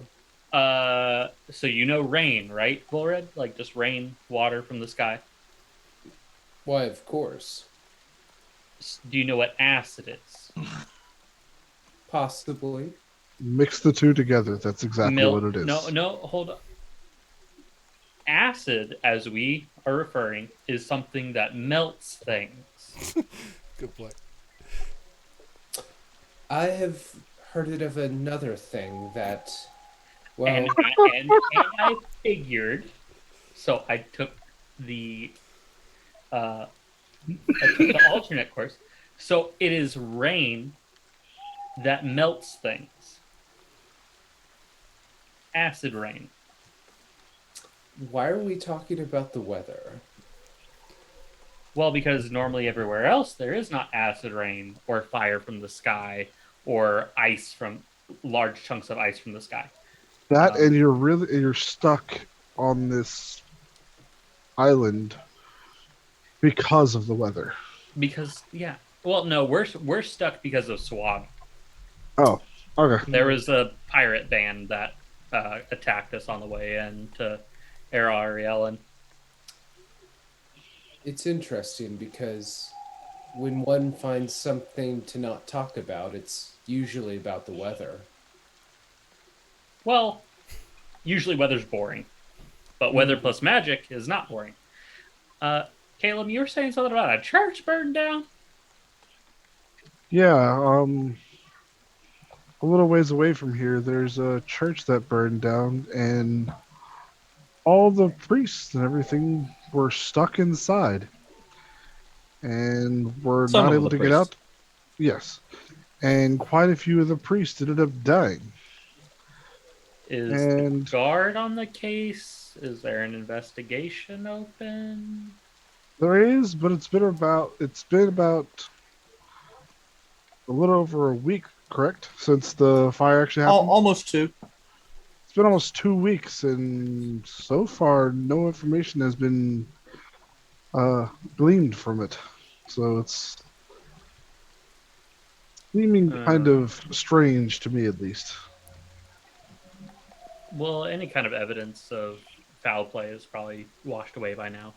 So you know rain, right, Volred? Like just rain, water from the sky. Why, of course. Do you know what acid is? Possibly. Mix the two together. That's exactly what it is. No, hold on. Acid, as we are referring, is something that melts things. Good point. I have heard it of another thing that, well, And I figured, so I took the alternate course. So it is rain that melts things. Acid rain. why are we talking about the weather? Well, because normally everywhere else there is not acid rain or fire from the sky or ice from large chunks of ice from the sky. That and you're stuck on this island because of the weather. Because well, no, we're stuck because of Swab. Oh, okay. There was a pirate band that attacked us on the way in to Air Ariel, and It's interesting because when one finds something to not talk about, it's usually about the weather. well, usually weather's boring, but weather plus magic is not boring. Caleb, you were saying something about a church burned down? Yeah, a little ways away from here, there's a church that burned down, and all the priests and everything were stuck inside, and were Some not of able the to get priests. out. Yes, and quite a few of the priests ended up dying. Is And- the guard on the case? Is there an investigation open? There is, but it's been about a little over a week, correct, since the fire actually happened. Almost two. It's been almost 2 weeks, and so far, no information has been gleaned from it. So it's seeming kind of strange to me, at least. Well, any kind of evidence of foul play is probably washed away by now.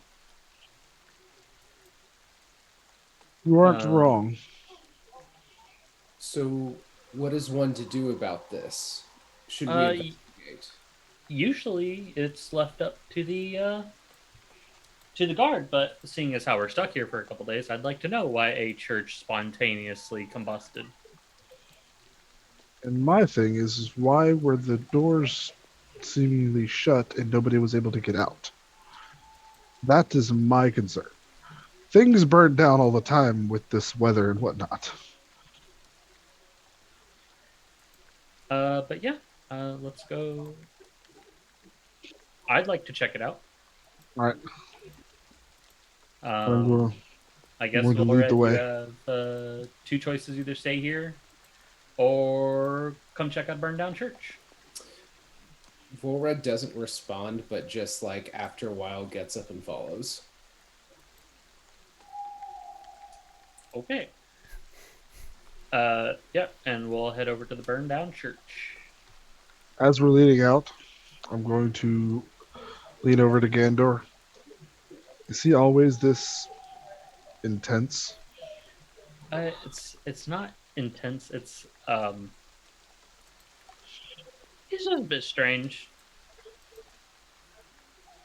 You aren't Um, wrong. So, what is one to do about this? Should we investigate? Usually, it's left up to the guard. But seeing as how we're stuck here for a couple days, I'd like to know why a church spontaneously combusted. And my thing is why were the doors seemingly shut and nobody was able to get out? That is my concern. Things burn down all the time with this weather and whatnot. But yeah, let's go. I'd like to check it out. All right, I'm Um, gonna- I guess going to we'll lead the way. have two choices: either stay here or come check out burned down church. Volred doesn't respond, but just like after a while gets up and follows. Okay. Yeah, and we'll head over to the burned down church. As we're leading out, I'm going to lean over to Gandor. Is he always this intense? It's not intense. It's just a bit strange.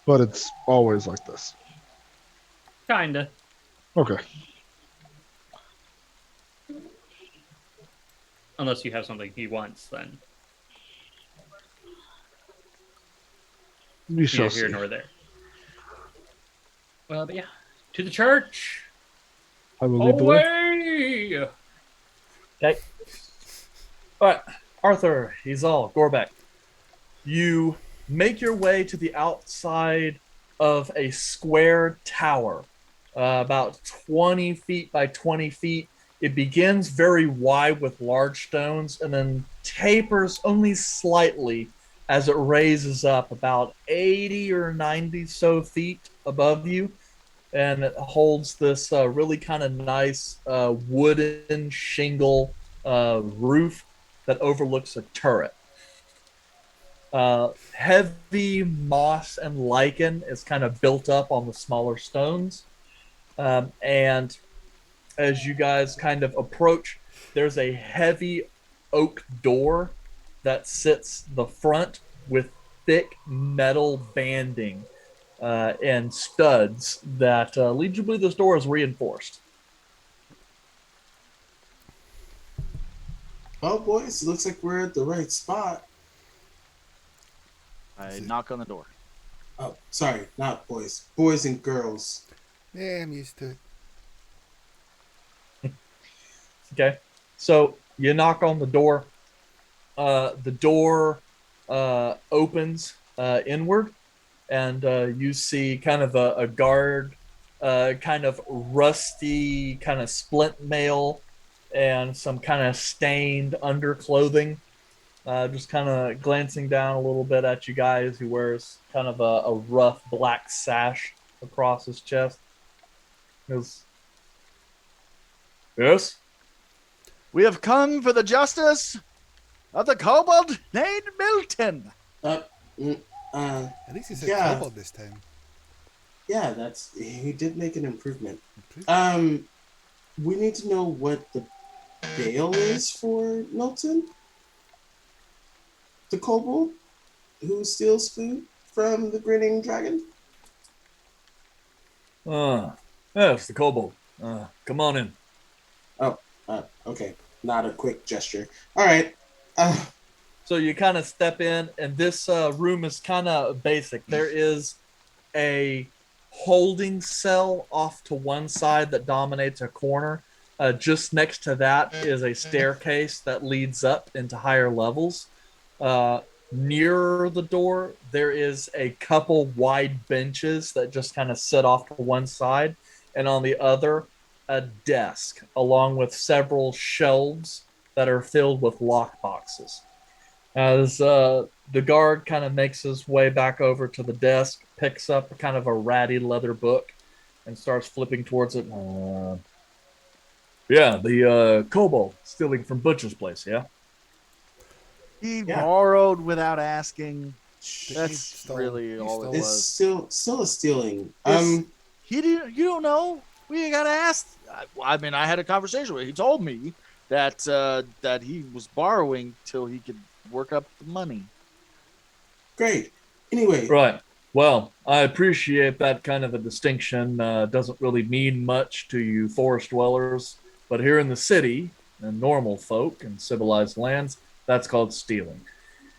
but it's always like this. Kinda. Okay. Unless you have something he wants, then We shall see. here nor there. Well, but yeah. To the church! I will lead the way. Away! Okay. All right, Arthur, Izal, Gorebek. You make your way to the outside of a square tower, about 20 feet by 20 feet. It begins very wide with large stones and then tapers only slightly as it raises up about 80 or 90 so feet above you. And it holds this really kind of nice wooden shingle roof that overlooks a turret. Heavy moss and lichen is kind of built up on the smaller stones. And as you guys kind of approach, there's a heavy oak door that sits the front with thick metal banding and studs that lead you to believe this door is reinforced. Oh, boys, looks like we're at the right spot. I knock on the door. Oh, sorry, not boys. Boys and girls. Yeah, I'm used to it. Okay, so you knock on the door. The door opens inward, and you see kind of a guard, kind of rusty, kind of splint mail, and some kind of stained underclothing. Just kind of glancing down a little bit at you guys. He wears kind of a rough black sash across his chest. He goes, yes? We have come for the justice of the kobold named Milton. At least he said yeah. kobold this time. Yeah, he did make an improvement. We need to know what the bail is for Milton, the kobold who steals food from the grinning dragon. Yes, the kobold. Come on in. Okay, not a quick gesture. All right. So you kind of step in, and this room is kind of basic. There is a holding cell off to one side that dominates a corner. Just next to that is a staircase that leads up into higher levels. Near the door, there is a couple wide benches that just kind of sit off to one side, and on the other, a desk, along with several shelves that are filled with lock boxes. As the guard kind of makes his way back over to the desk, picks up kind of a ratty leather book, and starts flipping towards it. Yeah, the kobold stealing from Butcher's place, yeah? He Yeah. borrowed without asking. He That's stole- really he all stole it It's was. still a stealing. He didn't. You don't know. We gotta ask. I mean, I had a conversation with him. He told me that that he was borrowing till he could work up the money. Great. Anyway, Right. Well, I appreciate that kind of a distinction. Doesn't really mean much to you forest dwellers, but here in the city, and normal folk and civilized lands, that's called stealing.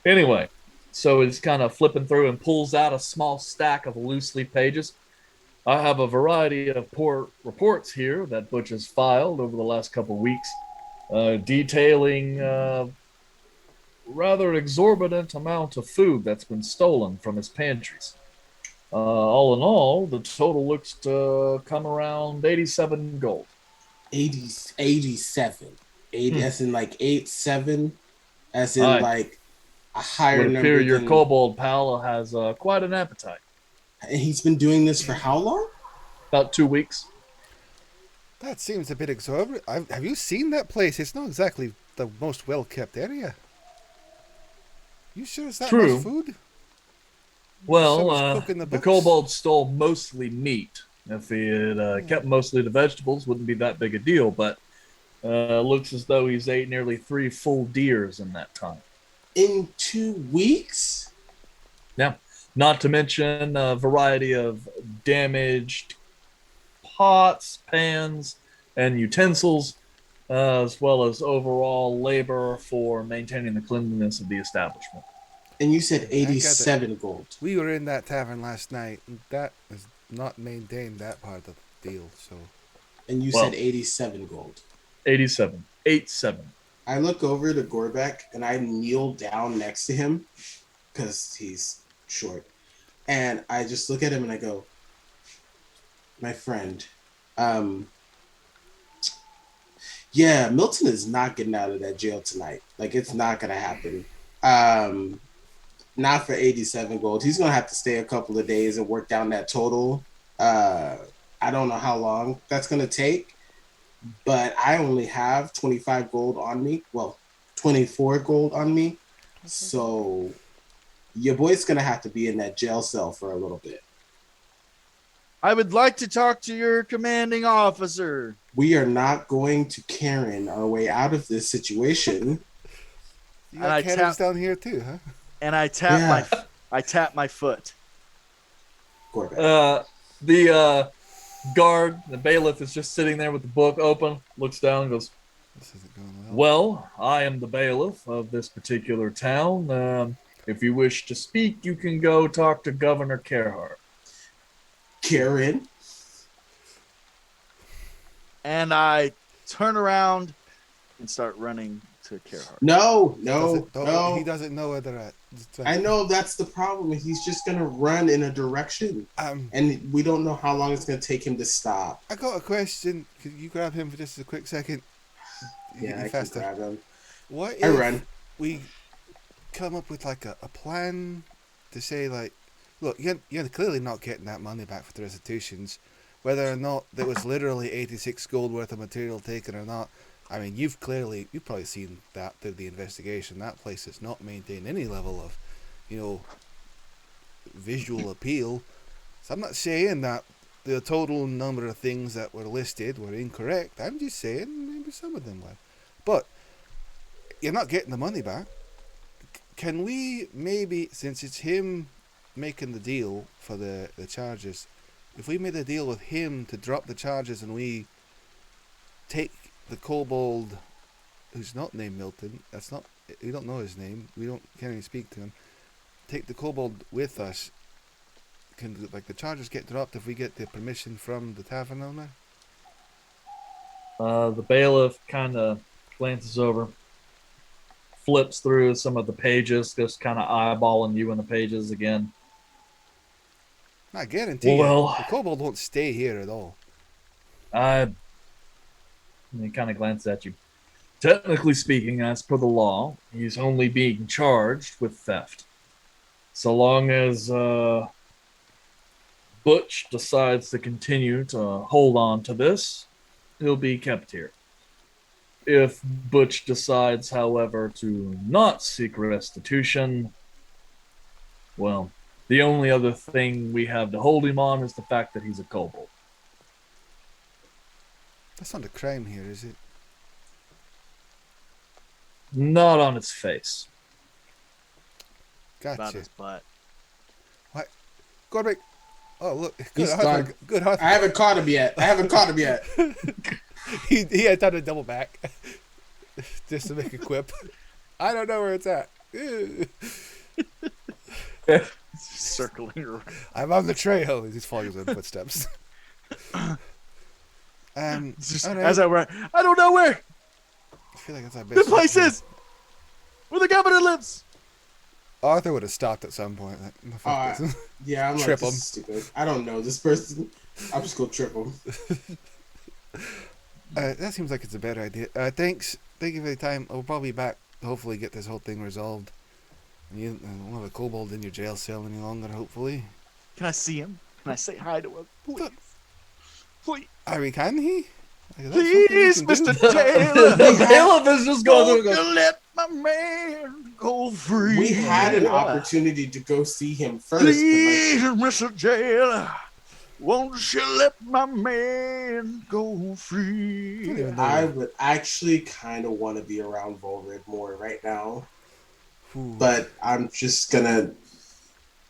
Anyway, so he's kind of flipping through and pulls out a small stack of loose leaf pages. I have a variety of reports here that Butch has filed over the last couple of weeks, detailing rather exorbitant amount of food that's been stolen from his pantries. All in all, the total looks to come around 87 gold. 87. 80, as in like 87, as in Aye. like a higher Would number appear your than... kobold pal has quite an appetite. And he's been doing this for how long? About 2 weeks. That seems a bit exorbitant. Have you seen that place? It's not exactly the most well-kept area. You sure it's that True. much food? Well, Someone's cooking the books? kobold stole mostly meat. If he had kept mostly the vegetables, wouldn't be that big a deal. But looks as though he's ate nearly 3 full deers in that time. In 2 weeks? Now, Not to mention a variety of damaged pots, pans, and utensils, as well as overall labor for maintaining the cleanliness of the establishment. And you said I got 87 gold. We were in that tavern last night, and that is not maintained, that part of the deal, so... And you Well- said 87 gold. 87. 87. I look over to Gorebek and I kneel down next to him because he's short. And I just look at him and I go, my friend, yeah, Milton is not getting out of that jail tonight. Like, it's not going to happen. Not for 87 gold. He's going to have to stay a couple of days and work down that total. I don't know how long that's going to take, but I only have 25 gold on me. Well, 24 gold on me. So your boy's going to have to be in that jail cell for a little bit. I would like to talk to your commanding officer. We are not going to Karen our way out of this situation. You And got I cannons tap- down here too, huh? And I tap Yeah. I tap my foot. Gorebek. The guard, the bailiff, is just sitting there with the book open, looks down and goes, This isn't going well. well, I am the bailiff of this particular town. If you wish to speak, you can go talk to Governor Gerhardt. Karen? And I turn around and start running to Gerhardt. No. He doesn't know where they're at. I know that's the problem. He's just going to run in a direction. And we don't know how long it's going to take him to stop. I got a question. Could you grab him for just a quick second? Yeah, I can grab him. What I if run. we come up with like a plan to say like, look, you're clearly not getting that money back for the restitutions, whether or not there was literally 86 gold worth of material taken or not. I mean, you've probably seen that through the investigation. That place has not maintained any level of, visual appeal. So I'm not saying that the total number of things that were listed were incorrect. I'm just saying maybe some of them were. But you're not getting the money back. Can we maybe, since it's him making the deal for the charges, if we made a deal with him to drop the charges and we take the kobold who's not named Milton, we don't know his name, can't even speak to him, take the kobold with us, can like the charges get dropped if we get the permission from the tavern owner? The bailiff kind of glances over, flips through some of the pages, just kind of eyeballing you in the pages again. I guarantee Well, you, the kobold won't stay here at all. And he kind of glances at you. Technically speaking, as per the law, he's only being charged with theft. So long as Butch decides to continue to hold on to this, he'll be kept here. If Butch decides, however, to not seek restitution, well, the only other thing we have to hold him on is the fact that he's a kobold. That's not a crime here, is it? Not on its face. About Gotcha. his butt. Gorebek. Oh look, He's good Arthur. done. Good Arthur. I haven't caught him yet. he had time to double back just to make a quip. I don't know where it's at. Circling around. I'm on the trail. He just follows his own footsteps. Just, all right. as I run, I don't know where I feel like that's our the best. place is. Where the governor lives. Arthur would have stopped at some point. Like, the fuck this? Yeah, I'm Trip like, this him. is stupid. I don't know this person. I'm just going to trip him. That seems like it's a better idea. Thanks. Thank you for the time. I'll probably be back to hopefully get this whole thing resolved. And you won't have a kobold in your jail cell any longer, hopefully. Can I see him? Can I say hi to him? Please. Please. I mean, can he? Like, is that something you Please, can do? Mr. Taylor. The bailiff is just going Don't through you let my man go free. We had an opportunity to go see him first. But Please, Mr. Taylor. Won't you let my man go free? Don't even know. I would actually kind of want to be around Volrid more right now. Ooh. But I'm just going to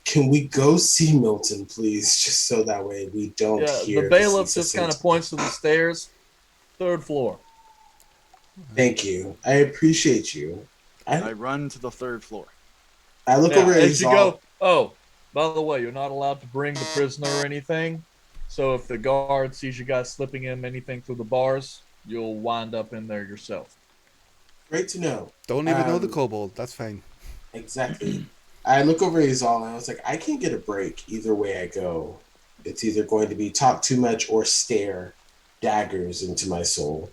Can we go see Milton, please? Just so that way we don't Yeah, hear the bailiff cease just and kind of points to the stairs. 3rd floor. Thank you. I appreciate you. I run to the 3rd floor. I look Now, over at as you Izal. go, oh, by the way, you're not allowed to bring the prisoner or anything. So if the guard sees you guys slipping in anything through the bars, you'll wind up in there yourself. Great to know. Don't even know the kobold. That's fine. Exactly. I look over at Izal and I was like, I can't get a break either way I go. It's either going to be talk too much or stare daggers into my soul.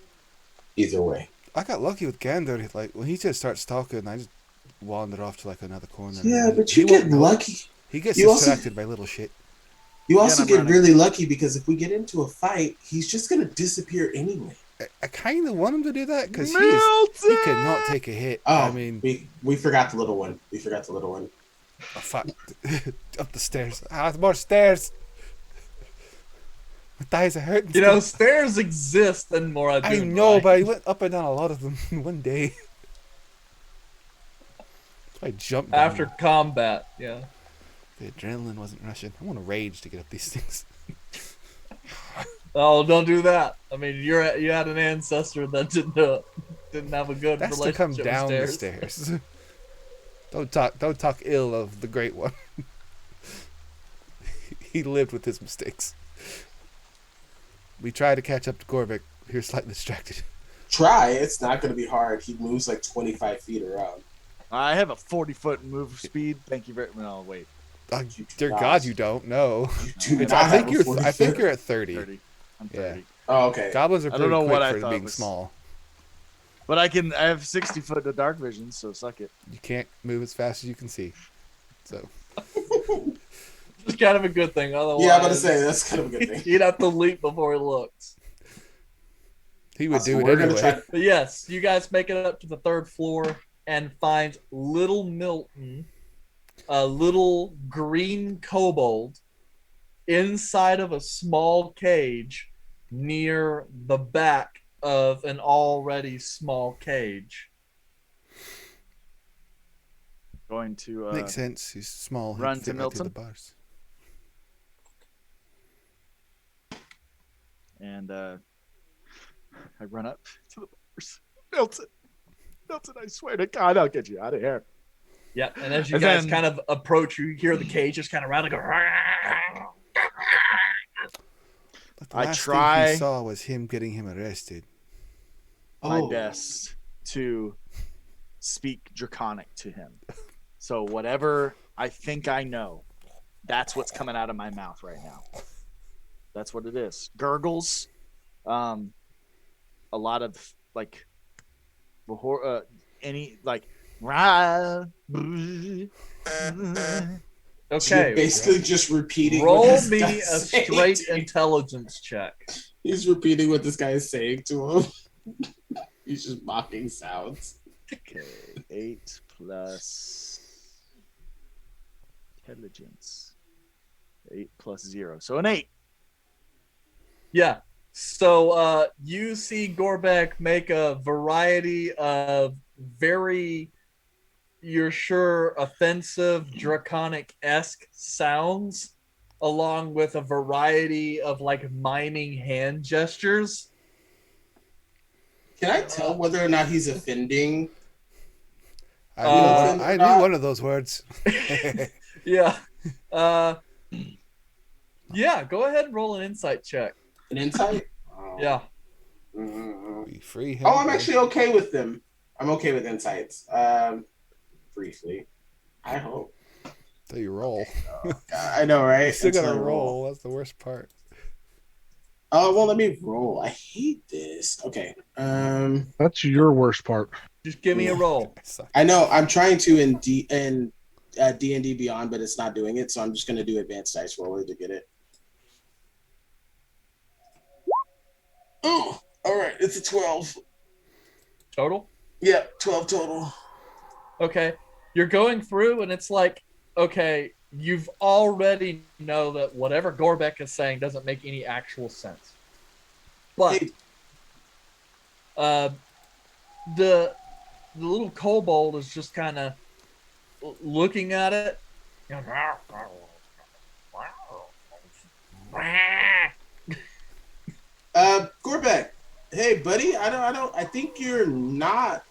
Either way. I got lucky with Gander. Like when he just starts talking, I just wander off to like another corner. Yeah, but He you won't get know. lucky. He gets You also- distracted by little shit. You also I'm get running. really lucky because if we get into a fight, he's just going to disappear anyway. I kind of want him to do that because he Milton! cannot take a hit. Oh, I mean, we forgot the little one. We forgot the little one. oh, fuck. Up the stairs. More stairs. My thighs are hurting. You know, stairs exist in Mora I Dune, know, right? but I went up and down a lot of them in one day. I jumped down. After combat, yeah. The adrenaline wasn't rushing. I want to rage to get up these things. Oh, don't do that. I mean, you had an ancestor that didn't have a good That's to relationship come with down the stairs. stairs. Don't talk ill of the Great One. He lived with his mistakes. We try to catch up to Gorebek. We're slightly distracted. Try. It's not going to be hard. He moves like 25 feet around. I have a 40-foot move speed. Thank you very much. No, wait. Dear God, you don't know. You do not I think have a you're. 40 I think foot. you're at 30. 30. I'm Yeah. 30. Oh, okay. Goblins are I pretty don't know quick what I for thought being was- small. But I have 60 foot of dark vision, so suck it. You can't move as fast as you can see. So It's kind of a good thing. Otherwise, Yeah, I'm going to say, that's kind of a good thing. he'd have to leap before he looks. he would So do it we're gonna anyway. try- But yes, you guys make it up to the 3rd floor and find little Milton, a little green kobold, inside of a small cage near the back of an already small cage. Going to Makes sense. He's small. He'd run fit to right through Milton? the bars. and I run up to the bars. Milton, I swear to God, I'll get you out of here. Yeah, and as you And guys then- kind of approach, you hear the cage just kind of rattle, go. But the I last try- thing he saw was him getting him arrested. My Oh. best to speak Draconic to him. So whatever I think I know, that's what's coming out of my mouth right now. That's what it is. Gurgles, a lot of like, any like, Okay, You're basically just repeating what roll this me guy a is saying straight to him. intelligence check. He's repeating what this guy is saying to him. He's just mocking sounds. Okay, 8 plus intelligence. 8 plus 0. So an 8. Yeah. So you see Gorebek make a variety of very, you're sure, offensive, draconic-esque sounds, along with a variety of like miming hand gestures. Can I tell whether or not he's offending? I knew one of those words. Yeah. Yeah, go ahead and roll an insight check. An insight? Oh. Yeah. We free him. Oh, I'm actually okay with them. I'm okay with insights. Briefly. I hope. So you roll. I know, right? You still Until gotta I roll. That's the worst part. Oh, well, let me roll. I hate this. Okay. That's your worst part. Just give me a roll. I suck. I know I'm trying to in D&D Beyond, but it's not doing it, so I'm just going to do advanced dice roller to get it. Oh, all right. It's a 12. Total? Yeah, 12 total. Okay. You're going through and it's like, okay, you've already know that whatever Gorebek is saying doesn't make any actual sense. But Hey. The little kobold is just kind of looking at it, Gorebek. Hey, buddy. I think you're not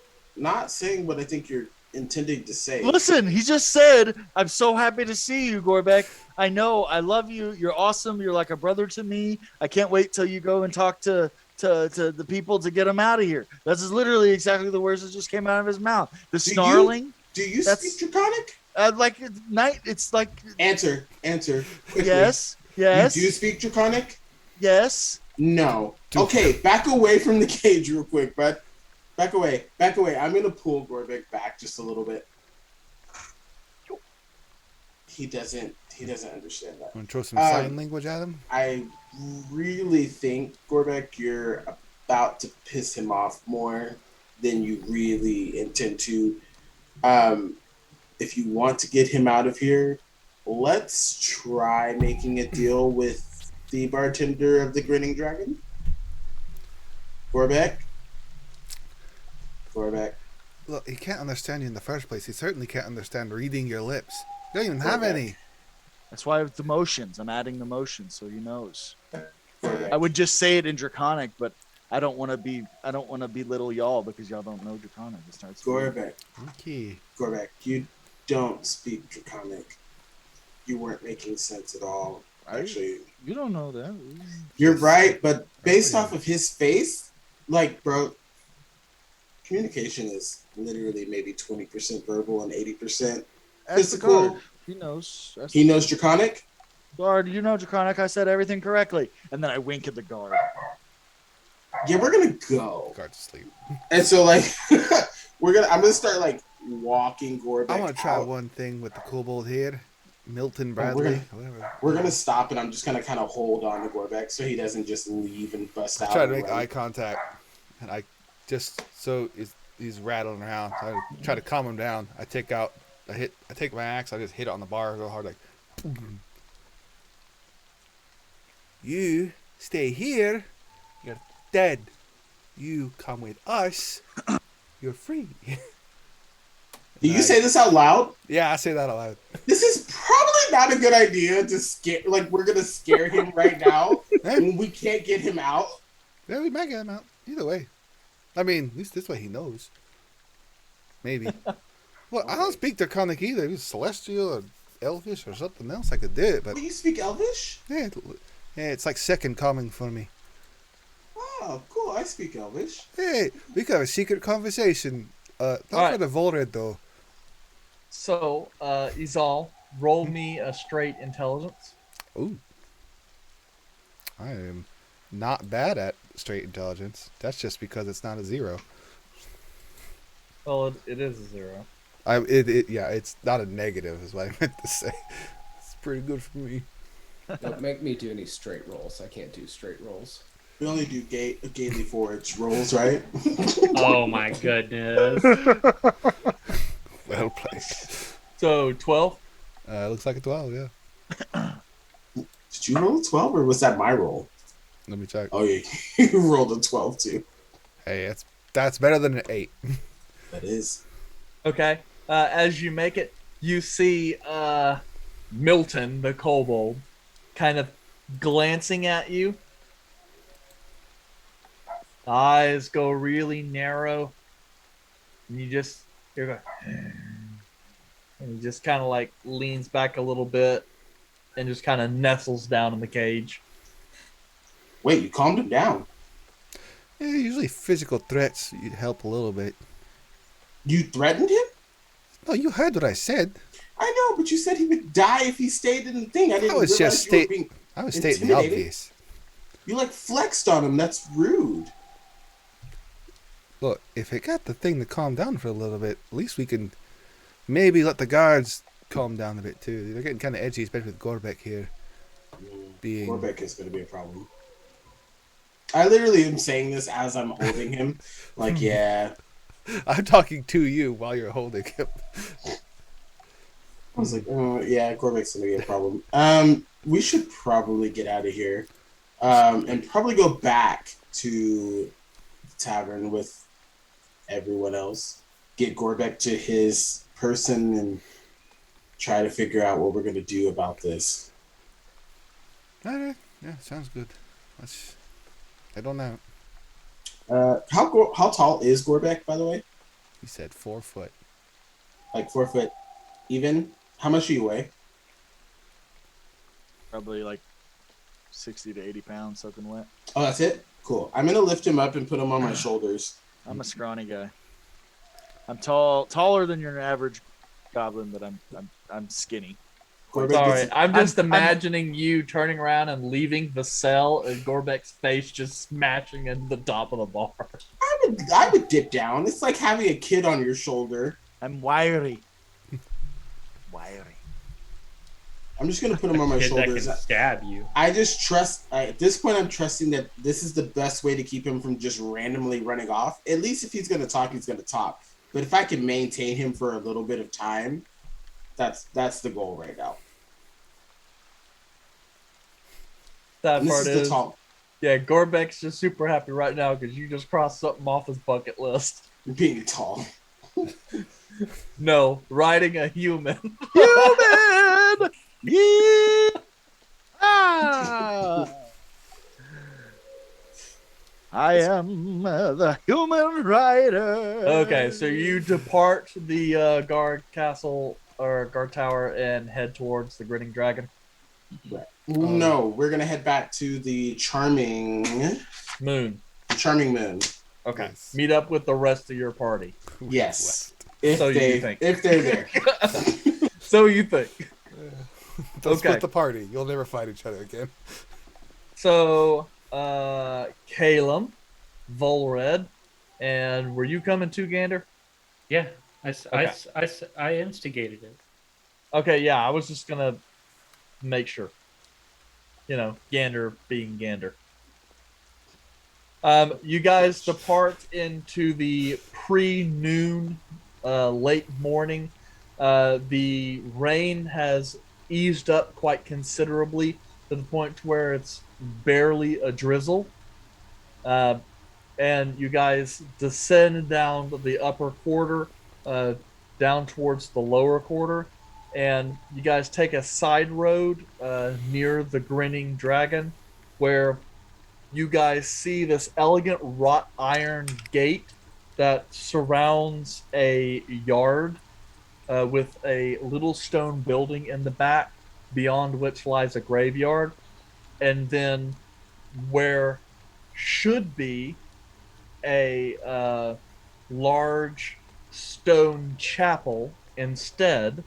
saying what I think you're intending to say. Listen, he just said, "I'm so happy to see you, Gorebek. I know, I love you. You're awesome. You're like a brother to me. I can't wait till you go and talk to the people to get them out of here." That's literally exactly the words that just came out of his mouth. The snarling. Do you That's- speak Draconic? Like night. It's like Answer. Quickly. yes. You do speak Draconic? Yes. No. Okay, back away from the cage real quick, bud. Back away. I'm gonna pull Gorebek back just a little bit. He doesn't understand that. Want to throw some sign language at him? I really think, Gorebek, you're about to piss him off more than you really intend to. If you want to get him out of here, let's try making a deal with the bartender of the Grinning Dragon. Gorebek. Look, he can't understand you in the first place. He certainly can't understand reading your lips. You don't even have any. That's why it's the motions. I'm adding the motions so he knows. Gorebek. I would just say it in Draconic, but I don't want to belittle y'all because y'all don't know Draconic. It starts. Gorebek. Okay. Gorebek, you don't speak Draconic. You weren't making sense at all. Actually, You don't know that. you're right, but based off of his face, like, bro, communication is literally maybe 20% verbal and 80% Ask the physical. guard. He knows. Ask He knows Draconic? guard. You know Draconic. I said everything correctly, and then I wink at the guard. Yeah, we're gonna go. Guard's asleep. And so, like, I'm gonna start, like, walking Gorebek I want to try out. one thing with the kobold here. Milton we're Bradley. gonna- whatever. We're gonna stop, and I'm just gonna kind of hold on to Gorebek so he doesn't just leave and bust I out. try to and make run. eye contact, and I just so he's rattling around. So I try to calm him down. I take my axe. I just hit it on the bar real hard, like. Boom. You stay here. You're dead. You come with us. You're free. Do you say this out loud? Yeah, I say that out loud. This is probably not a good idea to scare. Like, we're gonna scare him right now when we can't get him out. Yeah, we might get him out. Either way. I mean, at least this way he knows. Maybe. Well, I don't speak Draconic either. It's Celestial or Elvish or something else. I could do it, but But you speak Elvish? yeah, it's like second coming for me. Oh, cool. I speak Elvish. Hey, we could have a secret conversation. Not Alright. for the Volred, though. So, Izal, roll me a straight intelligence. Ooh. I am not bad at straight intelligence. That's just because it's not a 0. Well, it is a 0. Yeah, it's not a negative, is what I meant to say. It's pretty good for me. Don't make me do any straight rolls. I can't do straight rolls. We only do gaily forage rolls, right? Oh my goodness. Well played. So 12. Looks like a 12, yeah. Did you roll a 12 or was that my roll? Let me check. Oh, yeah. You rolled a 12 too. Hey, that's better than an 8. That is. Okay. As you make it, you see Milton, the kobold, kind of glancing at you. The eyes go really narrow. And you're going, and he just kind of like leans back a little bit and just kind of nestles down in the cage. Wait, you calmed him down. Yeah, usually physical threats you'd help a little bit. You threatened him? No, you heard what I said. I know, but you said he would die if he stayed in the thing. I didn't was realize just you were being... I was stating the Intimidating? obvious. You, like, flexed on him. That's rude. Look, if it got the thing to calm down for a little bit, at least we can maybe let the guards calm down a bit too. They're getting kind of edgy, especially with Gorebek here. Being Gorebek is going to be a problem. I literally am saying this as I'm holding him. Like, yeah. I'm talking to you while you're holding him. I was like, oh, yeah, Gorebek's going to be a problem. We should probably get out of here. And probably go back to the tavern with everyone else. Get Gorebek to his person and try to figure out what we're gonna do about this. Alright, yeah, sounds good. I don't know. How tall is Gorebek, by the way? He said 4 foot. Like 4 foot even? How much do you weigh? Probably like 60 to 80 pounds, soaking wet. Oh, that's it? Cool. I'm gonna lift him up and put him on my shoulders. I'm a scrawny guy. I'm taller than your average goblin, but I'm skinny. Gorebek Sorry, gets- I'm just imagining you turning around and leaving the cell and Gorebek's face just smashing into the top of the bar. I would dip down. It's like having a kid on your shoulder. I'm wiry. Wiry. I'm just gonna put him on my Kid that shoulders. can stab you. I just trust. At this point, I'm trusting that this is the best way to keep him from just randomly running off. At least if he's gonna talk, he's gonna talk. But if I can maintain him for a little bit of time, that's the goal right now. That And part this is is, the tall. yeah, Gorebek's just super happy right now because you just crossed something off his bucket list. Being tall. No, riding a human. Human! Yeah! Ah! I am the human rider. Okay, so you depart the guard castle or guard tower and head towards the grinning dragon. No, we're gonna head back to the charming Moon. moon. Okay. Yes. Meet up with the rest of your party. Yes, if So you they think. if they're there. So you think. Don't Okay. split the party. You'll never fight each other again. So, Calum, Volred, and were you coming too, Gander? Yeah, Okay. I instigated it. Okay, yeah, I was just gonna make sure. You know, Gander being Gander. You guys depart into the pre-noon, late morning. The rain has eased up quite considerably to the point where it's barely a drizzle. And you guys descend down the upper quarter, down towards the lower quarter, and you guys take a side road near the grinning dragon, where you guys see this elegant wrought iron gate that surrounds a yard with a little stone building in the back, beyond which lies a graveyard, and then where should be a large stone chapel instead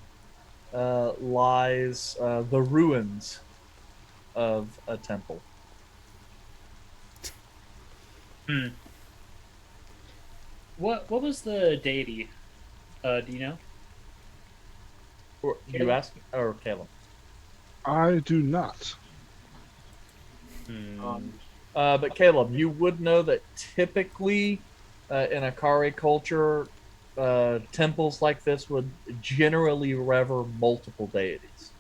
lies the ruins of a temple. What was the deity? Do you know? Or, you Caleb? ask, or Caleb? I do not. But Caleb, you would know that typically in Akari culture, temples like this would generally rever multiple deities.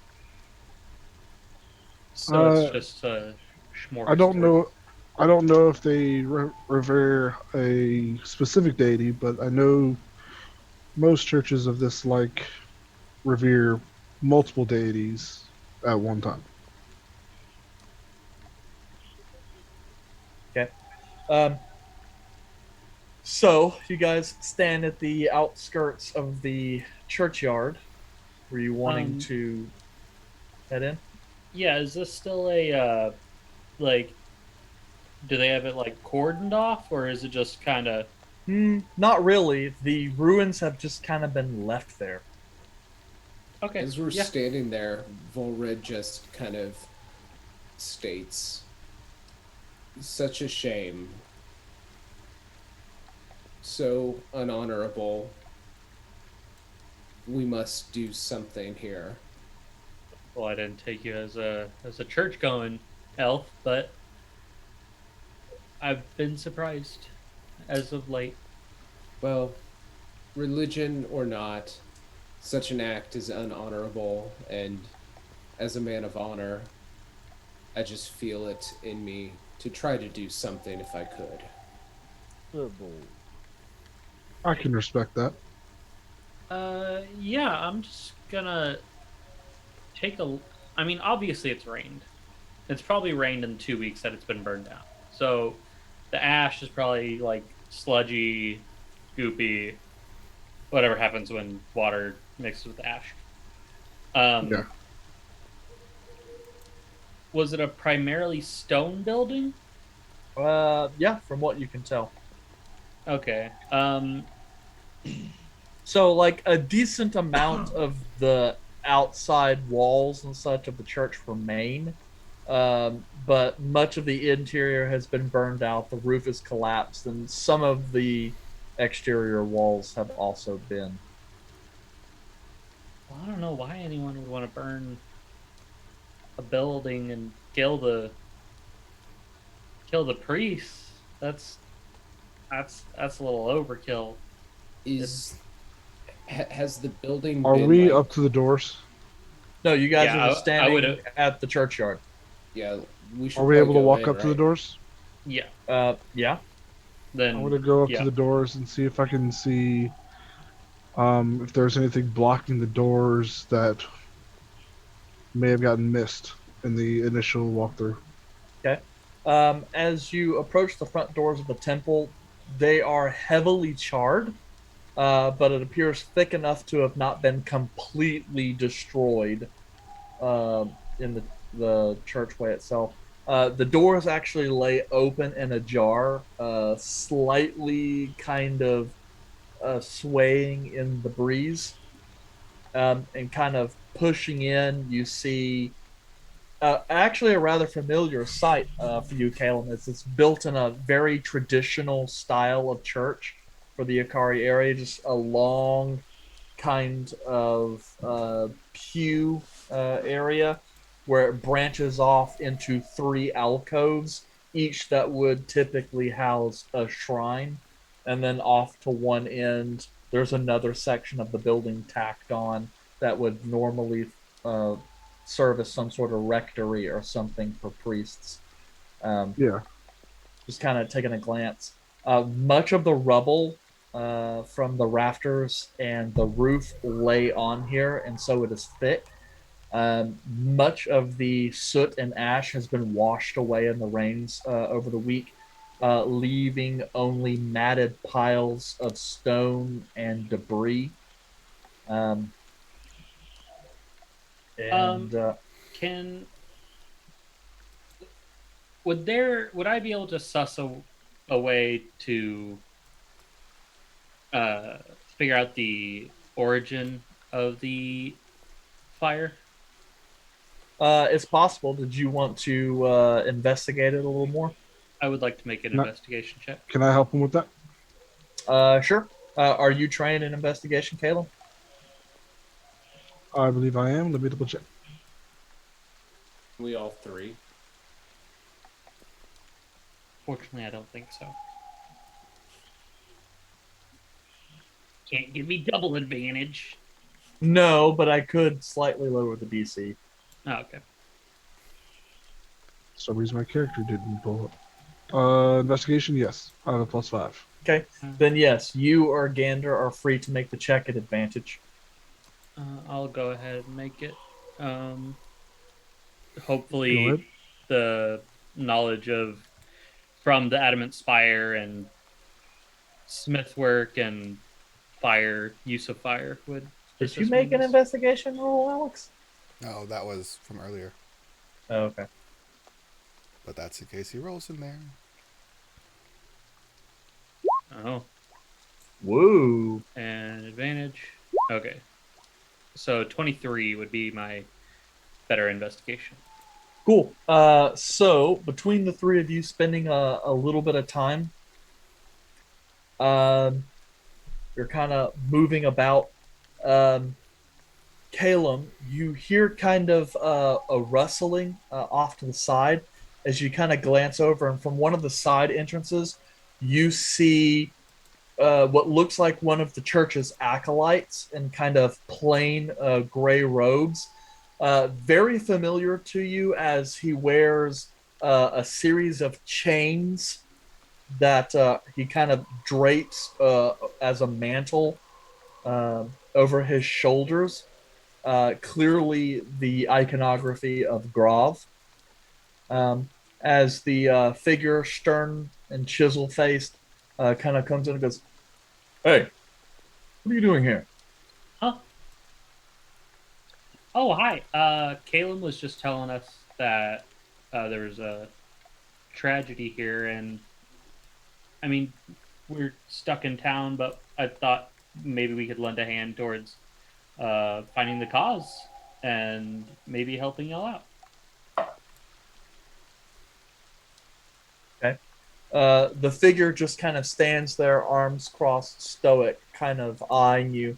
So it's just a smorgasbord. I don't know if they revere a specific deity, but I know most churches of this like revere multiple deities at one time. Okay. So you guys stand at the outskirts of the churchyard. Were you wanting to head in? Yeah, is this still a like? Do they have it like cordoned off, or is it just kind of? Not really. The ruins have just kind of been left there. Okay. As we're yeah. standing there, Volred just kind of states, "Such a shame. So unhonorable. We must do something here." Well, I didn't take you as a church going elf, but I've been surprised as of late. Well, religion or not, such an act is unhonorable, and as a man of honor, I just feel it in me to try to do something if I could. I can respect that. Yeah, I'm just gonna take a. I mean, obviously it's rained. It's probably rained in 2 weeks that it's been burned down. So the ash is probably like sludgy, goopy, whatever happens when water mixes with ash. Yeah. Was it a primarily stone building? Yeah, from what you can tell. Okay. So, like, a decent amount of the outside walls and such of the church remain, but much of the interior has been burned out. The roof is collapsed, and some of the exterior walls have also been. Well, I don't know why anyone would want to burn a building and kill the priests. That's a little overkill. Has the building Are been we like, up to the doors? No, you guys Yeah, are just I standing would've- at the churchyard. yeah, we should Are we probably able to go walk in, up to the right? doors? Yeah. Yeah. Then I'm gonna go up yeah. to the doors and see if I can see if there's anything blocking the doors that may have gotten missed in the initial walkthrough. Okay. As you approach the front doors of the temple, they are heavily charred, but it appears thick enough to have not been completely destroyed in the churchway itself. The doors actually lay open and ajar, slightly kind of swaying in the breeze, and kind of pushing in. You see actually a rather familiar sight for you, Caleb. It's built in a very traditional style of church for the Akari area, just a long kind of pew area where it branches off into three alcoves, each that would typically house a shrine. And then off to one end, there's another section of the building tacked on that would normally uh, serve as some sort of rectory or something for priests. Yeah. Just kind of taking a glance. Much of the rubble from the rafters and the roof lay on here, and so it is thick. Much of the soot and ash has been washed away in the rains over the week, leaving only matted piles of stone and debris. Um, and Can would I be able to suss a way to figure out the origin of the fire? it's possible. Did you want to investigate it a little more? I would like to make an No. investigation check. Can I help him with that? Sure. Are you trained in investigation, Caleb? I believe I am. Let me double check. We all three. Fortunately, I don't think so. Can't give me double advantage. No, but I could slightly lower the DC. Oh, okay. For some reason my character didn't pull up. Investigation, yes. I have a +5. Okay. Then yes, you or Gander are free to make the check at advantage. I'll go ahead and make it. Go Hopefully, ahead. the knowledge of from the adamant spire and smith work and use of fire would. Did assist you me make in an this. investigation roll, Alex? No, that was from earlier. Oh, okay. But that's in case he rolls in there. Oh, Woo. and advantage. Okay, so 23 would be my better investigation. Cool. So between the three of you spending a little bit of time, you're kind of moving about. Calum, you hear kind of a rustling off to the side as you kind of glance over, and from one of the side entrances, you see what looks like one of the church's acolytes in kind of plain gray robes. Very familiar to you as he wears a series of chains that he kind of drapes as a mantle over his shoulders. clearly the iconography of Grov. As the figure, stern and chisel faced, kind of comes in and goes, "Hey, what are you doing here?" Huh? Oh, hi. Caleb was just telling us that there was a tragedy here, and I mean, we're stuck in town, but I thought maybe we could lend a hand towards finding the cause and maybe helping y'all out. Okay. The figure just kind of stands there, arms crossed, stoic, kind of eyeing you,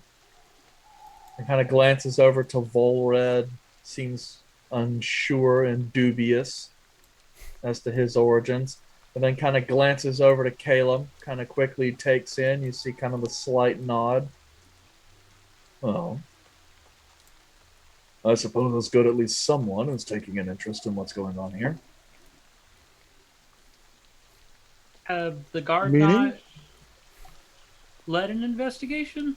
and kind of glances over to Volred, seems unsure and dubious as to his origins, and then kind of glances over to Caleb, kind of quickly takes in. You see kind of a slight nod. Oh, I suppose it's good at least someone is taking an interest in what's going on here. Have the guard Meaning? not led an investigation?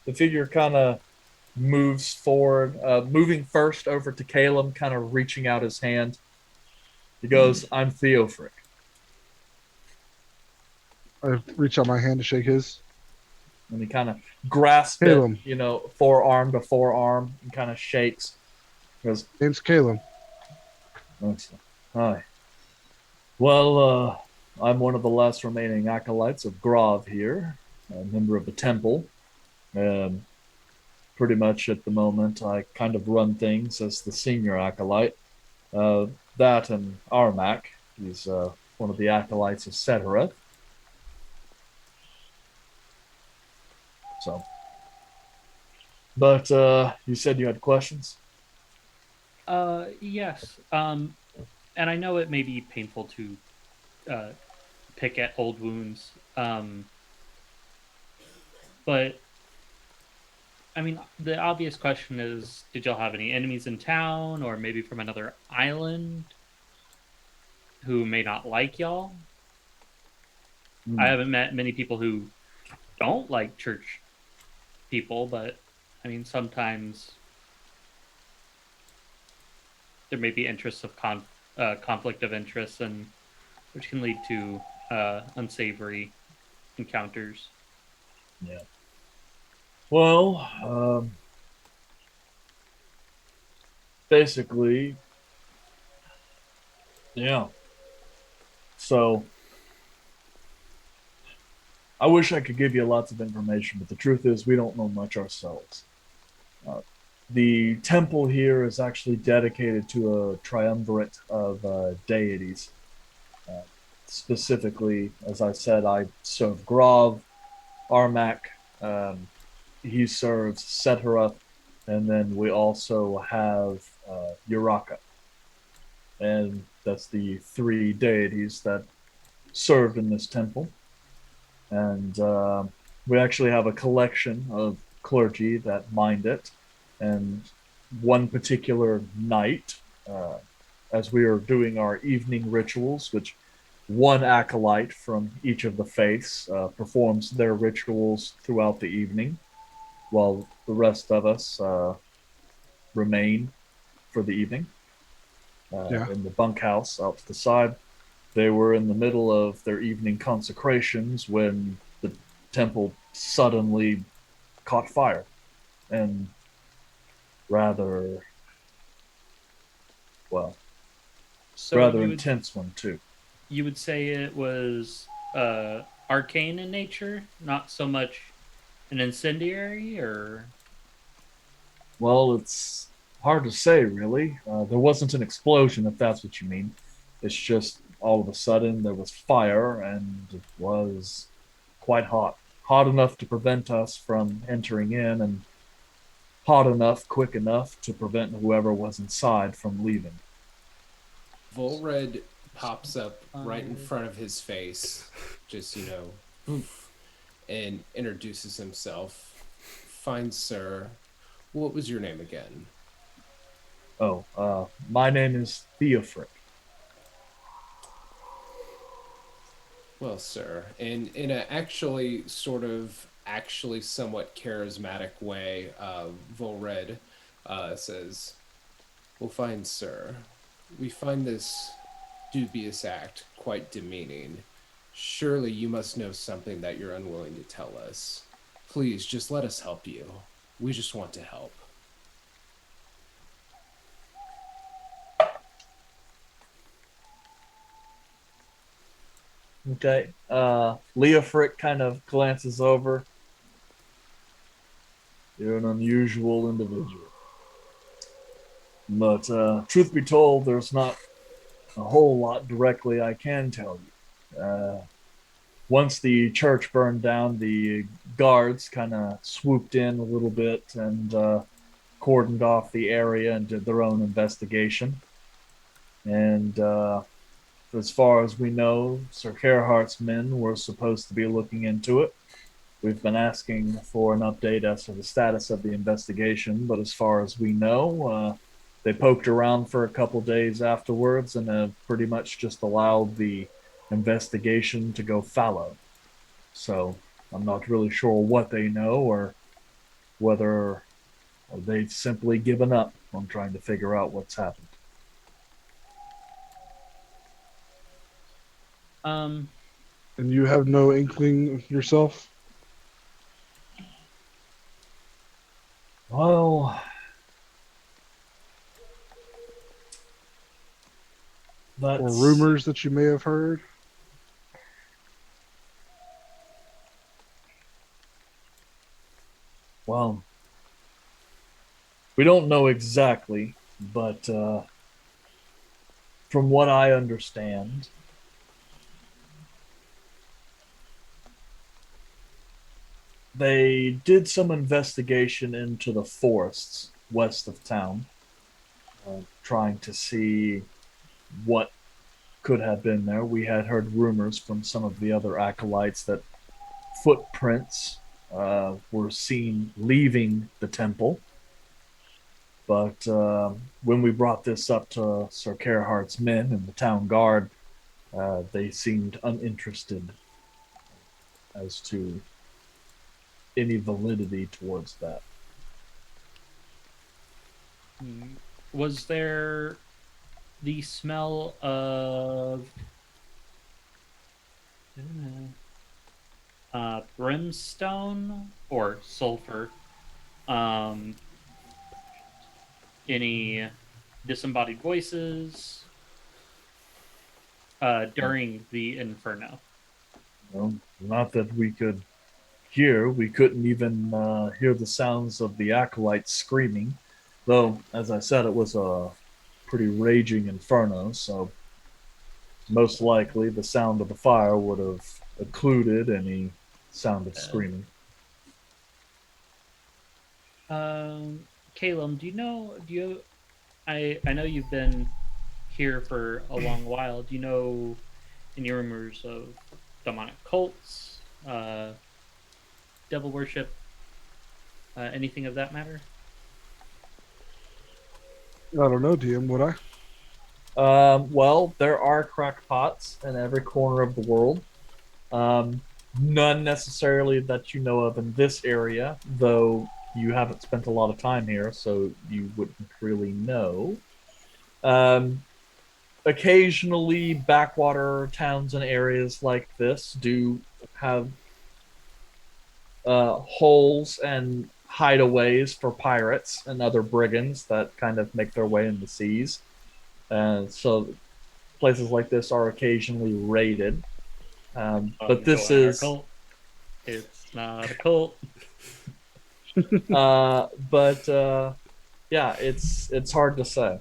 The figure kind of moves forward, moving first over to Caleb, kind of reaching out his hand. He goes, "I'm Theofric." I reach out my hand to shake his. And he kind of grasps Caleb. it, forearm to forearm, and kind of shakes. He goes, Name's Caleb. "Excellent. Hi. Well, I'm one of the last remaining acolytes of Grov here, a member of the temple. Um, Pretty much at the moment, I kind of run things as the senior acolyte. That and Armak, he's one of the acolytes of Seterath. So, but you said you had questions? Yes. And I know it may be painful to pick at old wounds. But I mean, the obvious question is, did y'all have any enemies in town, or maybe from another island who may not like y'all? I haven't met many people who don't like church people, but I mean, sometimes there may be interests of conflict of interest, and which can lead to unsavory encounters. Yeah. Well, basically, yeah. So, I wish I could give you lots of information, but the truth is, we don't know much ourselves. The temple here is actually dedicated to a triumvirate of deities. Specifically, as I said, I serve Grov, Armak, he serves Seterath, and then we also have Uraka. And that's the three deities that served in this temple. And we actually have a collection of clergy that mind it. And one particular night, as we are doing our evening rituals, which one acolyte from each of the faiths performs their rituals throughout the evening, while the rest of us remain for the evening in the bunkhouse out to the side. They were in the middle of their evening consecrations when the temple suddenly caught fire, and rather, well, So rather you would, intense one too. you would say it was arcane in nature, not so much an incendiary, or Well, it's hard to say, really. There wasn't an explosion, if that's what you mean. It's just all of a sudden there was fire, and it was quite hot. Hot enough to prevent us from entering in, and hot enough, quick enough to prevent whoever was inside from leaving. Volred pops up right in front of his face, just, poof, and introduces himself. Fine, sir. What was your name again? Oh, my name is Theofric. Well, sir, in a actually sort of actually somewhat charismatic way, Volred says, "Well, fine, sir. We find this dubious act quite demeaning. Surely you must know something that you're unwilling to tell us. Please, just let us help you. We just want to help." Okay. Leah Frick kind of glances over. You're an unusual individual. But truth be told, there's not a whole lot directly I can tell you. Once the church burned down, the guards kind of swooped in a little bit and cordoned off the area and did their own investigation. And as far as we know, Sir Gerhardt's men were supposed to be looking into it. We've been asking for an update as to the status of the investigation, but as far as we know, they poked around for a couple days afterwards and have pretty much just allowed the investigation to go fallow. So I'm not really sure what they know or whether they've simply given up on trying to figure out what's happened. And you have no inkling yourself? Well, Or rumors that you may have heard? Well, we don't know exactly, but from what I understand, they did some investigation into the forests west of town, trying to see what could have been there. We had heard rumors from some of the other acolytes that footprints were seen leaving the temple. But when we brought this up to Sir Gerhardt's men and the town guard, they seemed uninterested as to any validity towards that. Was there the smell of brimstone or sulfur? Any disembodied voices during the inferno? Well, not that we could hear. We couldn't even hear the sounds of the acolytes screaming. Though, as I said, it was a pretty raging inferno, so most likely the sound of the fire would have occluded any sound of screaming. Caleb, I know you've been here for a long while. Do you know any rumors of demonic cults, devil worship, anything of that matter? I don't know, DM, would I? Well, there are crackpots in every corner of the world. None necessarily that you know of in this area, though you haven't spent a lot of time here, so you wouldn't really know. Occasionally, backwater towns and areas like this do have holes and hideaways for pirates and other brigands that kind of make their way in the seas. So places like this are occasionally raided. But this is... Cult. It's not a cult. Yeah, it's hard to say.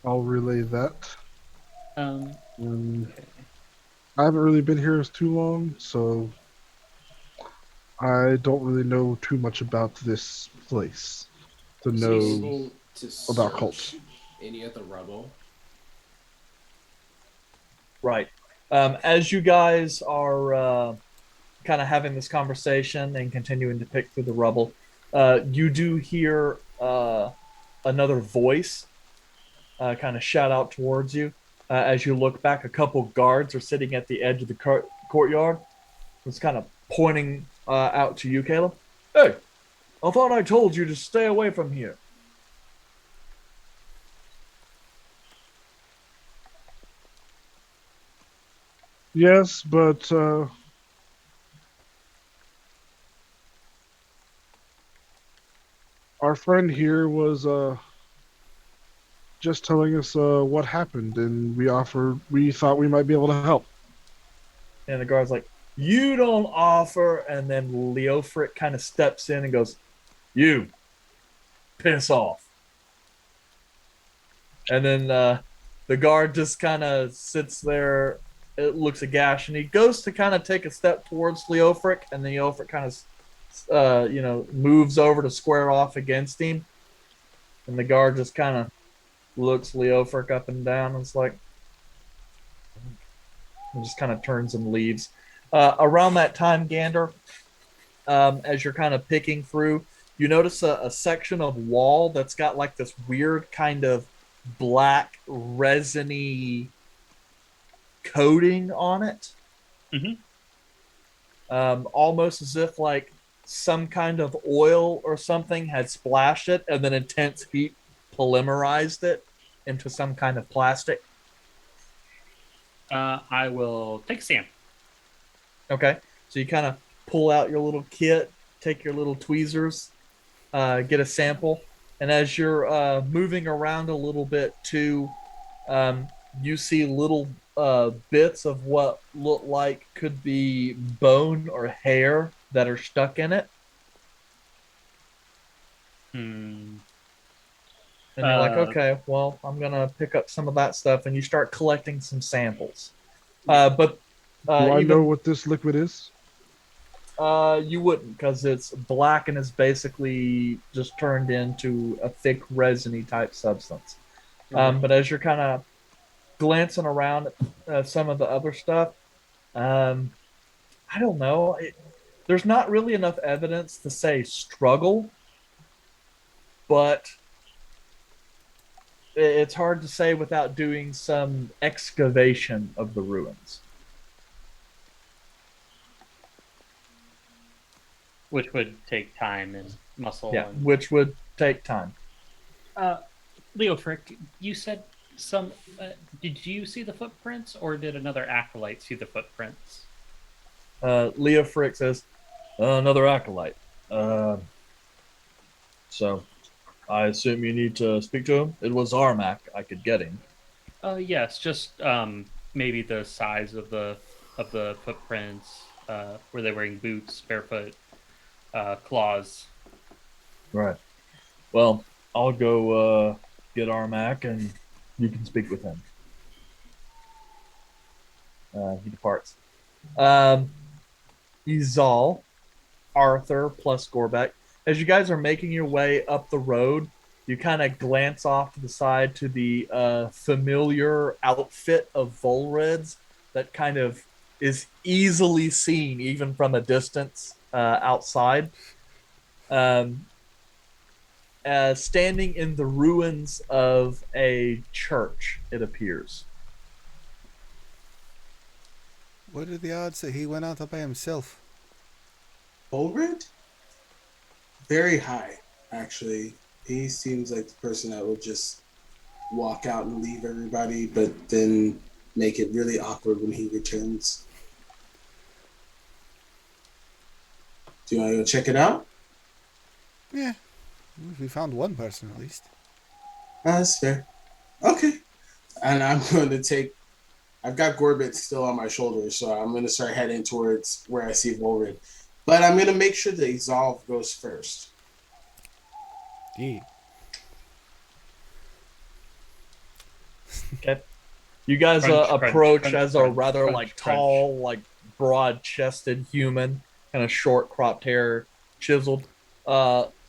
I'll relay that. Okay. I haven't really been here too long, so I don't really know too much about this place to know about cults. Any of the rubble? Right. As you guys are kind of having this conversation and continuing to pick through the rubble, you do hear another voice kind of shout out towards you. As you look back, a couple guards are sitting at the edge of the courtyard. It's kind of pointing out to you, Caleb. Hey, I thought I told you to stay away from here. Yes, but our friend here was just telling us what happened, and we thought we might be able to help. And the guard's like, you don't offer. And then Leofric kind of steps in and goes, you, piss off. And then the guard just kind of sits there. It looks aghast, and he goes to kind of take a step towards Leofric, and then Leofric kind of, moves over to square off against him. And the guard just kind of looks Leofric up and down, and it's like, and just kind of turns and leaves. Around that time, Gander, as you're kind of picking through, you notice a section of wall that's got like this weird kind of black resiny coating on it. Almost as if like some kind of oil or something had splashed it and then intense heat polymerized it into some kind of plastic. I will take a stand. Okay. So you kind of pull out your little kit, take your little tweezers, get a sample. And as you're moving around a little bit too, you see little bits of what look like could be bone or hair that are stuck in it. And you're like, okay, well, I'm going to pick up some of that stuff. And you start collecting some samples. But Do I know what this liquid is? You wouldn't, because it's black and is basically just turned into a thick resiny type substance. But as you're kind of glancing around at some of the other stuff, I don't know. There's not really enough evidence to say struggle, but it's hard to say without doing some excavation of the ruins. Which would take time and muscle. Yeah, and... which would take time. Leofric, you said some. Did you see the footprints, or did another acolyte see the footprints? Leofric says, another acolyte. So, I assume you need to speak to him? It was Armac. I could get him. Yes, just maybe the size of the footprints. Were they wearing boots, barefoot, claws? Right. Well, I'll go get Armac, and you can speak with him. He departs. Izal, Arthur, plus Gorebek. As you guys are making your way up the road, you kind of glance off to the side to the familiar outfit of Volreds that kind of is easily seen even from a distance outside. Standing in the ruins of a church, it appears. What are the odds that he went out there by himself? Ulrid? Very high, actually. He seems like the person that would just walk out and leave everybody, but then make it really awkward when he returns. Do you want to go check it out? Yeah. We found one person at least. That's fair. Okay. And I'm going to take... I've got Gorebek still on my shoulders, so I'm going to start heading towards where I see Volrid. But I'm going to make sure that Exolve goes first. Yeah. Okay. You guys approach as a rather tall, like broad-chested human, kind of short cropped hair, chiseled.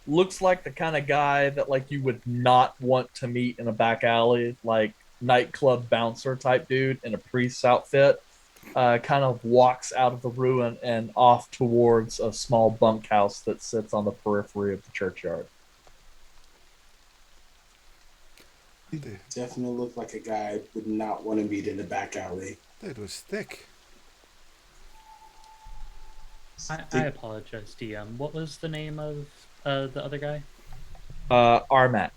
Looks like the kind of guy that like you would not want to meet in a back alley, like nightclub bouncer type dude in a priest's outfit. Kind of walks out of the ruin and off towards a small bunkhouse that sits on the periphery of the churchyard. Definitely looked like a guy I would not want to meet in the back alley. It was thick. I apologize, DM. What was the name of the other guy? Armac.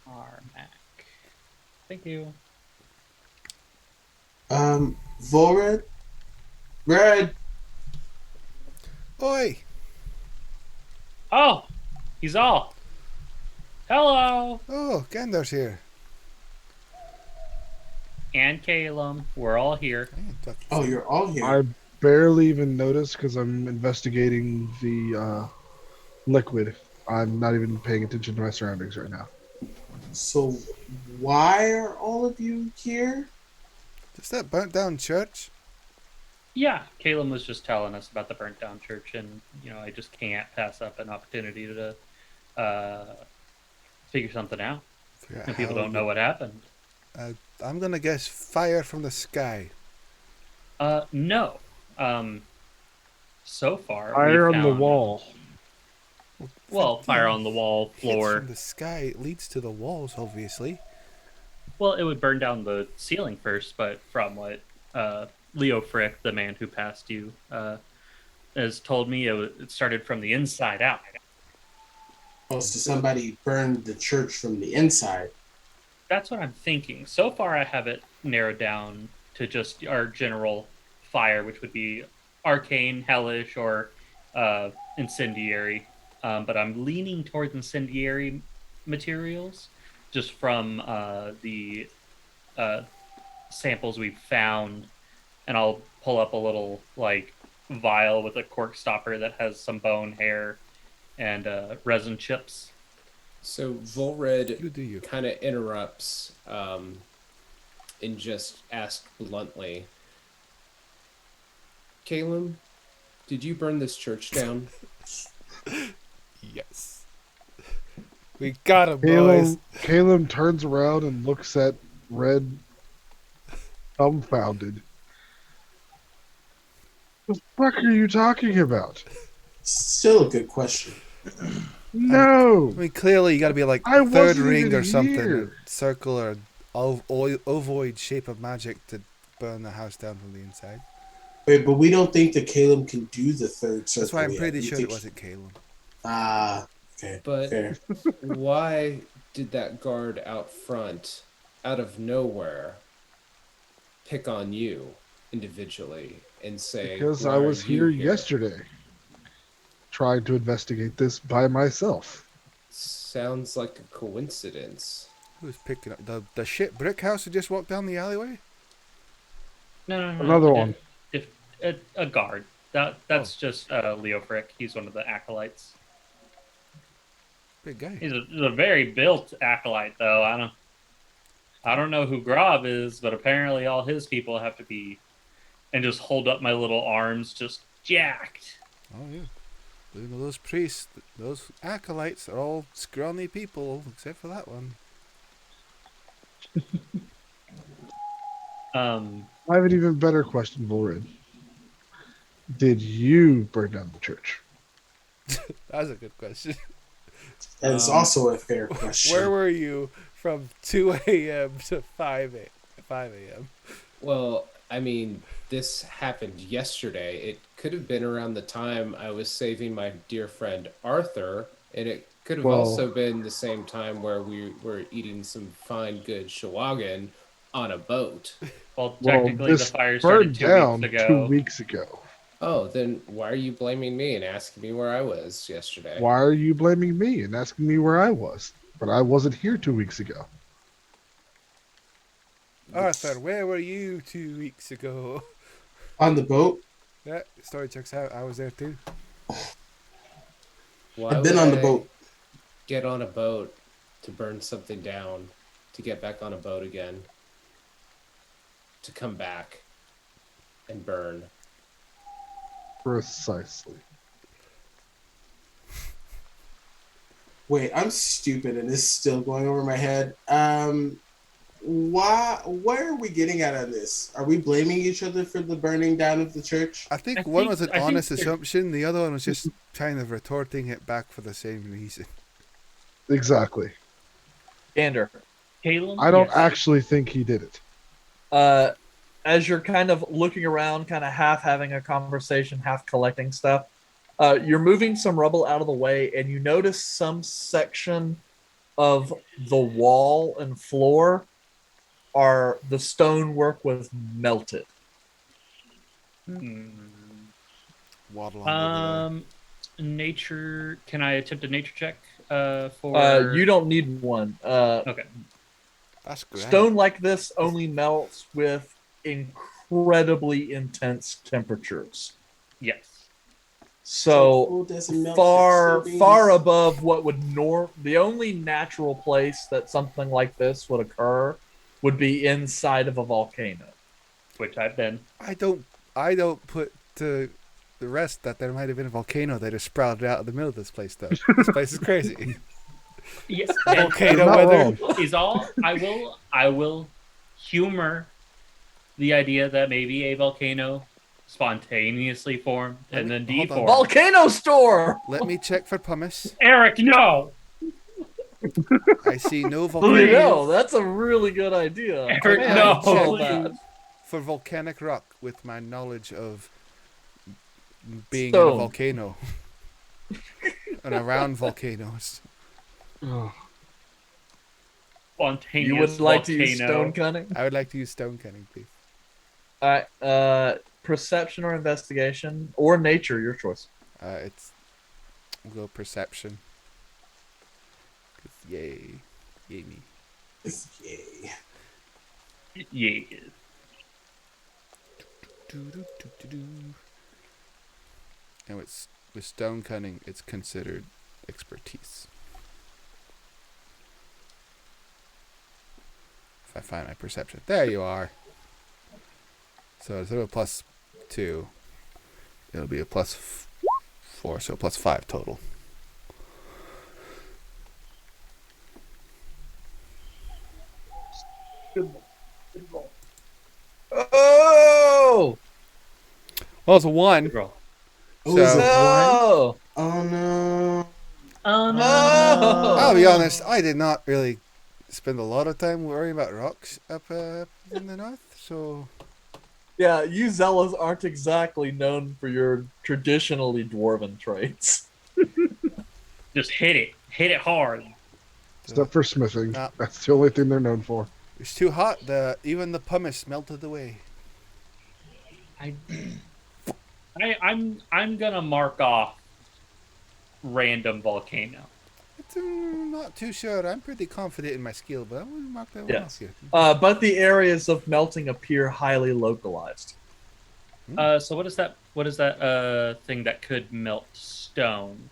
Armac. Thank you. Volred? Red! Oi! Oh, he's all. Hello. Oh, Gandar's here. And Calum, we're all here. I ain't talking Oh, to you're all here. I barely even noticed because I'm investigating the liquid. I'm not even paying attention to my surroundings right now. So, why are all of you here? Is that burnt down church? Yeah, Calum was just telling us about the burnt down church, and I just can't pass up an opportunity to figure something out. And people don't know what happened. I'm gonna guess fire from the sky. No. So far, Fire we've on the found- wall. Well, fire on the wall, Hits floor. from the sky leads to the walls, obviously. Well, it would burn down the ceiling first, but from what Leo Frick, the man who passed you, has told me, it started from the inside out. Oh, so somebody burned the church from the inside. That's what I'm thinking. So far, I have it narrowed down to just our general fire, which would be arcane, hellish, or incendiary. But I'm leaning towards incendiary materials, just from the samples we've found. And I'll pull up a little vial with a cork stopper that has some bone, hair, and resin chips. So Volred You do you. kind of interrupts and just asks bluntly, Calum, did you burn this church down? Yes. We got him, boys. Caleb turns around and looks at Red, dumbfounded. What the fuck are you talking about? Still a good question. No! I mean, clearly you got to be like I third wasn't ring even or something, here. a circle or ovoid shape of magic to burn the house down from the inside. Wait, but we don't think that Caleb can do the third circle. That's why I'm yet. pretty We sure think- it wasn't Caleb. Ah, okay. But Fair. why did that guard out front, out of nowhere, pick on you individually and say, Because "Why I are was you here yesterday, trying to investigate this by myself. Sounds like a coincidence. Who's picking up the shit brick house who just walked down the alleyway? No. Another one. If a guard. That's just Leo Frick. He's one of the acolytes. Big guy. He's a very built acolyte, though. I don't know who Grob is, but apparently all his people have to be, and just hold up my little arms, just jacked. Oh yeah. You know, those priests, those acolytes are all scrawny people, except for that one. I have an even better question, Volrid. Did you burn down the church? That's a good question. That is also a fair question. Where were you from 2 a.m. to 5 a.m.? Well, I mean, this happened yesterday. It could have been around the time I was saving my dear friend Arthur, and it could have Well- also been the same time where we were eating some fine, good shawagan on a boat. Well, Well, technically, the this fire started burned 2 down weeks ago. 2 weeks ago. Oh, then why are you blaming me and asking me where I was yesterday? Why are you blaming me and asking me where I was? But I wasn't here 2 weeks ago. Arthur, where were you 2 weeks ago? On the boat? Yeah, story checks out. I was there too. Why I've been would on the I boat. Get on a boat to burn something down, to get back on a boat again, to come back and burn. Precisely. Wait, I'm stupid and this is still going over my head. Where are we getting at on this? Are we blaming each other for the burning down of the church? I think I one think- was an I think honest they're- assumption. The other one was just kind of retorting it back for the same reason. Exactly. Gander. Caleb? I don't Yes. actually think he did it. as you're kind of looking around, kind of half having a conversation, half collecting stuff, you're moving some rubble out of the way, and you notice some section of the wall and floor are the stonework was melted. Waddle on over Nature. Can I attempt a nature check? For You don't need one. Okay. there. That's great. Stone like this only melts with incredibly intense temperatures. Yes. So doesn't melt far fixed far things. above what would the only natural place that something like this would occur would be inside of a volcano. Which I've been. I don't put to the rest that there might have been a volcano that just sprouted out of the middle of this place, though. This place is crazy. Yes. Volcano Not weather. wrong. Is all. I will humor the idea that maybe a volcano spontaneously formed and then Hold on. deformed. Volcano store. Let me check for pumice. Eric, no. I see no You volcano. know, that's a really good idea. Eric, May I no. check that. for volcanic rock with my knowledge of being in Stone. a volcano and around volcanoes. Oh, Spontaneous You would like to use volcano. stone cunning? I would like to use stone cutting, please. All right. Perception or investigation or nature, your choice. We'll go perception. 'Cause yay me. Yay. Yeah. Do. And with stone cutting, it's considered expertise. If I find my perception, there you are. So instead of a +2, it'll be a +4, so +5 total. Oh Well, it's a 1. Roll. So no! Oh no. Oh no. I'll be honest, I did not really spend a lot of time worrying about rocks up in the north. So Yeah, you Zellas aren't exactly known for your traditionally dwarven traits. Just hit it. Hit it hard. except for smithing. Ah. That's the only thing they're known for. it's too hot. Even the pumice melted away. I'm gonna mark off random volcano. I'm not too sure. I'm pretty confident in my skill, but I'm gonna mark that one Yes. off here. But the areas of melting appear highly localized. So what is that? What is that thing that could melt stone?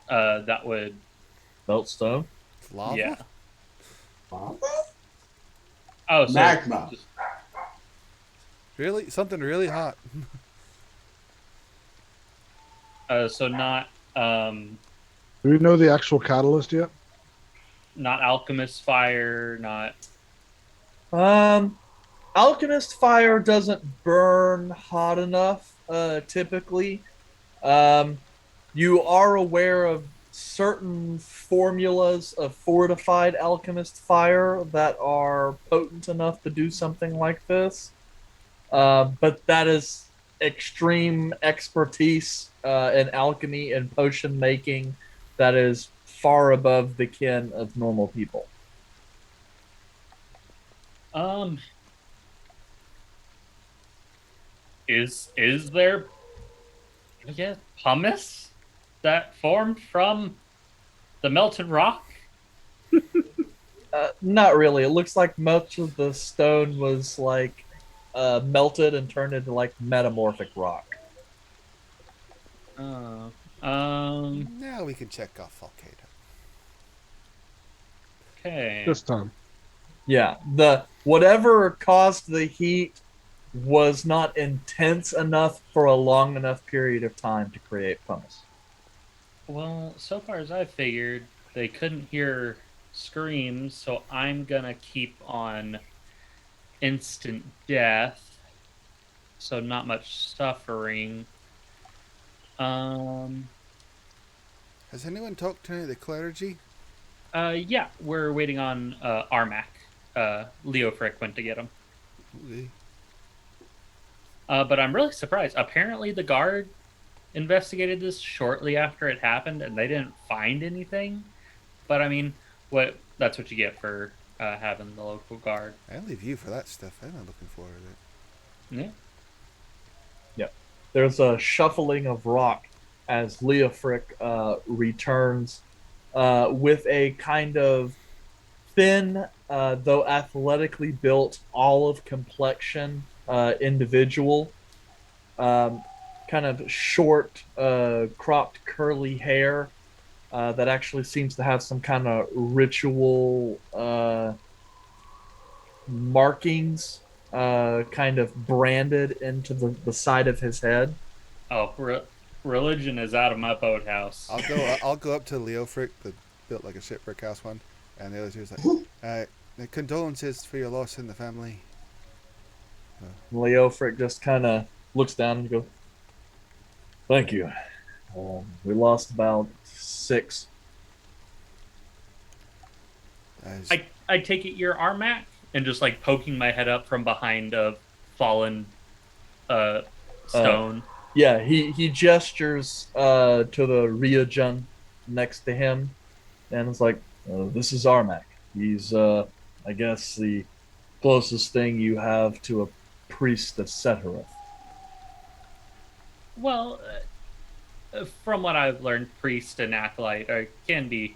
That would. Melt stone? It's lava. Yeah. Lava? Oh, so Magma. Really, something really hot. So not Do we know the actual catalyst yet? not alchemist fire, not. Alchemist fire doesn't burn hot enough, typically. You are aware of certain formulas of fortified alchemist fire that are potent enough to do something like this. But that is extreme expertise in alchemy and potion making that is far above the ken of normal people. Is there, I guess, pumice that formed from the melted rock? Not really. It looks like much of the stone was like melted and turned into like metamorphic rock. Now we can check off volcano. Okay. This time. Yeah, the whatever caused the heat was not intense enough for a long enough period of time to create pumice. Well, so far as I figured, they couldn't hear screams, so I'm gonna keep on instant death. So not much suffering. Has anyone talked to any of the clergy? Yeah, we're waiting on Armac. Leo Frick went to get him. Okay. But I'm really surprised. Apparently, the guard investigated this shortly after it happened, and they didn't find anything. But I mean, what? That's what you get for having the local guard. I leave you for that stuff. I'm not looking forward to it. Yeah. Yeah. There's a shuffling of rock as Leofric returns with a kind of thin, though athletically built, olive complexion individual. Um, kind of short, cropped, curly hair that actually seems to have some kind of ritual markings kind of branded into the side of his head. Oh, religion is out of my boathouse. I'll go up to Leofric, the built like a shipwreck house one, and the other two is like, condolences for your loss in the family. Leofric just kind of looks down and goes, "Thank you. We lost about 6." As, I take it you're Armac, and just like poking my head up from behind a fallen stone. Yeah, he gestures to the Ruadhan next to him, and it's like, "This is Armac. He's, I guess, the closest thing you have to a priest of Setereth." Well, from what I've learned, priest and acolyte can be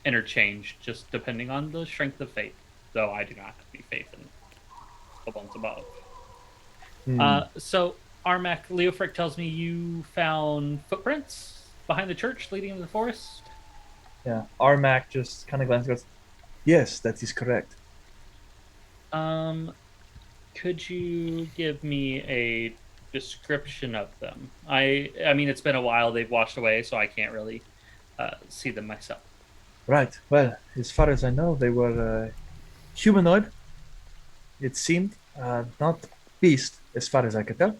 interchanged, just depending on the strength of faith. Though I do not have any faith in the ones above. So, Armac, Leofric tells me you found footprints behind the church leading into the forest. Yeah, Armac just kind of glances and goes, "Yes, that is correct." Could you give me a description of them? I mean, it's been a while. They've washed away, so I can't really see them myself. Right. Well, as far as I know, they were humanoid. It seemed not beast, as far as I could tell.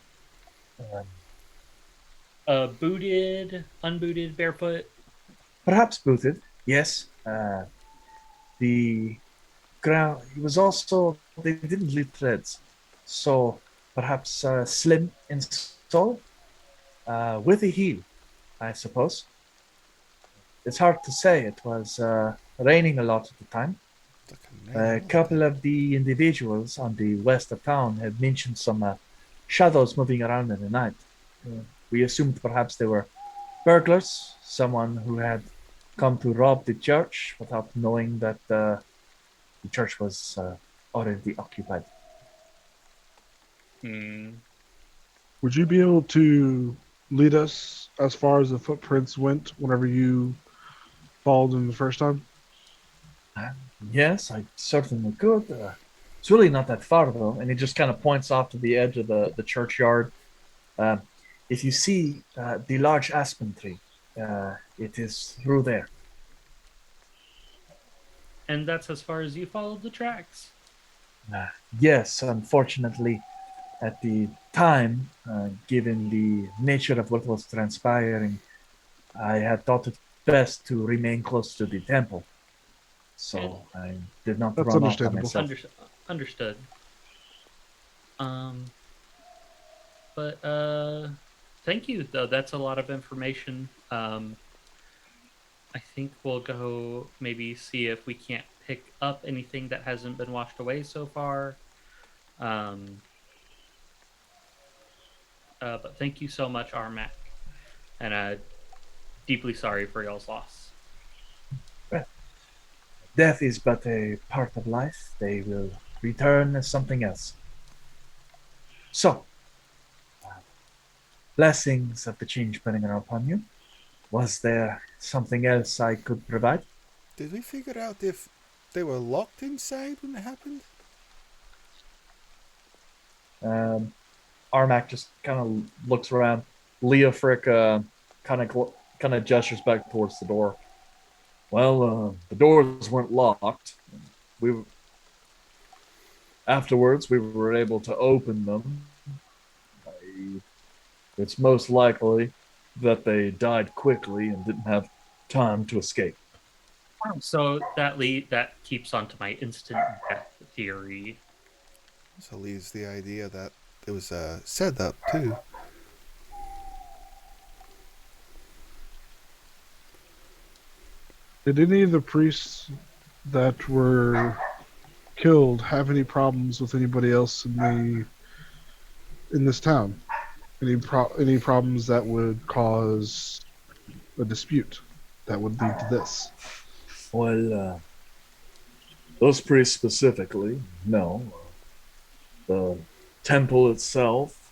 Booted, unbooted, barefoot. Perhaps booted. Yes. The ground. It was also they didn't leave threads, so perhaps slim in sole, with a heel, I suppose. It's hard to say. It was raining a lot at the time. A couple of the individuals on the west of town had mentioned some shadows moving around in the night. We assumed perhaps they were burglars, someone who had come to rob the church without knowing that the church was already occupied. Would you be able to lead us as far as the footprints went whenever you followed them the first time? Yes, I certainly could. It's really not that far, though. And he just kind of points off to the edge of the churchyard. If you see the large aspen tree, it is through there. And that's as far as you followed the tracks. Yes, unfortunately, at the time, given the nature of what was transpiring, I had thought it best to remain close to the temple. So I did not That's run off by understandable. myself. Understood. But thank you, though. That's a lot of information. I think we'll go maybe see if we can't pick up anything that hasn't been washed away so far. But thank you so much, Armac. And deeply sorry for y'all's loss. Death is but a part of life. They will return as something else. So, blessings of the change burning upon you. Was there something else I could provide? Did we figure out if they were locked inside when it happened? Armac just kind of looks around. Leofric kind of gestures back towards the door. Well, the doors weren't locked. Afterwards, we were able to open them. It's most likely that they died quickly and didn't have time to escape. So that keeps on to my instant death theory. So leaves the idea that it was set up too. Did any of the priests that were killed have any problems with anybody else in this town? Any problems that would cause a dispute that would lead to this? Well, those priests specifically, no. The temple itself,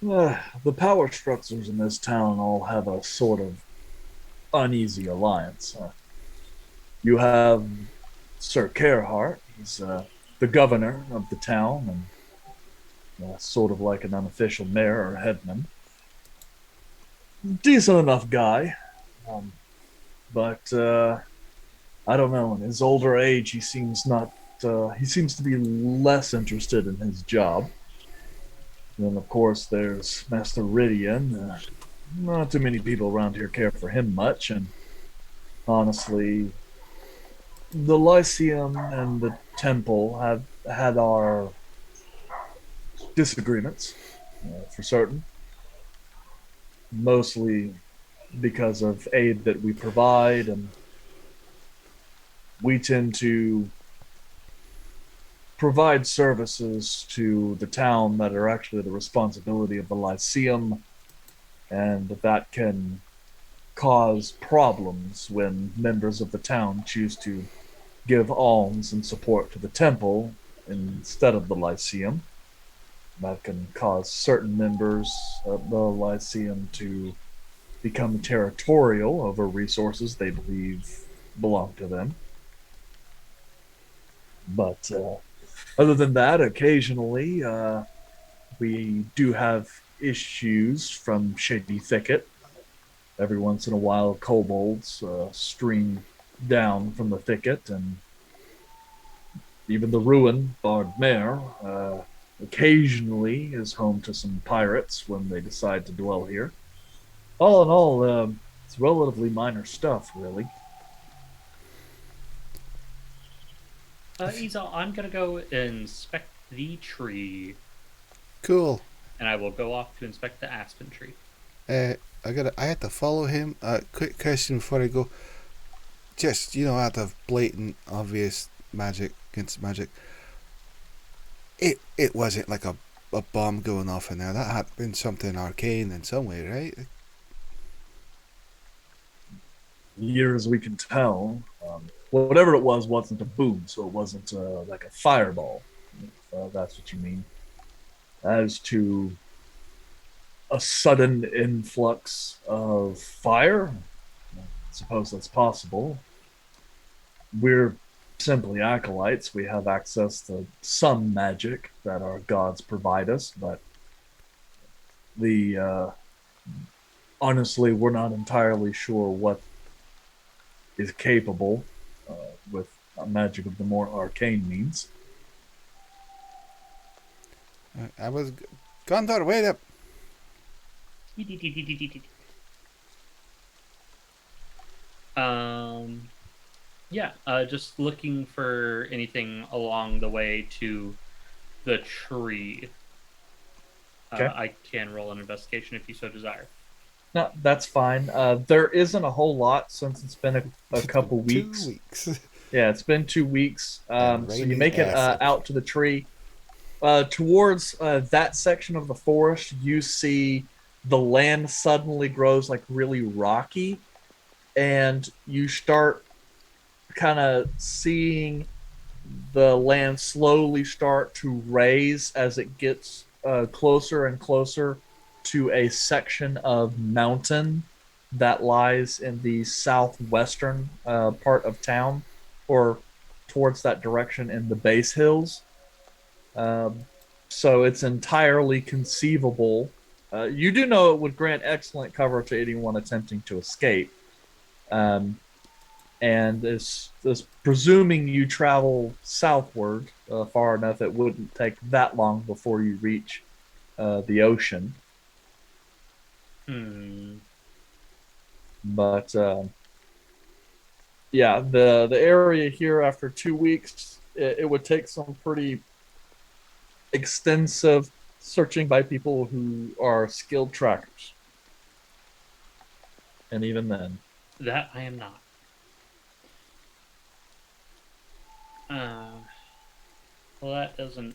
the power structures in this town all have a sort of uneasy alliance. You have Sir Carehart, he's the governor of the town and sort of like an unofficial mayor or headman. Decent enough guy, but I don't know. In his older age, he seems not. He seems to be less interested in his job. And then, of course, there's Master Ridian. Not too many people around here care for him much, and honestly, the Lyceum and the Temple have had our disagreements, for certain. Mostly because of aid that we provide, and we tend to provide services to the town that are actually the responsibility of the Lyceum, and that can cause problems when members of the town choose to give alms and support to the temple instead of the Lyceum. That can cause certain members of the Lyceum to become territorial over resources they believe belong to them. But other than that, occasionally we do have issues from Shady Thicket. Every once in a while, kobolds stream down from the thicket, and even the Ruin, Bard Mare, occasionally is home to some pirates when they decide to dwell here. All in all, it's relatively minor stuff, really. Isa, I'm gonna go inspect the tree, Cool. and I will go off to inspect the aspen tree. I had to follow him. Quick question before I go. Just out of blatant, obvious magic against magic. It wasn't like a bomb going off in there. That had been something arcane in some way, right? Near as we can tell, whatever it was wasn't a boom, so it wasn't like a fireball, if that's what you mean. As to a sudden influx of fire, I suppose that's possible. We're simply acolytes. We have access to some magic that our gods provide us, but honestly, we're not entirely sure what is capable with magic of the more arcane means. I was Gondor, wait up. Yeah, just looking for anything along the way to the tree. Okay. I can roll an investigation if you so desire. No, that's fine. There isn't a whole lot since it's been a couple weeks. 2 weeks. Yeah, it's been 2 weeks. So you raining make it acid. out to the tree. Towards that section of the forest, you see the land suddenly grows like really rocky, and you start kind of seeing the land slowly start to raise as it gets closer and closer to a section of mountain that lies in the southwestern part of town, or towards that direction in the base hills. So it's entirely conceivable. You do know it would grant excellent cover to anyone attempting to escape. And is presuming you travel southward far enough, it wouldn't take that long before you reach the ocean. But yeah, the area here after 2 weeks, it would take some pretty extensive searching by people who are skilled trackers. And even then. That I am not. Well, that doesn't.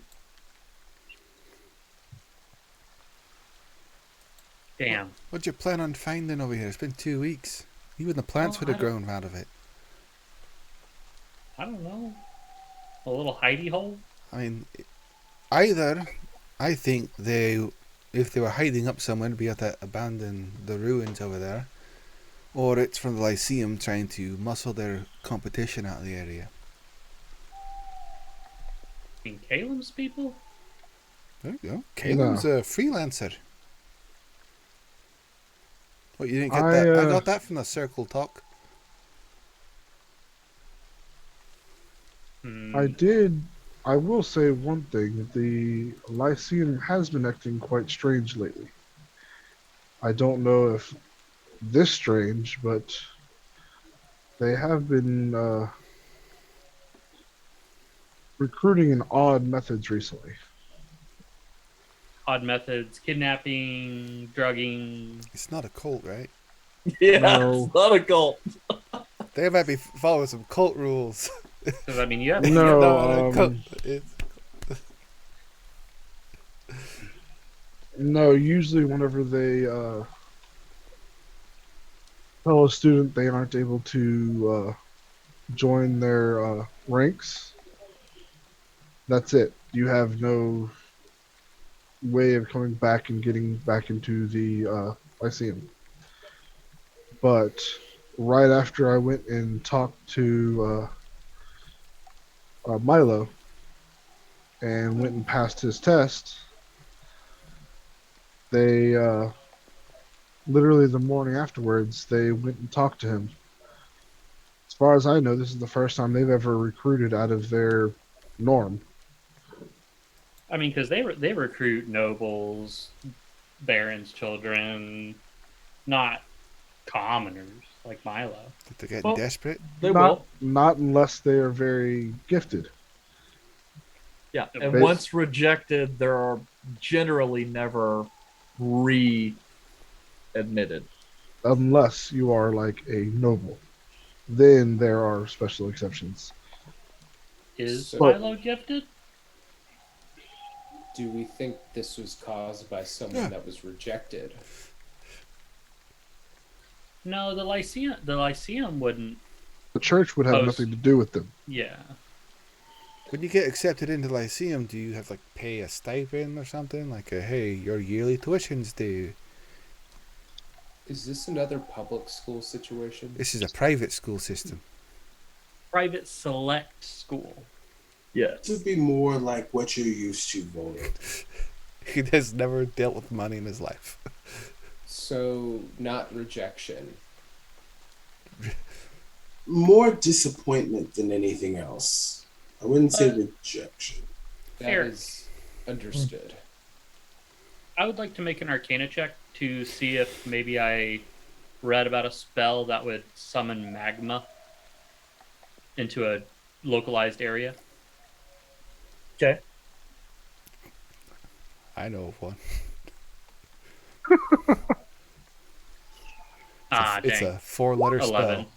Damn. What'd you plan on finding over here? It's been 2 weeks. Even the plants Oh, would have I don't- grown out of it. I don't know. A little hidey hole? I mean, either I think if they were hiding up somewhere, it'd be at that abandoned the ruins over there, or it's from the Lyceum trying to muscle their competition out of the area. In Caleb's people? There you go. Caleb's a freelancer. What, you didn't get that? I got that from the circle talk. I will say one thing. The Lyceum has been acting quite strange lately. I don't know if this strange, but they have been recruiting in odd methods recently. Odd methods, kidnapping, drugging. It's not a cult, right? Yeah, No. it's not a cult. They might be following some cult rules. Because, I mean, you have No, cult. No, usually whenever they tell a student they aren't able to join their ranks, that's it. You have no way of coming back and getting back into the Lyceum. But right after I went and talked to Milo and went and passed his test, they literally the morning afterwards they went and talked to him. As far as I know, this is the first time they've ever recruited out of their norm. I mean, because they recruit nobles, barons' children, not commoners like Milo. Did they get Well, desperate? They will. Not unless they are very gifted. Yeah, and Bas- once rejected, there are generally never re-admitted. Unless you are like a noble. Then there are special exceptions. Is So- Milo gifted? Do we think this was caused by someone that was rejected? No, the Lyceum wouldn't. The church would have Oh, nothing to do with them. Yeah. When you get accepted into Lyceum, do you have to pay a stipend or something? Like hey, your yearly tuition's due. Is this another public school situation? This is a private school system. Private select school. Yes. To be more like what you're used to, Void. He has never dealt with money in his life. So, not rejection. More disappointment than anything else. I wouldn't say rejection. That Fair. is understood. I would like to make an Arcana check to see if maybe I read about a spell that would summon magma into a localized area. Okay. I know of one. It's Dang. a 4-letter 11. spell.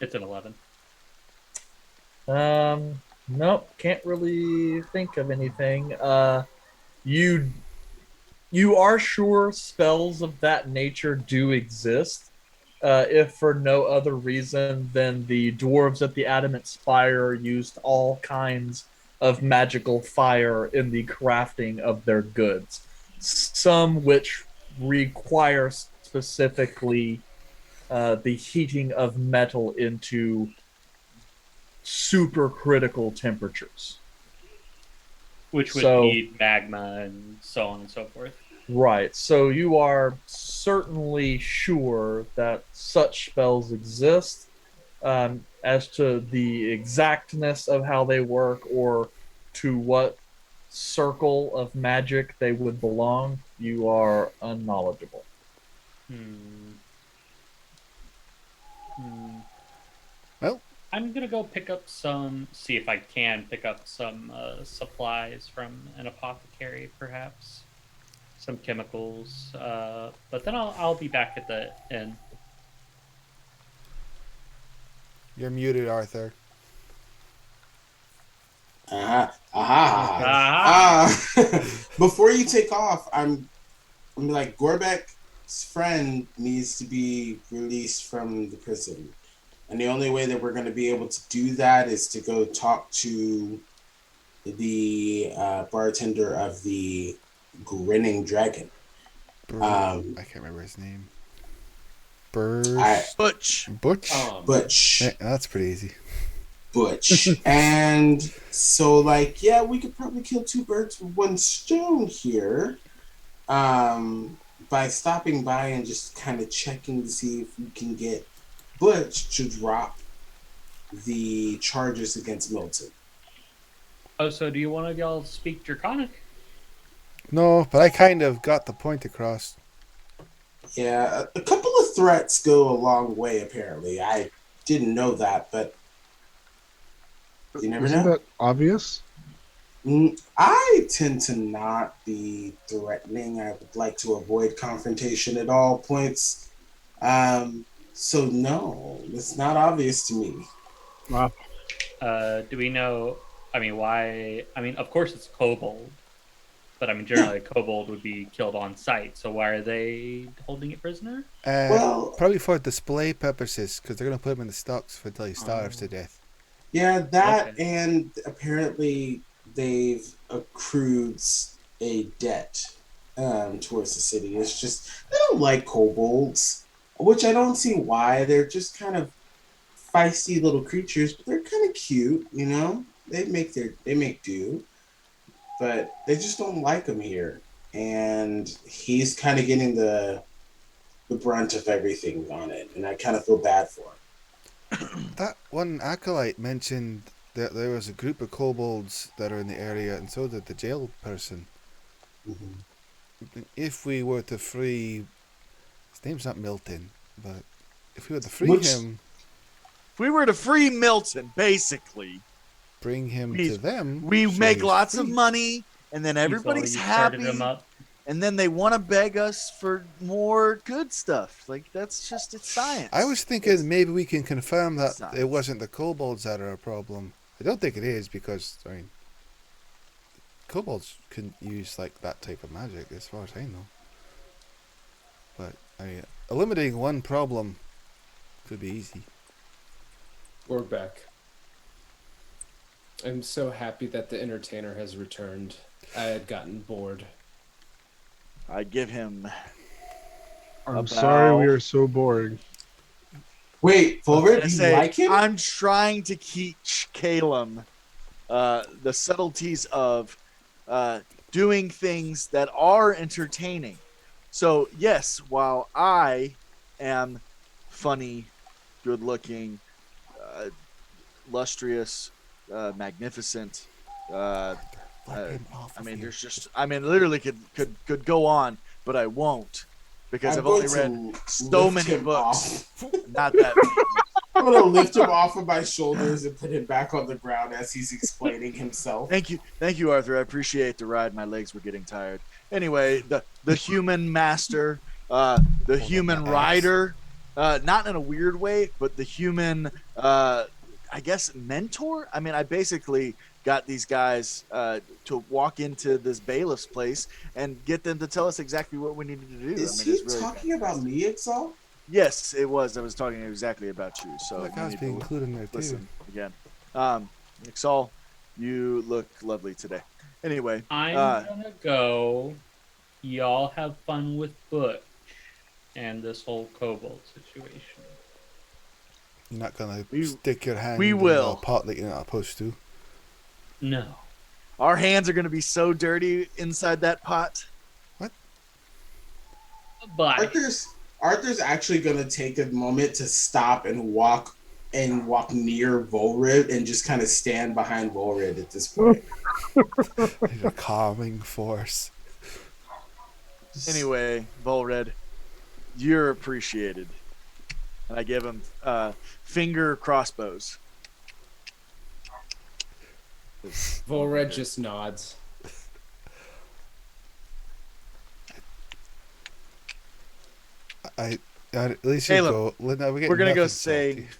It's an 11. Nope, can't really think of anything. You are sure spells of that nature do exist, if for no other reason than the dwarves at the Adamant Spire used all kinds of magical fire in the crafting of their goods. Some which require specifically the heating of metal into super critical temperatures. Which would So- need magma and so on and so forth. Right. So you are certainly sure that such spells exist. As to the exactness of how they work or to what circle of magic they would belong, you are unknowledgeable. Well, I'm gonna go pick up some. See if I can pick up some supplies from an apothecary, perhaps some chemicals. But then I'll be back at the inn. you're muted, Arthur. Aha. Ah, Before you take off, I'm like, Gorebek's friend needs to be released from the prison. And the only way that we're going to be able to do that is to go talk to the bartender of the Grinning Dragon. I can't remember his name. Butch. Butch? Butch. Yeah, that's pretty easy. Butch. And so, like, yeah, we could probably kill two birds with one stone here by stopping by and just kind of checking to see if we can get Butch to drop the charges against Milton. oh, so do you want to y'all speak Draconic? No, but I kind of got the point across. Yeah, a couple of threats go a long way, apparently. I didn't know that, but you never Isn't know. that obvious? I tend to not be threatening. I would like to avoid confrontation at all points. So no, it's not obvious to me. Wow. Do we know? I mean, why? I mean, of course it's kobold, but I mean, generally a kobold would be killed on sight. So why are they holding it prisoner? Well, Probably for display purposes, because they're going to put him in the stocks until he starves to death. yeah, that Okay. and apparently they've accrued a debt towards the city. It's just they don't like kobolds, which I don't see why. They're just kind of feisty little creatures, but they're kind of cute, you know. They make do, but they just don't like him here, and he's kind of getting the brunt of everything on it, and I kind of feel bad for him. That one acolyte mentioned that there was a group of kobolds that are in the area, and so did the jail person. If we were to free... His name's not Milton, but if we were to free him, If we were to free Milton, basically, bring him We- to them... we so make he's lots of free. money, and then everybody's You started happy, them up. and then they want to beg us for more good stuff. Like, that's just, it's science. I was thinking maybe we can confirm that Science. it wasn't the kobolds that are a problem. I don't think it is because, I mean, kobolds couldn't use like that type of magic as far as I know. But, I mean, eliminating one problem could be easy. Gorebek. I'm so happy that the entertainer has returned. I had gotten bored. I give him. I'm sorry we About- are so boring. Wait, Fulbert, I you say, like him? I'm trying to teach Calum the subtleties of doing things that are entertaining. So, yes, while I am funny, good looking, lustrous, magnificent, Let him off I of mean, here. there's just, I mean, literally could go on, but I won't because I've only read so lift many him books. off. Not that many. I'm gonna lift him off of my shoulders and put him back on the ground as he's explaining himself. Thank you, Arthur. I appreciate the ride. My legs were getting tired. Anyway, the human master, the human my rider, not in a weird way, but the human, I guess, mentor. I mean, I basically got these guys to walk into this bailiff's place and get them to tell us exactly what we needed to do. Is I mean, he it's really talking about me, Exalt? Yes, it was. I was talking exactly about you. So Look, you I was need being to included in there too. listen again. Exol, you look lovely today. Anyway, I'm gonna go. Y'all have fun with Butch and this whole kobold situation. You're not gonna We- stick your hand we in will. a pot like you're not supposed to. No. our hands are going to be so dirty inside that pot. But Arthur's actually gonna take a moment to stop and walk near Volrid and just kind of stand behind Volrid at this point. He's a calming force. Anyway, Volred, you're appreciated. and I give him finger crossbows. Volred just nods. At least Caleb, you go. We're gonna go save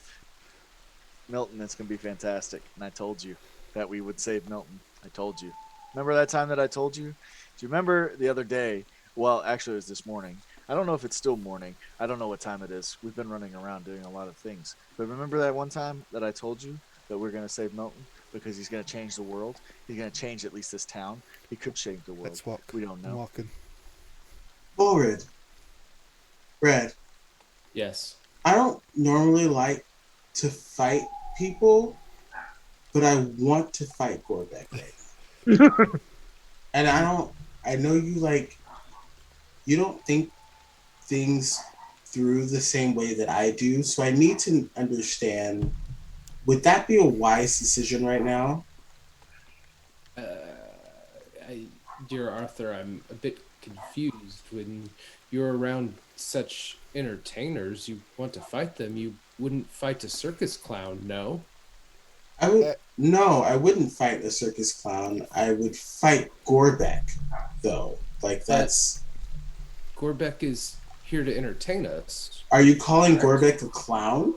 Milton. It's gonna be fantastic. And I told you that we would save Milton. I told you. Remember that time that I told you? Do you remember the other day? Well, actually, it was this morning. I don't know if it's still morning. I don't know what time it is. We've been running around doing a lot of things. But remember that one time that I told you that we're gonna save Milton because he's gonna change the world. He's gonna change at least this town. He could change the world. Let's walk. We don't know. I'm walking. Forward. Red. Yes. I don't normally like to fight people, but I want to fight Gorebek right now. And I know you don't think things through the same way that I do, so I need to understand, would that be a wise decision right now? Dear Arthur, I'm a bit confused. When you're around such entertainers, you want to fight them. You wouldn't fight a circus clown, no? No, I wouldn't fight a circus clown. I would fight Gorebek, though. Like, that's... Gorebek is here to entertain us. Are you calling Gorebek a clown?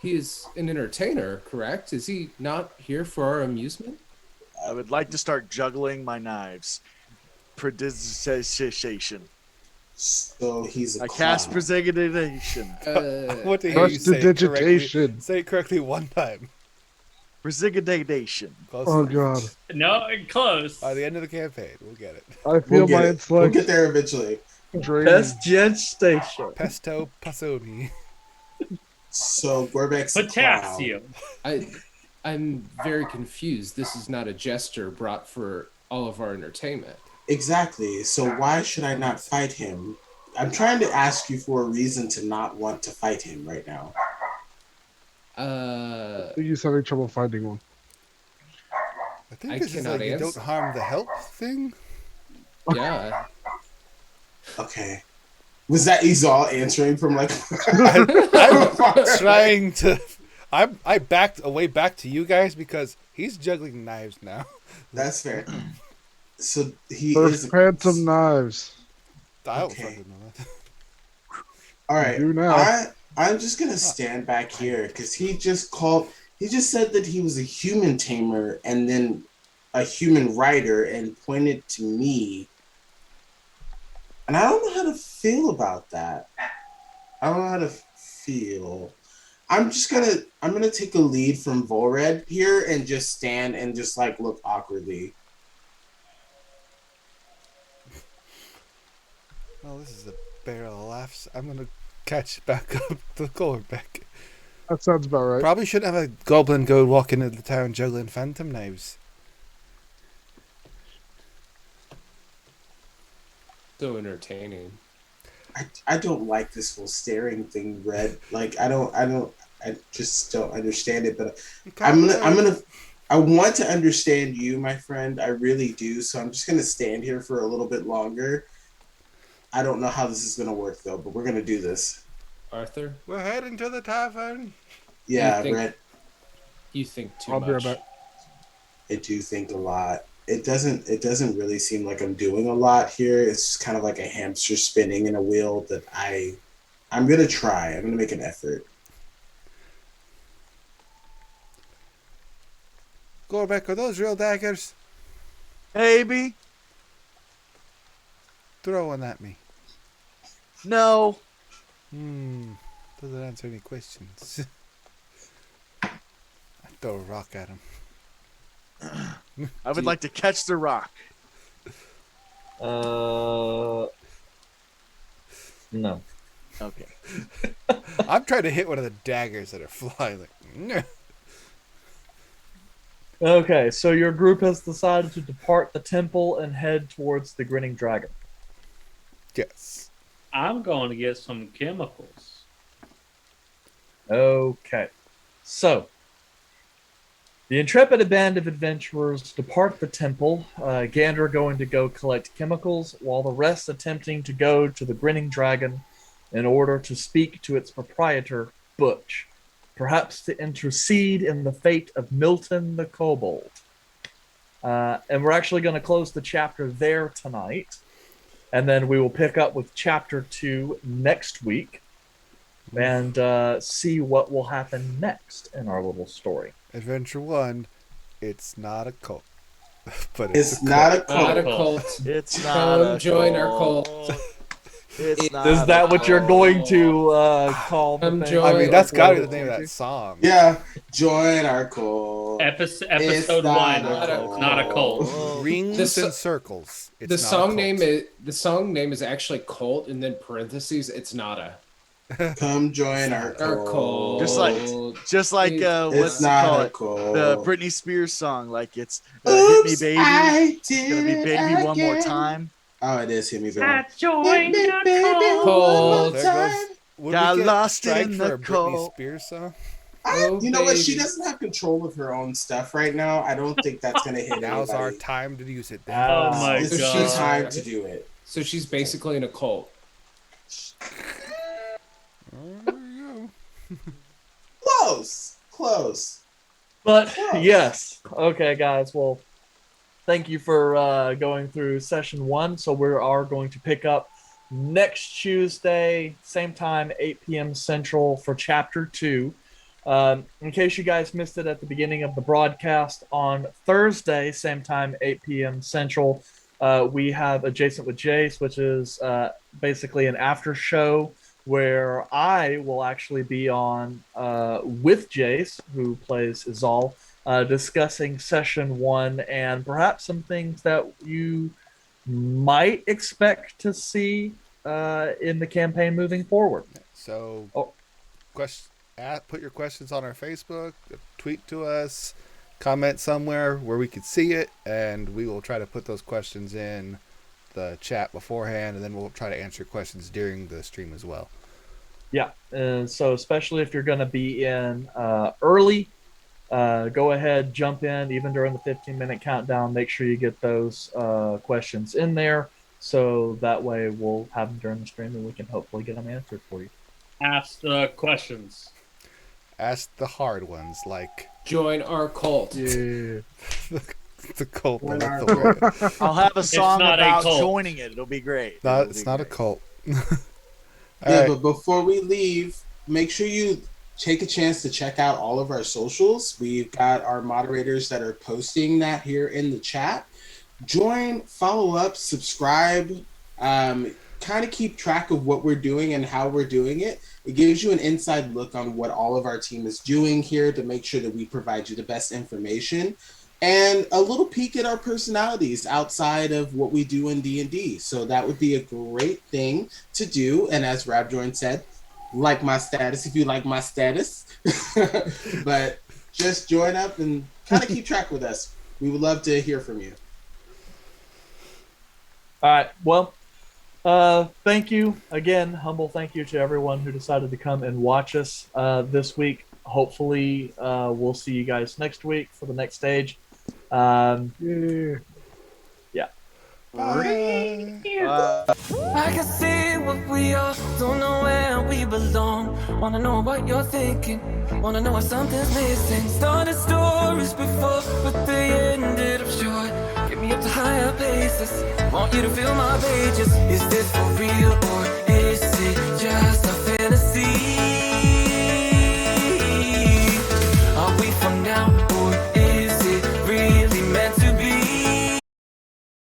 He is an entertainer, correct? Is he not here for our amusement? I would like to start juggling my knives. Prestidigitation. So he's a I clown. cast prestidigitation. What did you say? Prestidigitation. Say it correctly one time. Prestidigitation. Close Oh enough. god. No, close. By the end of the campaign, we'll get it. I feel my We'll intellect get there eventually. draining. Best jet station. Pesto Pasoni. So Gorebek's a clown. Potassium. I'm very confused. This is not a jester brought for all of our entertainment. Exactly. So why should I not fight him? I'm trying to ask you for a reason to not want to fight him right now. I think he's having trouble finding one. I think I this is cannot like you don't answer. harm the help thing. Yeah. Okay. Was that Izal answering from like? I'm trying to. I backed away back to you guys because he's juggling knives now. That's fair. So he First is. phantom knives. I don't Okay. fucking know that. All right. You do now. I'm just gonna stand back here because he just said that he was a human tamer and then a human rider and pointed to me. And I don't know how to feel about that. I don't know how to feel. I'm gonna take a lead from Volred here and just stand and just like look awkwardly. Well, this is a barrel of laughs. I'm gonna catch back up to Gorebek. That sounds about right. Probably shouldn't have a goblin go walking into the town juggling phantom knives. So entertaining. I don't like this whole staring thing, Red. Like I just don't understand it. But I want to understand you, my friend. I really do. So I'm just gonna stand here for a little bit longer. I don't know how this is gonna work though, but we're gonna do this. Arthur, We're heading to the tavern. Yeah, think- Red. you think too I'll be much. right back. I do think a lot. It doesn't really seem like I'm doing a lot here. It's just kind of like a hamster spinning in a wheel that I'm gonna try. I'm gonna make an effort. Gorebek, are those real daggers? Maybe. Throw one at me. No. Doesn't answer any questions. I throw a rock at him. I would like to catch the rock. No. Okay. I'm trying to hit one of the daggers that are flying. Like, "Nyeh." Okay, so your group has decided to depart the temple and head towards the grinning dragon. Yes. I'm going to get some chemicals. Okay. So, the intrepid band of adventurers depart the temple, Gander going to go collect chemicals, while the rest attempting to go to the grinning dragon in order to speak to its proprietor, Butch, perhaps to intercede in the fate of Milton the Kobold. And we're actually going to close the chapter there tonight. And then we will pick up with chapter 2 next week and see what will happen next in our little story. Adventure 1, it's not a cult. But It's not a Not cult. a cult. It's not Come a join our cult. cult. It's not Is that a what you're cult. going to call the Come thing? join- I mean, that's got to be the name of that song. Yeah, join our cult. Episode not 1. a It's not a cult. Rings This- and circles. It's The not a song cult. name is actually Cult, and then parentheses, it's nada. Come join our Our cult. cult. Just like It's what's it not called? a cult. The Britney Spears song, like it's Hit Me Baby. I It's gonna be did Baby it one more again. time. Oh, it is Hit Me Baby. I joined Hit me, the baby, cult. one more There time. goes. Would Got we get lost strike in for the a Britney cult. Spears song? You know what? She baby. doesn't have control of her own stuff right now. I don't think that's gonna hit Now's our anybody. time to use it. Oh my This is God. the time to do it. So she's basically in a cult. There you go. Close. But Close. yes, okay, guys. Well, thank you for going through session 1. So we are going to pick up next Tuesday, same time, 8 p.m. Central for chapter 2. In case you guys missed it at the beginning of the broadcast, on Thursday, same time, 8 p.m. Central, we have Adjacent with Jace, which is basically an after show where I will actually be on with Jace, who plays Izal, discussing session 1 and perhaps some things that you might expect to see in the campaign moving forward. So, Oh. put your questions on our Facebook, tweet to us, comment somewhere where we could see it, and we will try to put those questions in the chat beforehand, and then we'll try to answer questions during the stream as well. Yeah, and so especially if you're going to be in early, go ahead, jump in, even during the 15-minute countdown. Make sure you get those questions in there, so that way we'll have them during the stream and we can hopefully get them answered for you. Ask the questions. Ask the hard ones, like Join our cult. the cult of Join our Athoria. I'll have a song not a about cult. joining it. It'll be great. No, It'll it's be not a great. cult. Yeah, Alright. but before we leave, make sure you take a chance to check out all of our socials. We've got our moderators that are posting that here in the chat. Join, follow up, subscribe, kind of keep track of what we're doing and how we're doing it. It gives you an inside look on what all of our team is doing here to make sure that we provide you the best information and a little peek at our personalities outside of what we do in D&D. So that would be a great thing to do. And as Rabjoin said, like my status if you like my status. But just join up and kind of keep track with us. We would love to hear from you. All right, well, thank you again. Humble thank you to everyone who decided to come and watch us this week. Hopefully, we'll see you guys next week for the next stage. Yeah. I can see what we are, don't know where we belong. Wanna know what you're thinking, wanna know if something's missing. Started stories before, but they ended up short. Get me up to higher places, want you to fill my pages. Is this for real or is it just a fantasy?